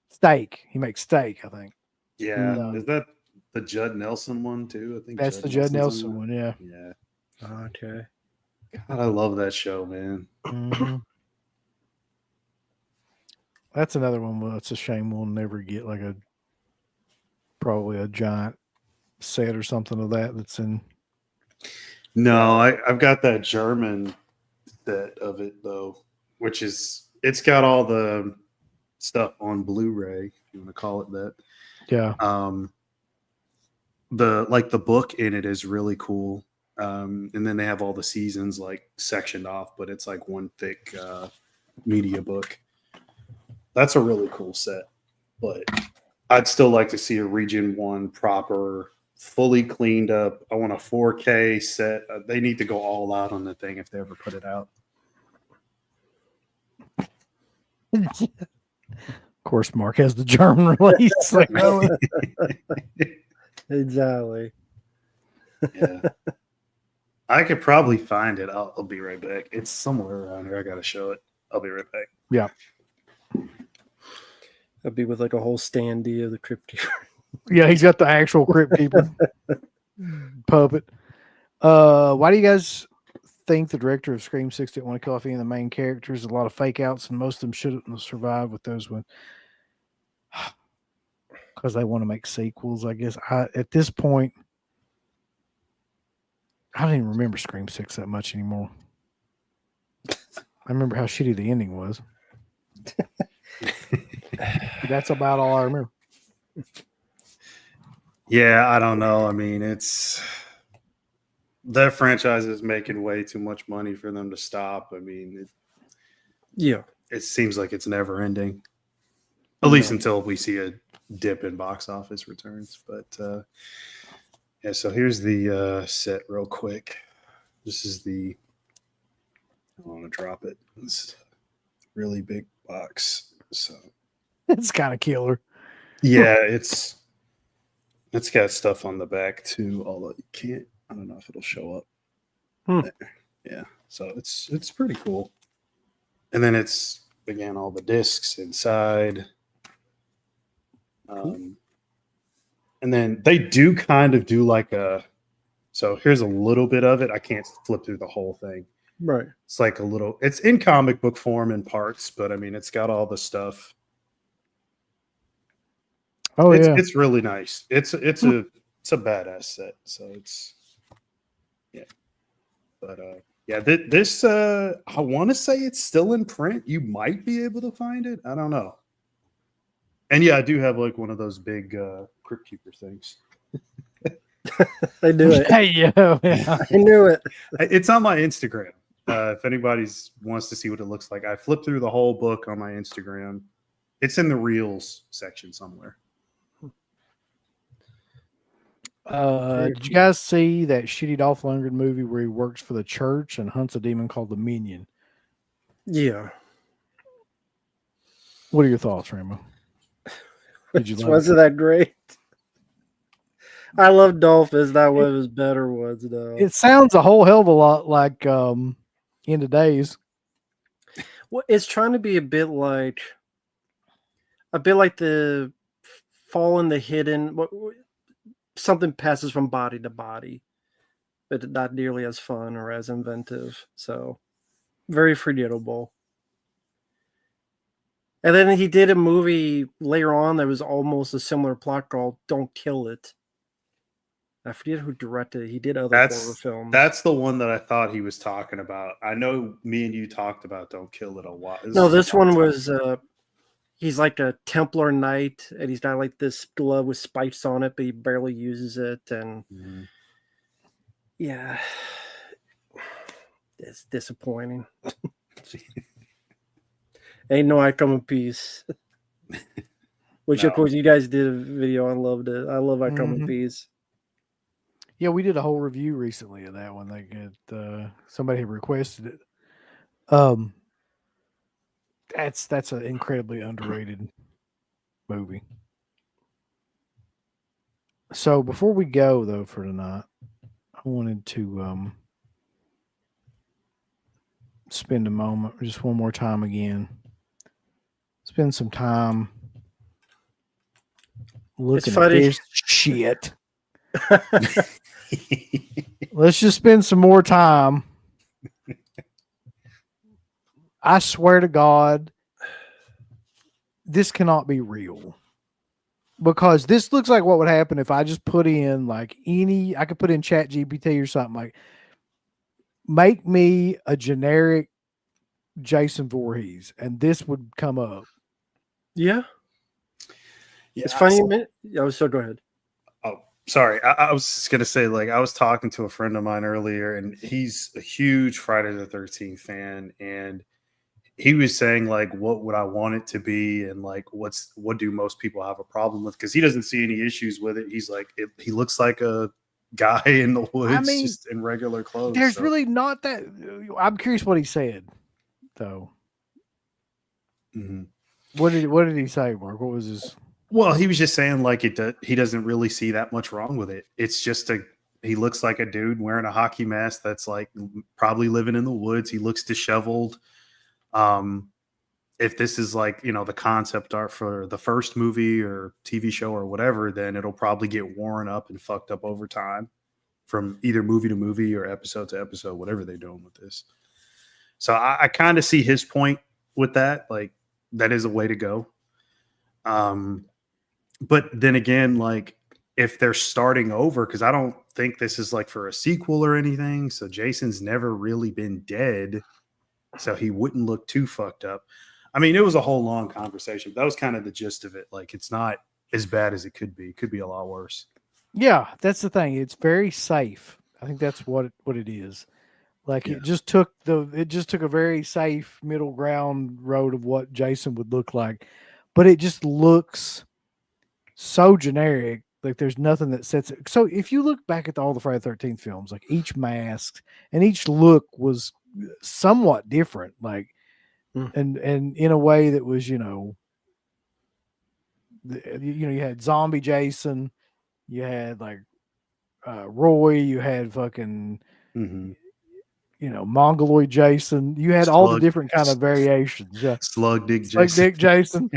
Speaker 2: steak. He makes steak, I think.
Speaker 4: Yeah,
Speaker 2: No.
Speaker 4: is that the Judd Nelson one too? I think
Speaker 2: That's the Judd
Speaker 4: Nelson's in
Speaker 2: Nelson one. Yeah.
Speaker 4: that. Yeah,
Speaker 3: Okay.
Speaker 4: God, I love that show, man.
Speaker 2: Mhm. That's another one. Well, it's a shame we'll never get like probably a giant set or something of that's in.
Speaker 4: No, I've got that German set of it though, which it's got all the stuff on Blu-ray, if you want to call it that.
Speaker 2: Yeah.
Speaker 4: The book in it is really cool. And then they have all the seasons like sectioned off, but it's like one thick media book. That's a really cool set, but I'd still like to see a Region 1 proper, fully cleaned up. I want a 4K set. They need to go all out on the thing if they ever put it out.
Speaker 2: Of course, Mark has the German release. Like, oh,
Speaker 3: Exactly.
Speaker 4: Yeah. I could probably find it. I'll be right back. It's somewhere around here. I got to show it. I'll be right back.
Speaker 2: yeah.
Speaker 3: That'd be with like a whole standee of the Crypt Keeper.
Speaker 2: Yeah, he's got the actual Crypt Keeper puppet. Why do you guys think the director of Scream 6 didn't want to kill off any of the main characters. A lot of fake outs, and most of them shouldn't have survived with those ones because they want to make sequels. I guess at this point, I don't even remember Scream 6 that much anymore. I remember how shitty the ending was. That's about all I remember.
Speaker 4: Yeah, I don't know. I mean, it's that franchise is making way too much money for them to stop. I mean,
Speaker 3: Yeah.
Speaker 4: it seems like it's never ending, at least until we see a dip in box office returns. But yeah, so here's the set real quick. This is the, I want to drop it. It's a really big box. So
Speaker 2: It's kind of killer.
Speaker 4: yeah, it's got stuff on the back too, although you can't, I don't know if it'll show up. There. Yeah, so it's pretty cool. And then it's again all the discs inside. And then they do kind of do like a, so here's a little bit of it. I can't flip through the whole thing.
Speaker 3: Right.
Speaker 4: It's like a little, it's in comic book form in parts, but I mean, it's got all the stuff.
Speaker 2: Oh,
Speaker 4: it's,
Speaker 2: yeah.
Speaker 4: it's really nice. It's a badass set. So it's, yeah. But yeah, this I want to say it's still in print. You might be able to find it. I don't know. And yeah, I do have like one of those big Crypt Keeper things.
Speaker 3: I knew it.
Speaker 2: Hey, yeah.
Speaker 3: I knew it.
Speaker 4: It's on my Instagram. If anybody wants to see what it looks like, I flipped through the whole book on my Instagram. It's in the Reels section somewhere.
Speaker 2: Did you guys see that shitty Dolph Lundgren movie where he works for the church and hunts a demon called the Minion?
Speaker 3: Yeah.
Speaker 2: What are your thoughts, Rambo? Did you like
Speaker 3: Wasn't that great? I love Dolph as that one of his better ones, though.
Speaker 2: it? Sounds a whole hell of a lot like End of Days.
Speaker 3: Well, it's trying to be a bit like the Fallen, the Hidden. Something passes from body to body, but not nearly as fun or as inventive. So, very forgettable. And then he did a movie later on that was almost a similar plot called "Don't Kill It." I forget who directed it. He did other horror films.
Speaker 4: That's the one that I thought he was talking about. I know me and you talked about Don't Kill It a while.
Speaker 3: No, this one was he's like a Templar knight, and he's got like this glove with spikes on it, but he barely uses it. And yeah, it's disappointing. Ain't no I Come in Peace. Which, of course, you guys did a video. I loved it. I love I Come in Peace.
Speaker 2: Yeah, we did a whole review recently of that one. They get somebody had requested it. That's an incredibly underrated movie. So before we go though for tonight, I wanted to spend a moment, just one more time again. Spend some time looking at this shit. Let's just spend some more time. I swear to God, this cannot be real. Because this looks like what would happen if I just put in like I could put in Chat GPT or something like, make me a generic Jason Voorhees, and this would come up.
Speaker 3: Yeah.
Speaker 4: Yeah,
Speaker 3: It's funny. So go ahead.
Speaker 4: Oh, sorry. I was just gonna say, like, I was talking to a friend of mine earlier, and he's a huge Friday the 13th fan, and he was saying, like, what would I want it to be, and like, what do most people have a problem with? Because he doesn't see any issues with it. He's like, he looks like a guy in the woods, just in regular clothes.
Speaker 2: There's really not that. I'm curious what he said, though.
Speaker 4: Mm-hmm.
Speaker 2: What did he say, Mark? What was his?
Speaker 4: Well, he was just saying like he doesn't really see that much wrong with it. It's just he looks like a dude wearing a hockey mask that's like probably living in the woods. He looks disheveled. If this is like, the concept art for the first movie or TV show or whatever, then it'll probably get worn up and fucked up over time from either movie to movie or episode to episode, whatever they're doing with this. So I kind of see his point with that. Like, that is a way to go. But then again, like, if they're starting over, because I don't think this is like for a sequel or anything. So Jason's never really been dead. So he wouldn't look too fucked up. I mean, it was a whole long conversation. But that was kind of the gist of it. Like, it's not as bad as it could be. It could be a lot worse.
Speaker 2: Yeah, that's the thing. It's very safe. I think that's what it is. Like
Speaker 4: Yeah.
Speaker 2: it just took a very safe middle ground road of what Jason would look like, but it just looks so generic. Like there's nothing that sets it. So if you look back at all the Friday the 13th films, like each mask and each look was somewhat different. Like, and in a way that was, you had zombie Jason, you had like Roy, you had fucking,
Speaker 4: Mm-hmm.
Speaker 2: Mongoloid Jason. You had all the
Speaker 4: Slug.
Speaker 2: different kind of variations. Yeah.
Speaker 4: Slug Dick
Speaker 2: Like
Speaker 4: Jason.
Speaker 2: Dick Jason.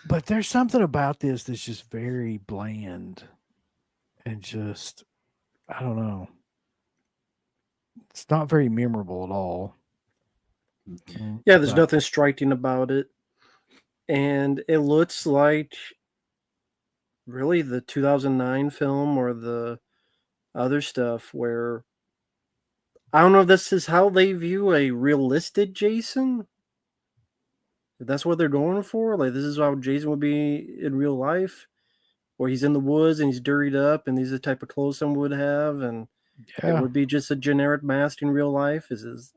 Speaker 2: But there's something about this that's just very bland and just, I don't know. It's not very memorable at all.
Speaker 3: Yeah, there's
Speaker 2: But-
Speaker 3: nothing striking about it. And it looks like really the 2009 film or the other stuff where I don't know if this is how they view a realistic Jason. If that's what they're going for, like this is how Jason would be in real life, where he's in the woods and he's dirtied up and these are the type of clothes someone would have, and it would be just a generic mask in real life. Is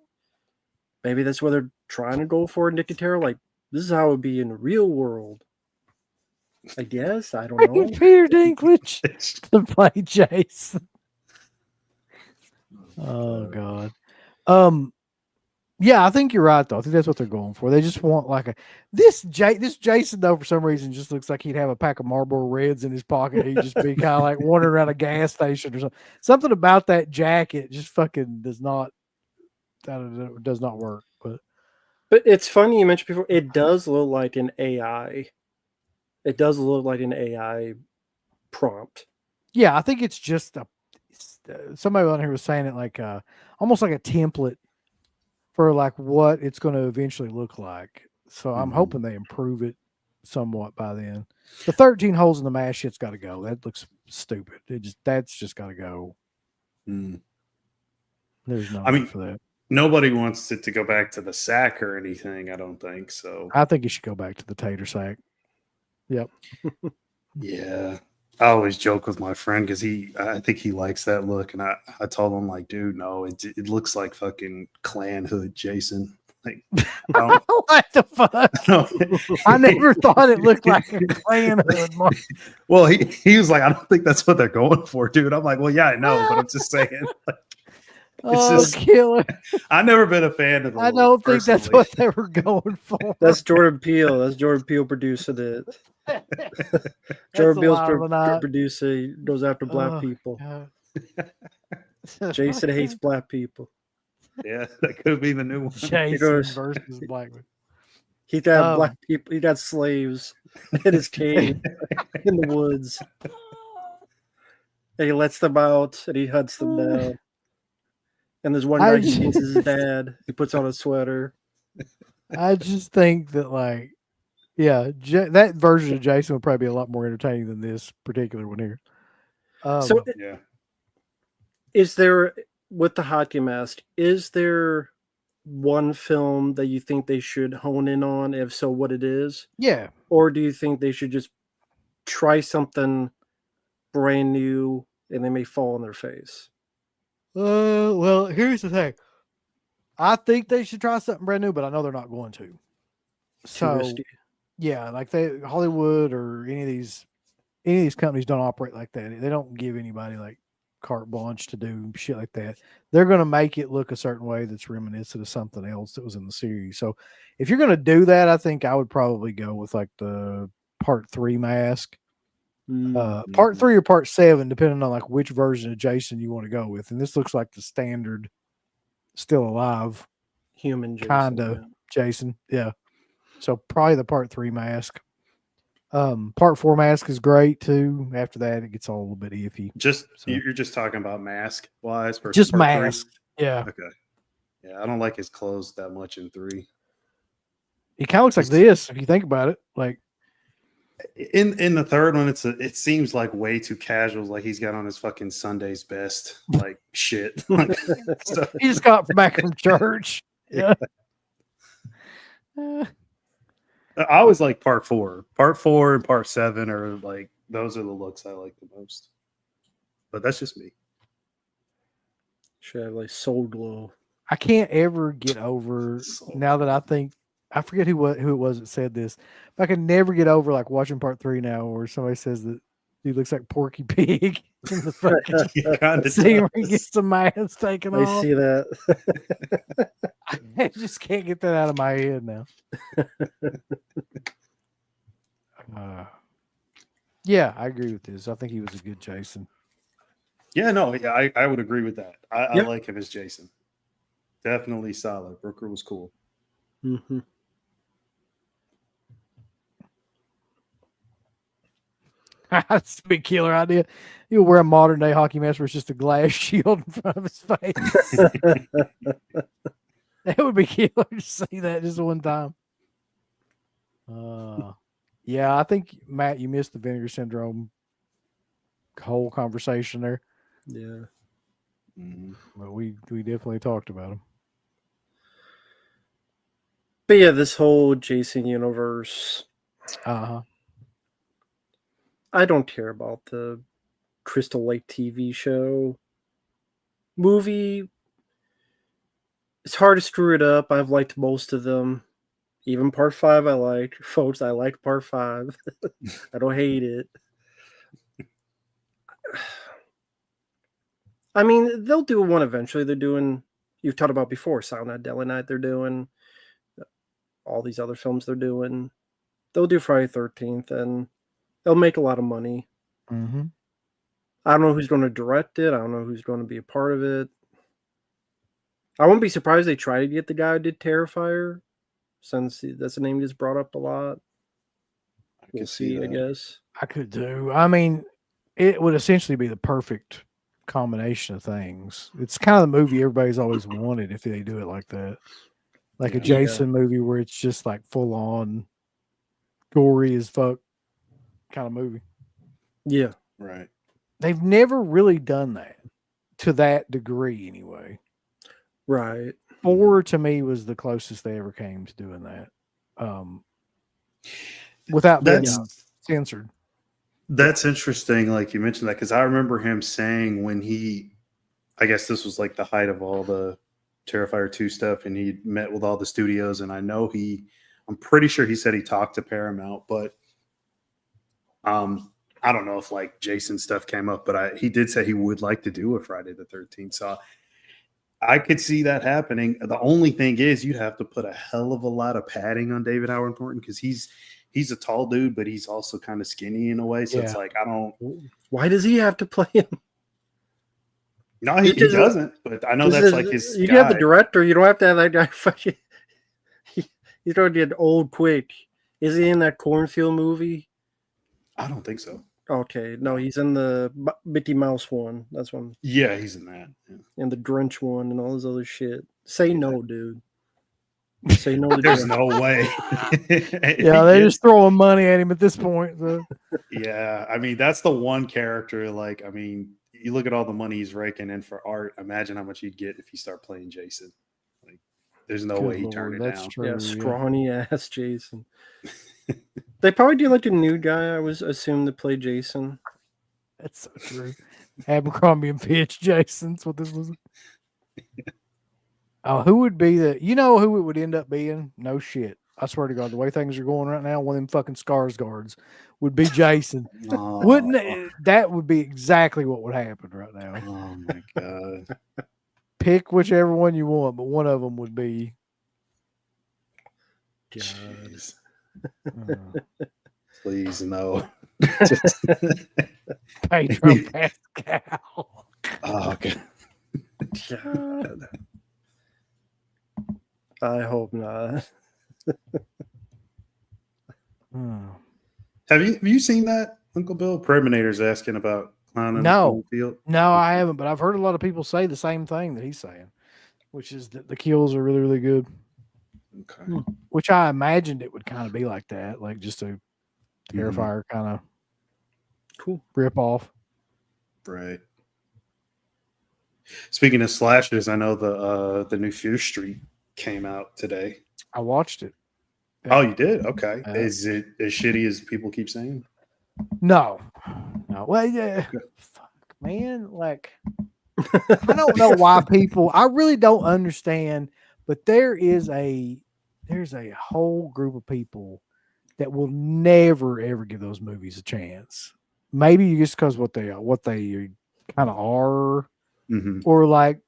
Speaker 3: maybe that's what they're trying to go for, Nick and Tara? Like, this is how it would be in the real world. I guess. I don't know.
Speaker 2: Peter Dinklage to play Jason. Oh God. Yeah, I think you're right though. I think that's what they're going for. They just want like this Jason though, for some reason just looks like he'd have a pack of Marlboro Reds in his pocket. He'd just be kind of like wandering around a gas station or something. Something about that jacket just fucking does not work.
Speaker 3: But it's funny you mentioned before, it does look like an AI. It does look like an AI prompt.
Speaker 2: Yeah, I think it's just somebody on here was saying it like almost like a template for like what it's going to eventually look like. So I'm hoping they improve it somewhat by then. The 13 holes in the mask shit's got to go. That looks stupid. That's just got to go.
Speaker 4: Mm.
Speaker 2: There's no
Speaker 4: I mean,
Speaker 2: need for that.
Speaker 4: Nobody wants it to go back to the sack or anything. I don't think so.
Speaker 2: I think it should go back to the tater sack. Yep.
Speaker 4: Yeah. I always joke with my friend because I think he likes that look. And I told him, like, dude, no, it looks like fucking Clan Hood Jason. Like,
Speaker 2: what the fuck? I never thought it looked like a Clan Hood.
Speaker 4: Well, he was like, I don't think that's what they're going for, dude. I'm like, well, yeah, I know, but I'm just saying. Like,
Speaker 2: It's killer.
Speaker 4: I've never been a fan of the
Speaker 2: I
Speaker 4: look,
Speaker 2: don't think that's
Speaker 4: personally.
Speaker 2: what they were going for.
Speaker 3: That's Jordan Peele. That's Jordan Peele producing it. Jordan Peele's producer. He goes after black people. Jason hates black people.
Speaker 4: Yeah, that could be the new one.
Speaker 2: Jason
Speaker 3: goes-
Speaker 2: versus Blackman.
Speaker 3: He got black people. He got slaves in his cave in the woods. And he lets them out and he hunts them down. And there's one guy who thinks his dad. He puts on a sweater.
Speaker 2: I just think that, like, yeah, that version of Jason would probably be a lot more entertaining than this particular one here.
Speaker 3: So,
Speaker 4: Yeah.
Speaker 3: is there, with the hockey mask, is there one film that you think they should hone in on? If so, what it is?
Speaker 2: yeah,
Speaker 3: Or do you think they should just try something brand new and they may fall on their face?
Speaker 2: well, here's the thing. I think they should try something brand new, but I know they're not going to.
Speaker 3: Too
Speaker 2: So,
Speaker 3: risky.
Speaker 2: yeah, like Hollywood or any of these companies don't operate like that. They don't give anybody like carte blanche to do shit like that. They're going to make it look a certain way that's reminiscent of something else that was in the series. So if you're going to do that, I think I would probably go with like the part 3 mask, part 3 or part 7, depending on like which version of Jason you want to go with. And this looks like the standard still alive
Speaker 3: Human Jason.
Speaker 2: kinda.
Speaker 3: yeah.
Speaker 2: Jason. Yeah. So probably the part 3 mask. Part 4 Mask is great too. After that, it gets all a little bit iffy.
Speaker 4: Just
Speaker 2: So-
Speaker 4: you're just talking about mask wise versus
Speaker 2: Just
Speaker 4: part three?
Speaker 2: Mask. Yeah.
Speaker 4: Okay. Yeah, I don't like his clothes that much in 3.
Speaker 2: It kind of looks like this if you think about it. Like,
Speaker 4: In the third one, it seems like way too casual. Like he's got on his fucking Sunday's best, like shit. Like, so,
Speaker 2: he just got back from church. Yeah.
Speaker 4: I always like part 4. Part 4 and part 7 are like those are the looks I like the most. But that's just me.
Speaker 3: Should have like Soul Glow.
Speaker 2: I can't ever get over now that I think I forget who it was that said this, but I can never get over like watching part 3 now where somebody says that he looks like Porky Pig in the fucking
Speaker 4: He kinda
Speaker 2: scene where he
Speaker 4: does.
Speaker 2: gets the mask taken
Speaker 3: I
Speaker 2: off.
Speaker 3: see that.
Speaker 2: I just can't get that out of my head now. Yeah, I agree with this. I think he was a good Jason.
Speaker 4: Yeah, no, yeah, I would agree with that. I
Speaker 3: Yep.
Speaker 4: like him as Jason. Definitely solid. Brooker was cool.
Speaker 3: Mm-hmm.
Speaker 2: That's a big killer idea. You'll wear a modern day hockey mask where it's just a glass shield in front of his face. That would be killer to see that just one time. Yeah, I think Matt, you missed the Vinegar Syndrome whole conversation there,
Speaker 3: Yeah.
Speaker 2: but we definitely talked about him.
Speaker 3: But yeah, this whole Jason universe,
Speaker 2: Uh-huh.
Speaker 3: I don't care about the Crystal Lake TV show. Movie, it's hard to screw it up. I've liked most of them. Even part 5 I liked. Folks, I liked part 5. I don't hate it. I mean, they'll do one eventually. They're doing, you've talked about before, Silent Night, Deadly Night, they're doing. All these other films they're doing. They'll do Friday 13th, and they'll make a lot of money.
Speaker 2: Mm-hmm.
Speaker 3: I don't know who's going to direct it. I don't know who's going to be a part of it. I wouldn't be surprised they try to get the guy who did Terrifier, since that's a name that's brought up a lot. We'll see, I guess.
Speaker 2: I could do. I mean, it would essentially be the perfect combination of things. It's kind of the movie everybody's always wanted if they do it like that. Like a
Speaker 4: Yeah.
Speaker 2: Jason movie where it's just like full on gory as fuck kind of movie.
Speaker 3: Yeah.
Speaker 4: Right.
Speaker 2: They've never really done that to that degree anyway.
Speaker 3: Right.
Speaker 2: 4 to me was the closest they ever came to doing that. Without being censored.
Speaker 4: That's interesting. Like you mentioned that because I remember him saying when I guess this was like the height of all the Terrifier 2 stuff, and he met with all the studios. And I know I'm pretty sure he said he talked to Paramount, but I don't know if like Jason stuff came up, but he did say he would like to do a Friday the 13th. So I could see that happening. The only thing is you'd have to put a hell of a lot of padding on David Howard Thornton because he's a tall dude, but he's also kind of skinny in a way. So it's like, I don't.
Speaker 3: Why does he have to play him?
Speaker 4: No, he doesn't. But I know that's like his.
Speaker 3: You have the director. You don't have to have that guy fucking. He's going to get old quick. Is he in that Cornfield movie?
Speaker 4: I don't think so.
Speaker 3: Okay, no, he's in the Mickey Mouse one. That's one.
Speaker 4: Yeah, he's in that. Yeah.
Speaker 3: And the Drench one and all this other shit. Say no, dude. Say no to
Speaker 4: There's
Speaker 3: Drench.
Speaker 4: no way.
Speaker 2: Yeah, they're just throwing money at him at this point. So.
Speaker 4: Yeah, I mean that's the one character. Like, I mean, you look at all the money he's raking in for art. Imagine how much he'd get if he start playing Jason. Like, there's no way he'd turn it
Speaker 2: That's
Speaker 4: down.
Speaker 2: true.
Speaker 3: Yeah, scrawny ass Jason. They probably do like a new guy, I was assumed to play Jason.
Speaker 2: That's so true. Abercrombie and Fitch, Jason's what this was. Oh, who would be who it would end up being? No shit. I swear to God, the way things are going right now, one of them fucking Skarsgårds would be Jason.
Speaker 4: Oh,
Speaker 2: Wouldn't it? That would be exactly what would happen right now.
Speaker 4: oh my god.
Speaker 2: Pick whichever one you want, but one of them would be.
Speaker 4: Jeez.
Speaker 2: Uh,
Speaker 4: Please no.
Speaker 2: Pedro Pascal.
Speaker 4: Oh, okay.
Speaker 3: God. I hope not.
Speaker 4: Have you seen that, Uncle Bill? Preminator's asking about climbing
Speaker 2: No.
Speaker 4: the field.
Speaker 2: No, I haven't, but I've heard a lot of people say the same thing that he's saying, which is that the kills are really, really good.
Speaker 4: Okay.
Speaker 3: Hmm.
Speaker 2: Which I imagined it would kind of be like that, like just a
Speaker 4: Mhm.
Speaker 2: Terrifier kind of
Speaker 3: Cool.
Speaker 2: rip off.
Speaker 4: Right. Speaking of slashers, I know the new Fear Street came out today.
Speaker 2: I watched it.
Speaker 4: Oh, you did? Okay.
Speaker 2: Yeah.
Speaker 4: Is it as shitty as people keep saying?
Speaker 2: No. Well, yeah. Fuck, man. Like, I don't know why people. I really don't understand. But there's a whole group of people that will never ever give those movies a chance. Maybe just because what they kind of are,
Speaker 4: Mm-hmm.
Speaker 2: or like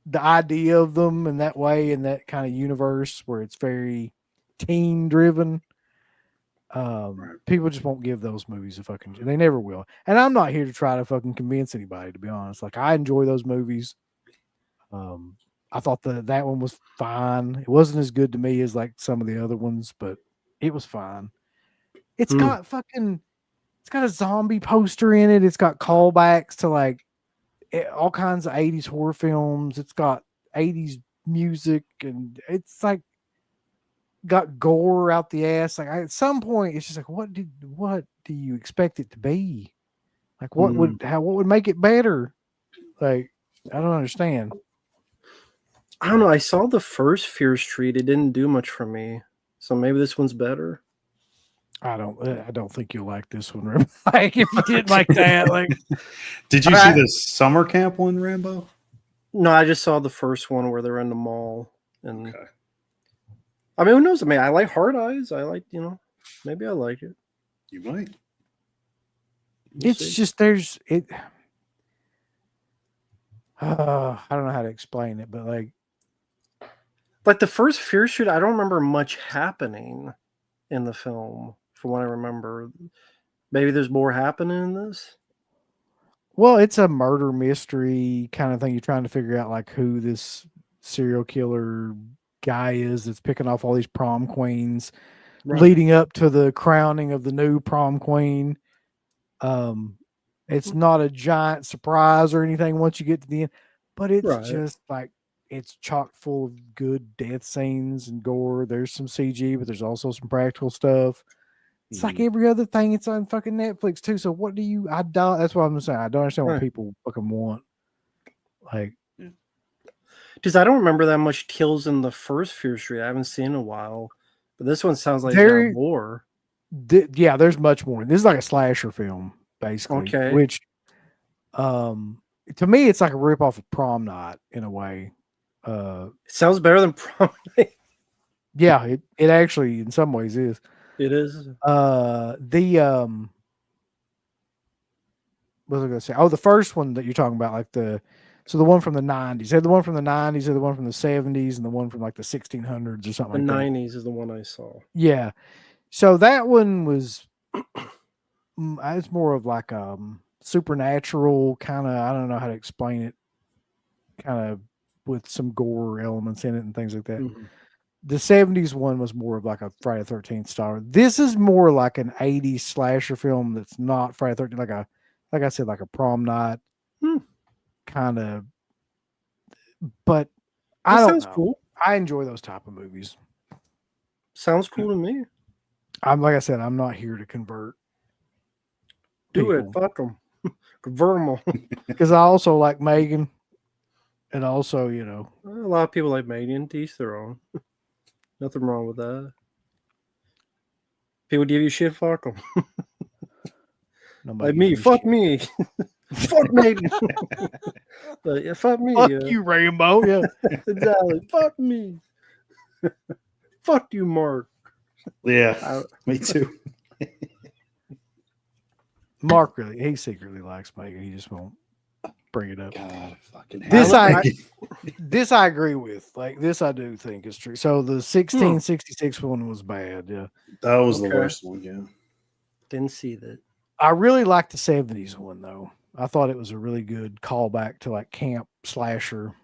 Speaker 2: the idea of them in that way, in that kind of universe where it's very teen driven.
Speaker 4: Right.
Speaker 2: People just won't give those movies a fucking. They never will. And I'm not here to try to fucking convince anybody. To be honest, like I enjoy those movies. I thought that one was fine. It wasn't as good to me as like some of the other ones, but it was fine. It's got a zombie poster in it. It's got callbacks to like all kinds of 80s horror films. It's got 80s music, and it's like got gore out the ass. Like at some point, it's just like, what do you expect it to be? Like what would make it better? Like I don't understand.
Speaker 3: I don't know. I saw the first Fear Street. It didn't do much for me. So maybe this one's better.
Speaker 2: I don't think you'll like this one. Rambo. Like if you didn't like that, like
Speaker 4: Did you see the summer camp one, Rambo?
Speaker 3: No, I just saw the first one where they're in the mall. And
Speaker 4: Okay.
Speaker 3: I mean, who knows? I mean, I like Hard Eyes. I like, maybe I like it.
Speaker 4: You might.
Speaker 3: We'll
Speaker 2: it's
Speaker 3: see.
Speaker 2: just there's it. I don't know how to explain it, but
Speaker 3: Like the first Fear Street, I don't remember much happening in the film, from what I remember. Maybe there's more happening in this.
Speaker 2: well, it's a murder mystery kind of thing. You're trying to figure out like who this serial killer guy is that's picking off all these prom queens, leading up to the crowning of the new prom queen. It's not a giant surprise or anything once you get to the end, but it's just like it's chock full of good death scenes and gore. There's some CG, but there's also some practical stuff. It's like every other thing. It's on fucking Netflix too. So what do you? I don't. That's what I'm saying. I don't understand what people fucking want. Like,
Speaker 3: because I don't remember that much kills in the first Fear Street. I haven't seen in a while, but this one sounds like there more.
Speaker 2: Yeah, there's much more. This is like a slasher film, basically.
Speaker 3: Okay.
Speaker 2: Which, to me, it's like a rip off of Prom Night in a way.
Speaker 3: It sounds better than Prom Night.
Speaker 2: Yeah, it actually in some ways is.
Speaker 3: It is.
Speaker 2: What was I gonna say? Oh, the first one that you're talking about, like the one from the 90s. They had the one from the 90s, or the one from the 70s, and the one from like the 1600s or something
Speaker 3: The
Speaker 2: like
Speaker 3: 90s is the one I saw.
Speaker 2: Yeah. So that one was it's more of like supernatural kind of, I don't know how to explain it, kind of with some gore elements in it and things like that.
Speaker 3: Mhm.
Speaker 2: The 70s one was more of like a Friday the 13th style. This is more like an 80s slasher film that's not Friday the 13th, like I said, like a Prom Night kind of. But I don't know.
Speaker 3: Cool.
Speaker 2: I enjoy those type of movies.
Speaker 3: Sounds cool to me.
Speaker 2: Like I said, I'm not here to convert.
Speaker 3: Do it. Fuck them. Convert them all.
Speaker 2: Because I also like Megan. And also,
Speaker 3: A lot of people like Megan. To each their own. Nothing wrong with that. People give you shit, fuck them. Like me, fuck me. Fuck Megan. But yeah, fuck me.
Speaker 2: Fuck you, Rainbow. Yeah.
Speaker 3: Exactly. Fuck me. Fuck you, Mark.
Speaker 4: Yeah, me too.
Speaker 2: Mark he secretly likes Megan. He just won't bring it up.
Speaker 4: God, fucking
Speaker 2: this I agree with. Like this, I do think is true. So the 1666 one was bad. Yeah,
Speaker 4: that was the worst one. Yeah,
Speaker 3: didn't see that.
Speaker 2: I really liked the 70s one though. I thought it was a really good callback to like camp slasher.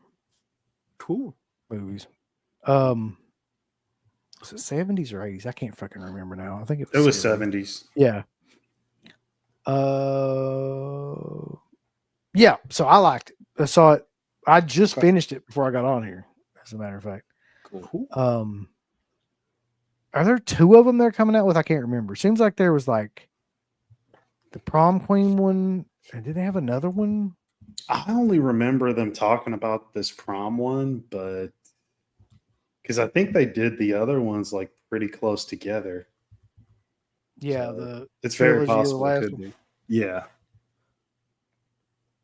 Speaker 3: Cool
Speaker 2: movies. Was it 70s or 80s? I can't fucking remember now. I think
Speaker 4: It was 70s.
Speaker 2: Yeah. Yeah. So I liked it. I saw it. I just finished it before I got on here, as a matter of fact.
Speaker 4: Cool.
Speaker 2: Are there two of them they're coming out with? I can't remember. Seems like there was like the prom queen one, and did they have another one?
Speaker 4: I only remember them talking about this prom one, but because I think they did the other ones like pretty close together.
Speaker 2: Yeah,
Speaker 4: So
Speaker 2: the
Speaker 4: it's very
Speaker 2: trilogy of the
Speaker 4: possible it
Speaker 2: last
Speaker 4: could
Speaker 2: one.
Speaker 4: be. Yeah.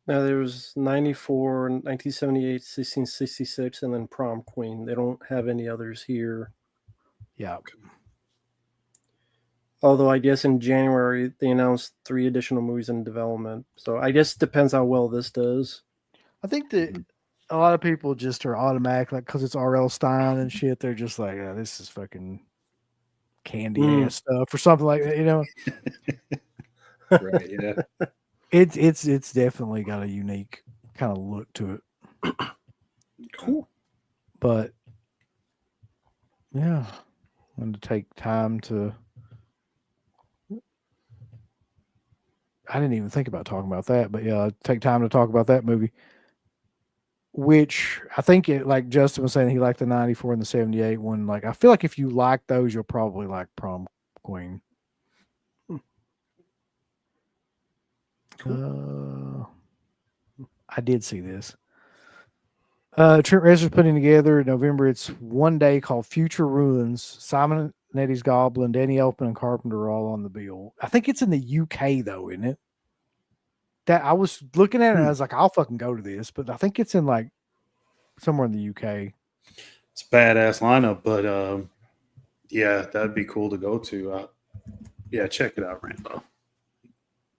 Speaker 3: Now there was 94, 1978, 1666, and then Prom Queen. They don't have any others here.
Speaker 2: Yeah.
Speaker 3: Although I guess in January they announced 3 additional movies in development. So I guess it depends how well this does.
Speaker 2: I think that a lot of people just are automatic, like, because it's R.L. Stein and shit. They're just like, oh, this is fucking candy ass stuff or something like that, you know?
Speaker 4: Right. Yeah.
Speaker 2: It's definitely got a unique kind of look to it.
Speaker 3: Cool.
Speaker 2: But yeah, I wanted to take time to. I didn't even think about talking about that, but yeah, take time to talk about that movie. Which I think it, like Justin was saying, he liked the 94 and the 78 one. Like, I feel like if you like those, you'll probably like Prom Queen. I did see this. Trent Reznor's putting together in November. It's one day called Future Ruins. Simon and Eddie's Goblin, Danny Elfman, and Carpenter are all on the bill. I think it's in the UK though, isn't it? That I was looking at it, and I was like, I'll fucking go to this, but I think it's in like somewhere in the UK.
Speaker 4: It's a badass lineup, but yeah, that'd be cool to go to. Yeah, check it out, Rambo.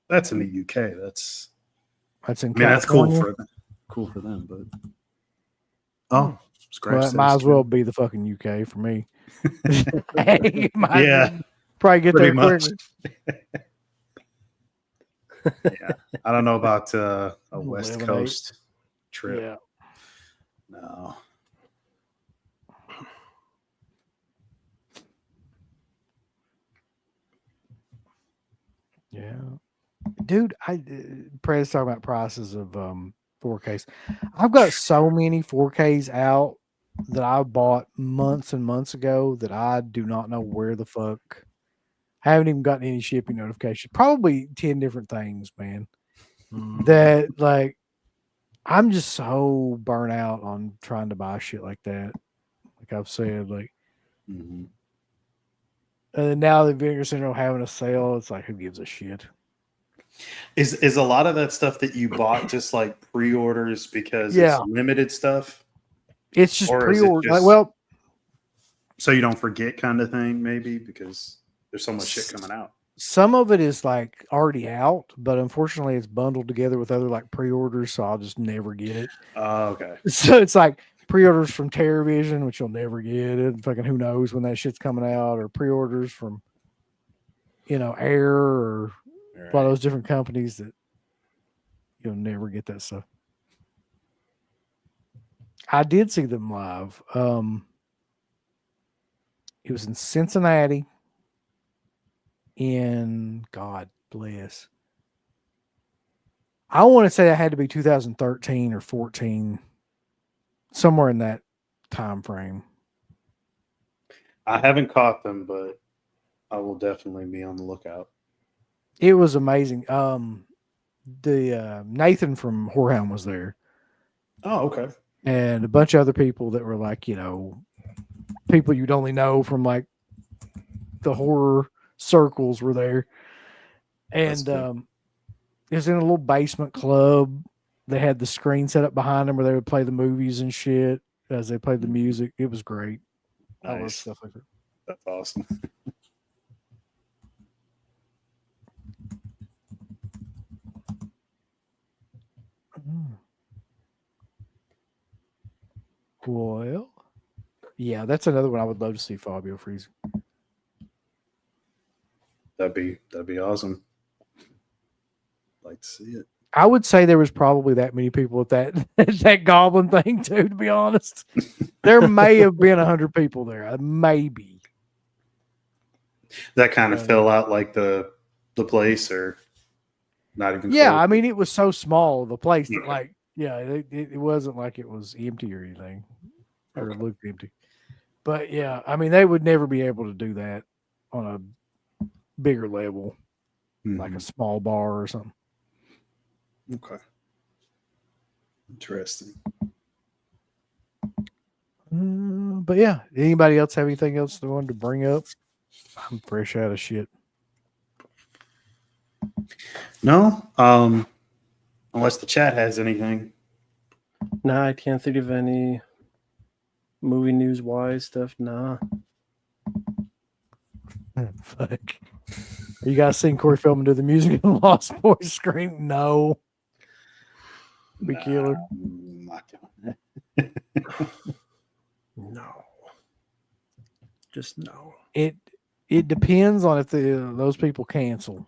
Speaker 4: That's in the UK. That's
Speaker 2: in
Speaker 4: that's cool
Speaker 2: California.
Speaker 4: for them, but scratch
Speaker 2: Well, it
Speaker 4: that
Speaker 2: might as
Speaker 4: still.
Speaker 2: well be the fucking UK for me. Hey, might
Speaker 4: Yeah,
Speaker 2: probably get
Speaker 4: pretty
Speaker 2: there
Speaker 4: much.
Speaker 2: quicker.
Speaker 4: Yeah, I don't know about a West
Speaker 2: 11,
Speaker 4: Coast trip.
Speaker 2: Yeah.
Speaker 4: No.
Speaker 2: Yeah. Dude, Prez talking about prices of 4Ks. I've got so many 4Ks out that I bought months and months ago that I do not know where the fuck. I haven't even gotten any shipping notification. Probably 10 different things, man. That like I'm just so burnt out on trying to buy shit like that. Like I've said, like
Speaker 4: Mhm.
Speaker 2: and now the Vinegar Syndrome having a sale, it's like who gives a shit?
Speaker 4: Is a lot of that stuff that you bought just like pre-orders because
Speaker 2: Yeah.
Speaker 4: it's limited stuff?
Speaker 2: It's just
Speaker 4: Or is it
Speaker 2: pre-order. Like,
Speaker 4: just-
Speaker 2: well,
Speaker 4: So you don't forget kind of thing, maybe, because there's so much shit coming out.
Speaker 2: some of it is like already out, but unfortunately it's bundled together with other like pre-orders, so I'll just never get it.
Speaker 4: Okay.
Speaker 2: So it's like pre-orders from TerraVision, which you'll never get, and fucking who knows when that shit's coming out, or pre-orders from Air or a lot of those different companies that you'll never get that stuff. I did see them live. It was in Cincinnati in God bless. I want to say that had to be 2013 or 14, somewhere in that time frame.
Speaker 4: I haven't caught them, but I will definitely be on the lookout.
Speaker 2: It was amazing. The Nathan from Whorehound was there,
Speaker 4: Oh, okay.
Speaker 2: and a bunch of other people that were like, people you'd only know from like the horror circles were there.
Speaker 4: That's
Speaker 2: And
Speaker 4: cool.
Speaker 2: it was in a little basement club. They had the screen set up behind them where they would play the movies and shit as they played the music. It was great. I love
Speaker 4: Nice.
Speaker 2: stuff like that.
Speaker 4: That's awesome.
Speaker 2: Well, yeah, that's another one I would love to see Fabio Freeze.
Speaker 4: That'd be awesome. Like to see it.
Speaker 2: I would say there was probably that many people at that goblin thing too, to be honest. There may have been 100 people there. Maybe.
Speaker 4: That kind of
Speaker 2: Yeah.
Speaker 4: fill out like the place, or not even.
Speaker 2: Yeah,
Speaker 4: close?
Speaker 2: I mean, it was so small, the place that,
Speaker 4: Okay.
Speaker 2: like, yeah, it wasn't like it was empty or anything, or
Speaker 4: Okay.
Speaker 2: looked empty. But yeah, I mean, they would never be able to do that on a bigger level, like a
Speaker 4: Mhm.
Speaker 2: small bar or something.
Speaker 4: Okay. Interesting.
Speaker 2: But yeah, anybody else have anything else they wanted to bring up? I'm fresh out of shit.
Speaker 4: No, unless the chat has anything.
Speaker 3: Nah, I can't think of any movie news wise stuff. Nah.
Speaker 2: Fuck. You guys seen Corey Feldman do the music of the Lost Boys scream? No. Be killer.
Speaker 4: I'm not doing that.
Speaker 3: No. Just no.
Speaker 2: It depends on if those people cancel.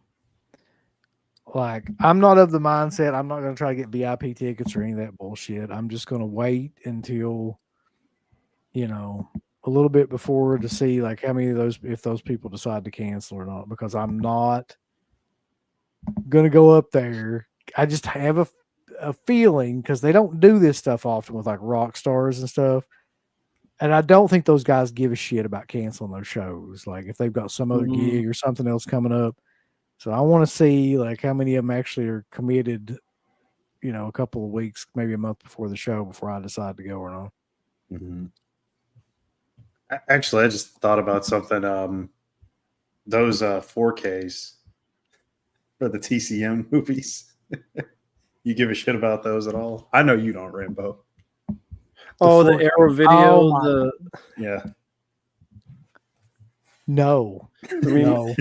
Speaker 2: Like, I'm not of the mindset I'm not going to try to get VIP tickets or any of that bullshit. I'm just going to wait until, a little bit before to see like how many of those, if those people decide to cancel or not, because I'm not going to go up there. I just have a feeling, because they don't do this stuff often with like rock stars and stuff. And I don't think those guys give a shit about canceling those shows. Like if they've got some other gig or something else coming up. So I want to see like how many of them actually are committed, a couple of weeks, maybe a month before the show, before I decide to go or not.
Speaker 4: Mm-hmm. Actually, I just thought about something. Those 4Ks for the TCM movies. You give a shit about those at all? I know you don't, Rambo.
Speaker 3: Oh, the
Speaker 2: 4K.
Speaker 3: Arrow video,
Speaker 2: Oh, my-
Speaker 3: the
Speaker 4: Yeah.
Speaker 2: No, no,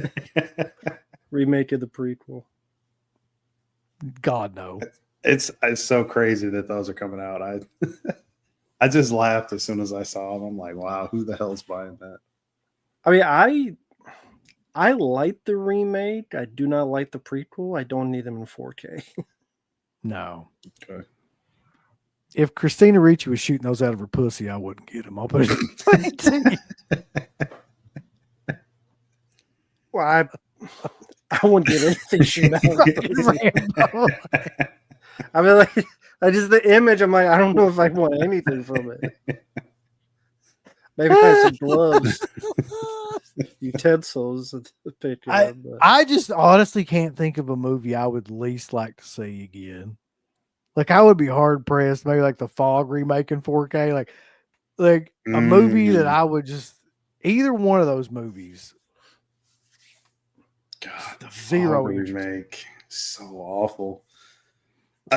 Speaker 3: remake of the prequel.
Speaker 2: God, no.
Speaker 4: It's so crazy that those are coming out. I just laughed as soon as I saw them. I'm like, wow, who the hell's buying that?
Speaker 3: I mean, I like the remake. I do not like the prequel. I don't need them in 4K.
Speaker 2: No.
Speaker 4: Okay.
Speaker 2: If Christina Ricci was shooting those out of her pussy, I wouldn't get them. I'll put it to you.
Speaker 3: Well, I won't get anything shoot out.
Speaker 2: Rambo.
Speaker 3: I mean, like, I just the image. I'm like, I don't know if I want anything from it. Maybe I have some gloves, utensils, to pick up. But
Speaker 2: I just honestly can't think of a movie I would least like to see again. Like I would be hard pressed, maybe like the Fog remake in 4K, like a movie that I would just either one of those movies.
Speaker 4: God, the
Speaker 2: Zero
Speaker 4: Fog
Speaker 2: interest.
Speaker 4: remake, so awful.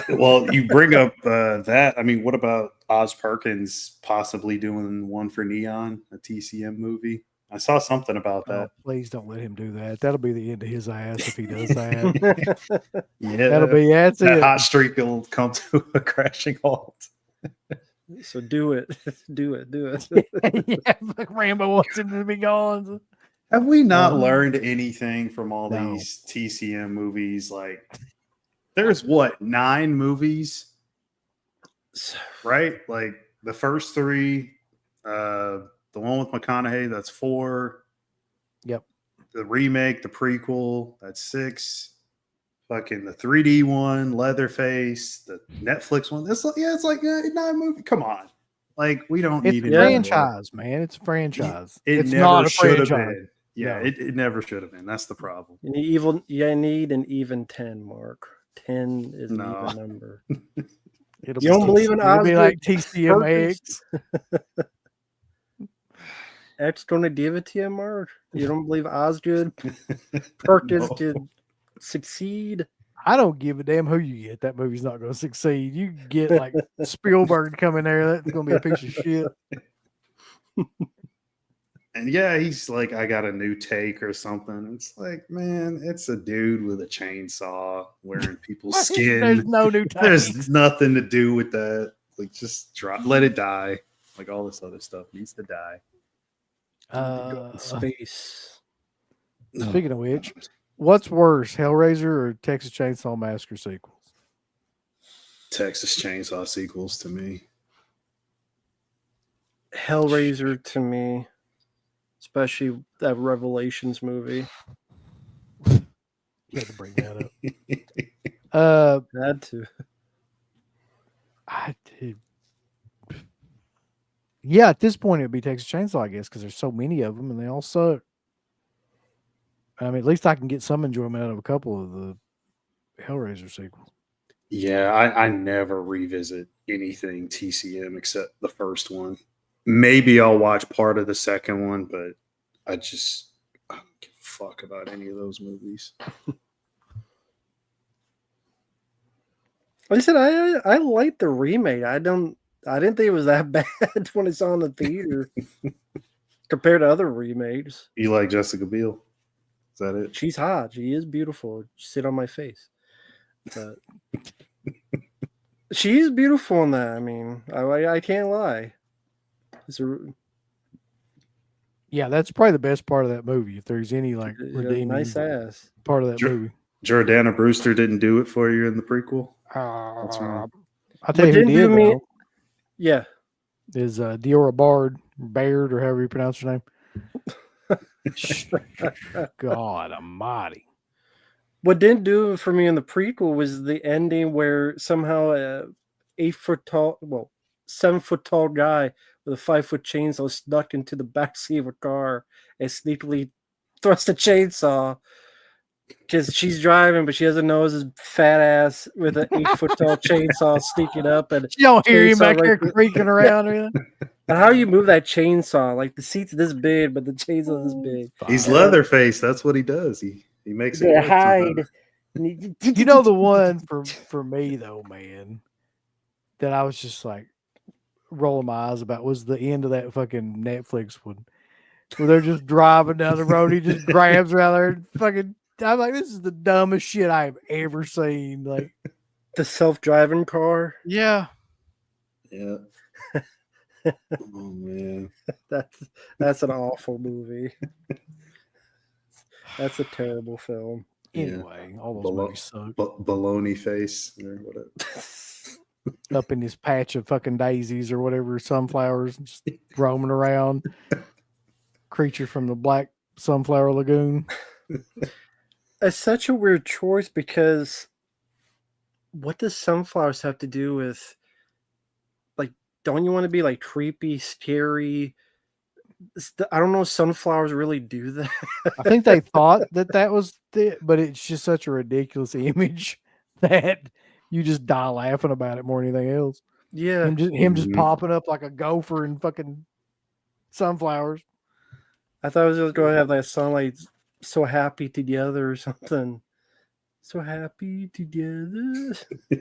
Speaker 4: Well, you bring up that. I mean, what about Oz Perkins possibly doing one for Neon, a TCM movie? I saw something about
Speaker 2: Oh,
Speaker 4: that.
Speaker 2: please don't let him do that. That'll be the end of his ass if he does that.
Speaker 4: Yeah,
Speaker 2: that's
Speaker 4: that
Speaker 2: it.
Speaker 4: hot streak will come to a crashing halt.
Speaker 3: so do it, do it.
Speaker 2: Yeah, like Rambo wants him to be gone.
Speaker 4: Have we not
Speaker 2: Uh,
Speaker 4: learned anything from all
Speaker 2: no.
Speaker 4: these TCM movies? Like, there's what, 9 movies, right? Like the first 3, the one with McConaughey, that's 4.
Speaker 2: Yep.
Speaker 4: The remake, the prequel, that's 6. Fucking the 3D one, Leatherface, the Netflix one. It's like 9 movies. Come on, like we don't
Speaker 2: It's
Speaker 4: need
Speaker 2: a
Speaker 4: any more.
Speaker 2: franchise, man. It's a franchise.
Speaker 4: It
Speaker 2: It's
Speaker 4: never
Speaker 2: not a
Speaker 4: should have
Speaker 2: franchise.
Speaker 4: been. Yeah,
Speaker 2: No.
Speaker 4: it never should have been. That's the problem.
Speaker 3: You need an even 10, Mark. 10 is an
Speaker 4: No.
Speaker 3: even number.
Speaker 2: It'll
Speaker 3: You don't believe in
Speaker 2: it'll be
Speaker 3: Osgood
Speaker 2: like TCMX.
Speaker 3: X gonna give it to you, Mark? You don't believe Osgood Perkins
Speaker 4: No.
Speaker 3: could succeed?
Speaker 2: I don't give a damn who you get. That movie's not going to succeed. You get like Spielberg coming there. That's going to be a piece of shit.
Speaker 4: And yeah, he's like, I got a new take or something. It's like, man, it's a dude with a chainsaw wearing people's skin.
Speaker 2: There's no new takes.
Speaker 4: There's nothing to do with that. Like, just let it die. Like all this other stuff needs to die.
Speaker 3: Space.
Speaker 2: Speaking of which, what's worse, Hellraiser or Texas Chainsaw Massacre sequels?
Speaker 4: Texas Chainsaw sequels to me.
Speaker 3: Hellraiser to me. especially that Revelations movie.
Speaker 2: You had to bring that up.
Speaker 3: Had to.
Speaker 2: I did. Yeah, at this point it'd be Texas Chainsaw, I guess, because there's so many of them and they all suck. I mean, at least I can get some enjoyment out of a couple of the Hellraiser sequels.
Speaker 4: Yeah, I never revisit anything TCM except the first one. Maybe I'll watch part of the second one, but I don't give a fuck about any of those movies.
Speaker 3: Like I said, I liked the remake. I didn't think it was that bad when I saw it in the theater compared to other remakes.
Speaker 4: You like Jessica Biel? Is that it?
Speaker 3: She's hot. She is beautiful. Sit on my face. But she's beautiful in that. I mean, I can't lie.
Speaker 2: Yeah, that's probably the best part of that movie. If there's any like redeeming
Speaker 3: nice ass.
Speaker 2: part of that
Speaker 4: Sure.
Speaker 2: movie.
Speaker 4: Jordana Brewster didn't do it for you in the prequel?
Speaker 2: I'll
Speaker 4: wrong.
Speaker 2: tell you who
Speaker 3: didn't
Speaker 2: did,
Speaker 3: do me-
Speaker 2: though,
Speaker 3: Yeah.
Speaker 2: is Diora Baird, or however you pronounce her name. God almighty.
Speaker 3: What didn't do it for me in the prequel was the ending where somehow a 8-foot tall, 7-foot tall guy with a 5-foot chainsaw snuck into the backseat of a car and sneakily thrust a chainsaw. Because she's driving, but she doesn't know his fat ass with an 8-foot tall chainsaw sneaking up. And
Speaker 2: You don't hear him
Speaker 3: chainsaw
Speaker 2: back
Speaker 3: right
Speaker 2: there
Speaker 3: there.
Speaker 2: creaking around or anything?
Speaker 3: And how you move that chainsaw? Like the seat's this big, but the chainsaw this big.
Speaker 4: He's Leatherface. That's what he does. He makes it
Speaker 3: They
Speaker 4: work
Speaker 3: hide.
Speaker 4: sometimes.
Speaker 2: You know the one for me though, man, that I was just like rolling my eyes about was the end of that fucking Netflix one, where they're just driving down the road. He just grabs her out there and fucking. I'm like, this is the dumbest shit I've ever seen. Like,
Speaker 3: The self-driving car.
Speaker 2: yeah,
Speaker 4: Yeah. Oh man.
Speaker 3: That's an awful movie. That's a terrible film.
Speaker 2: anyway, all those movies suck.
Speaker 4: Baloney face or whatever.
Speaker 2: Up in this patch of fucking daisies or whatever, sunflowers, just roaming around. Creature from the Black Sunflower Lagoon.
Speaker 3: It's such a weird choice because what does sunflowers have to do with, like, don't you want to be like creepy, scary? I don't know if sunflowers really do that.
Speaker 2: I think they thought that was it, but it's just such a ridiculous image that you just die laughing about it more than anything else.
Speaker 3: Yeah.
Speaker 2: Him just
Speaker 4: Mhm.
Speaker 2: popping up like a gopher and fucking sunflowers.
Speaker 3: I thought I was just going to have that song like "So Happy Together" or something. So happy together.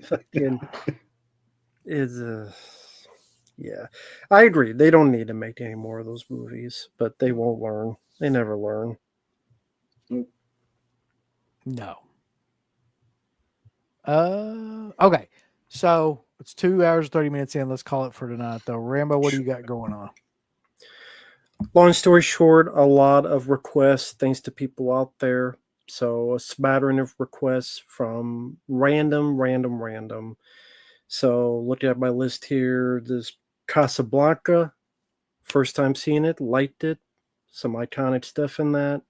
Speaker 3: Fucking is yeah. I agree. They don't need to make any more of those movies, but they won't learn. They never learn.
Speaker 2: No. Okay. So it's 2 hours, 30 minutes in. Let's call it for tonight though. Rambo, what do you got going on?
Speaker 3: Long story short, a lot of requests thanks to people out there. So a smattering of requests from random. So looking at my list here, this Casablanca, first time seeing it, liked it. Some iconic stuff in that.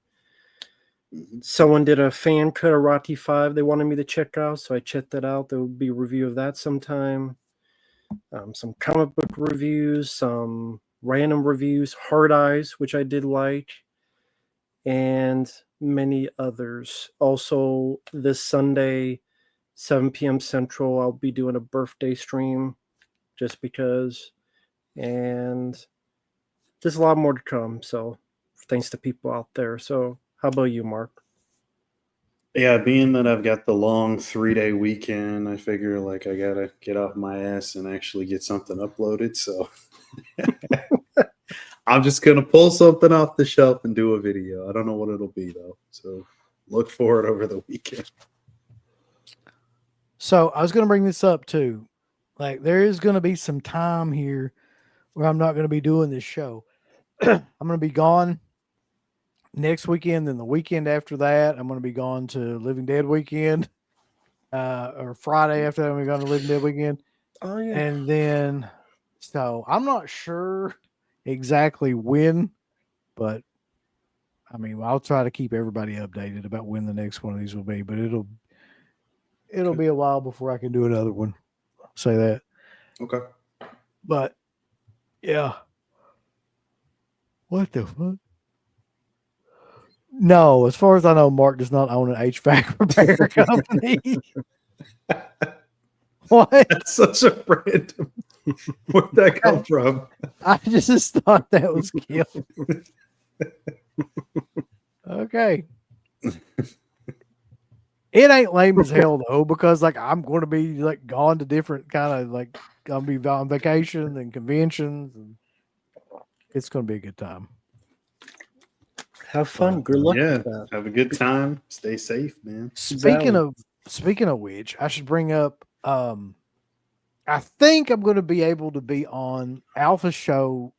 Speaker 3: Someone did a fan cut of Rocky 5 they wanted me to check out, so I checked that out. There will be a review of that sometime. Some comic book reviews, some random reviews, Hard Eyes, which I did like, and many others. Also, this Sunday, 7 p.m. Central, I'll be doing a birthday stream just because, and there's a lot more to come. So, thanks to people out there. So, how about you, Mark?
Speaker 4: Yeah, being that I've got the long 3-day weekend, I figure like I gotta get off my ass and actually get something uploaded. So I'm just gonna pull something off the shelf and do a video. I don't know what it'll be though. So look for it over the weekend.
Speaker 2: So I was going to bring this up too. Like there is going to be some time here where I'm not going to be doing this show. I'm going to be gone next weekend. Then the weekend after that, I'm going to be gone to Living Dead weekend. Or Friday after that, I'm going to Living Dead weekend.
Speaker 3: Oh, yeah.
Speaker 2: And then, so I'm not sure exactly when, but I mean, I'll try to keep everybody updated about when the next one of these will be, but it'll be a while before I can do another one. I'll say that.
Speaker 4: Okay.
Speaker 2: But yeah. What the fuck? No, as far as I know, Mark does not own an HVAC repair company. What?
Speaker 4: That's such a random. Where'd that come from?
Speaker 2: I just thought that was cute. Okay. It ain't lame as hell though, because like I'm going to be like gone to different kind of like I'll be on vacation and conventions, and it's going to be a good time.
Speaker 3: Have fun. Good luck
Speaker 4: Yeah.
Speaker 3: with that.
Speaker 4: Have a good time. Stay safe, man.
Speaker 2: Speaking of which, I should bring up. I think I'm going to be able to be on Alpha's show.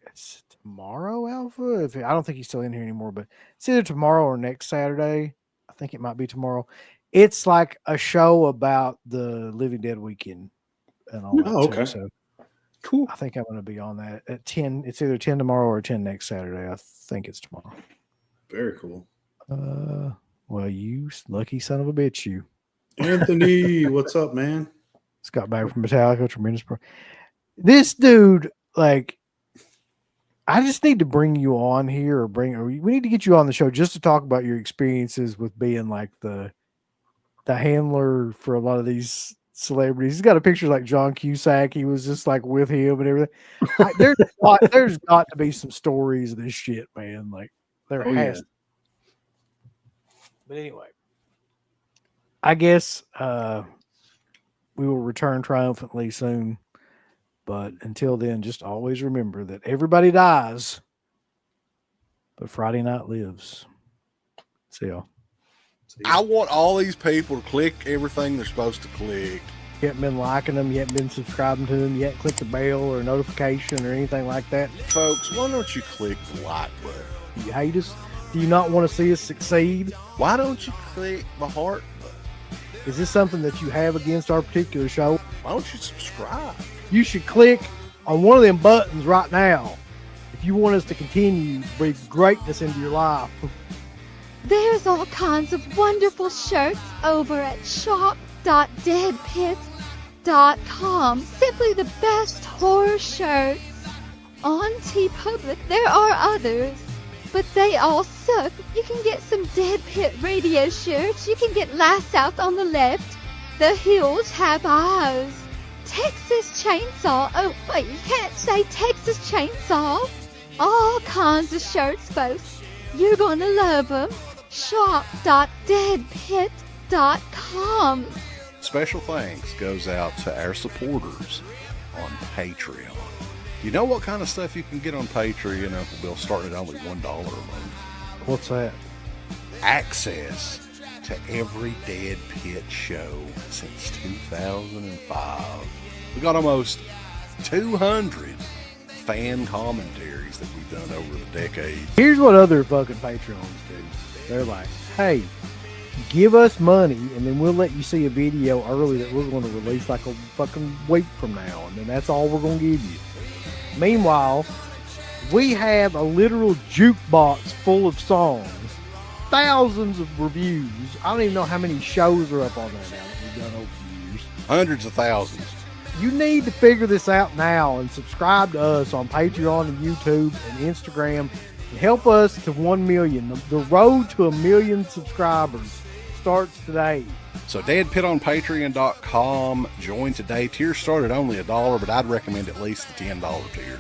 Speaker 2: It's tomorrow, Alpha. I don't think he's still in here anymore, but it's either tomorrow or next Saturday. I think it might be tomorrow. It's like a show about the Living Dead weekend and all that.
Speaker 4: Oh,
Speaker 2: too.
Speaker 4: okay.
Speaker 2: So
Speaker 3: Cool.
Speaker 2: I think I'm going to be on that at 10. It's either 10 tomorrow or 10 next Saturday. I think it's tomorrow.
Speaker 4: Very cool.
Speaker 2: Well, you lucky son of a bitch, you.
Speaker 4: Anthony, what's up, man?
Speaker 2: Scott back from Metallica, tremendous. This dude, like, I just need to bring you on here, or we need to get you on the show just to talk about your experiences with being like the handler for a lot of these celebrities. He's got a picture like John Cusack. He was just like with him and everything. There's got to be some stories of this shit, man. Like there has. To. But anyway, I guess we will return triumphantly soon. But until then, just always remember that everybody dies, but Friday night lives. See y'all.
Speaker 5: I want all these people to click everything they're supposed to click.
Speaker 2: You haven't been liking them, you haven't been subscribing to them, you haven't clicked the bell or notification or anything like that.
Speaker 5: Folks, why don't you click the like button?
Speaker 2: Do you hate us? Do you not want to see us succeed?
Speaker 5: Why don't you click the heart button?
Speaker 2: Is this something that you have against our particular show?
Speaker 5: Why don't you subscribe?
Speaker 2: You should click on one of them buttons right now if you want us to continue to breathe greatness into your life.
Speaker 6: There's all kinds of wonderful shirts over at shop.deadpit.com. Simply the best horror shirts. On TeePublic, there are others, but they all suck. You can get some Dead Pit radio shirts. You can get Last Out on the Left. The Hills Have Eyes. Texas Chainsaw. Oh, wait, you can't say Texas Chainsaw. All kinds of shirts, folks. You're gonna love them. Shop.deadpit.com.
Speaker 5: Special thanks goes out to our supporters on Patreon. You know what kind of stuff you can get on Patreon, Uncle Bill, starting at only $1 a month?
Speaker 2: What's that?
Speaker 5: Access to every Dead Pit show since 2005. We got almost 200 fan commentaries that we've done over the decades.
Speaker 2: Here's what other fucking Patreons do. They're like, hey, give us money and then we'll let you see a video early that we're going to release like a fucking week from now, and then that's all we're going to give you. Meanwhile, we have a literal jukebox full of songs, thousands of reviews. I don't even know how many shows are up on there now that we've done over the years.
Speaker 5: Hundreds of thousands.
Speaker 2: You need to figure this out now and subscribe to us on Patreon and YouTube and Instagram and help us to 1 million. The road to 1 million subscribers starts today.
Speaker 5: So Dead Pit on Patreon.com. Join today. Tiers start at only $1, but I'd recommend at least the $10 tier.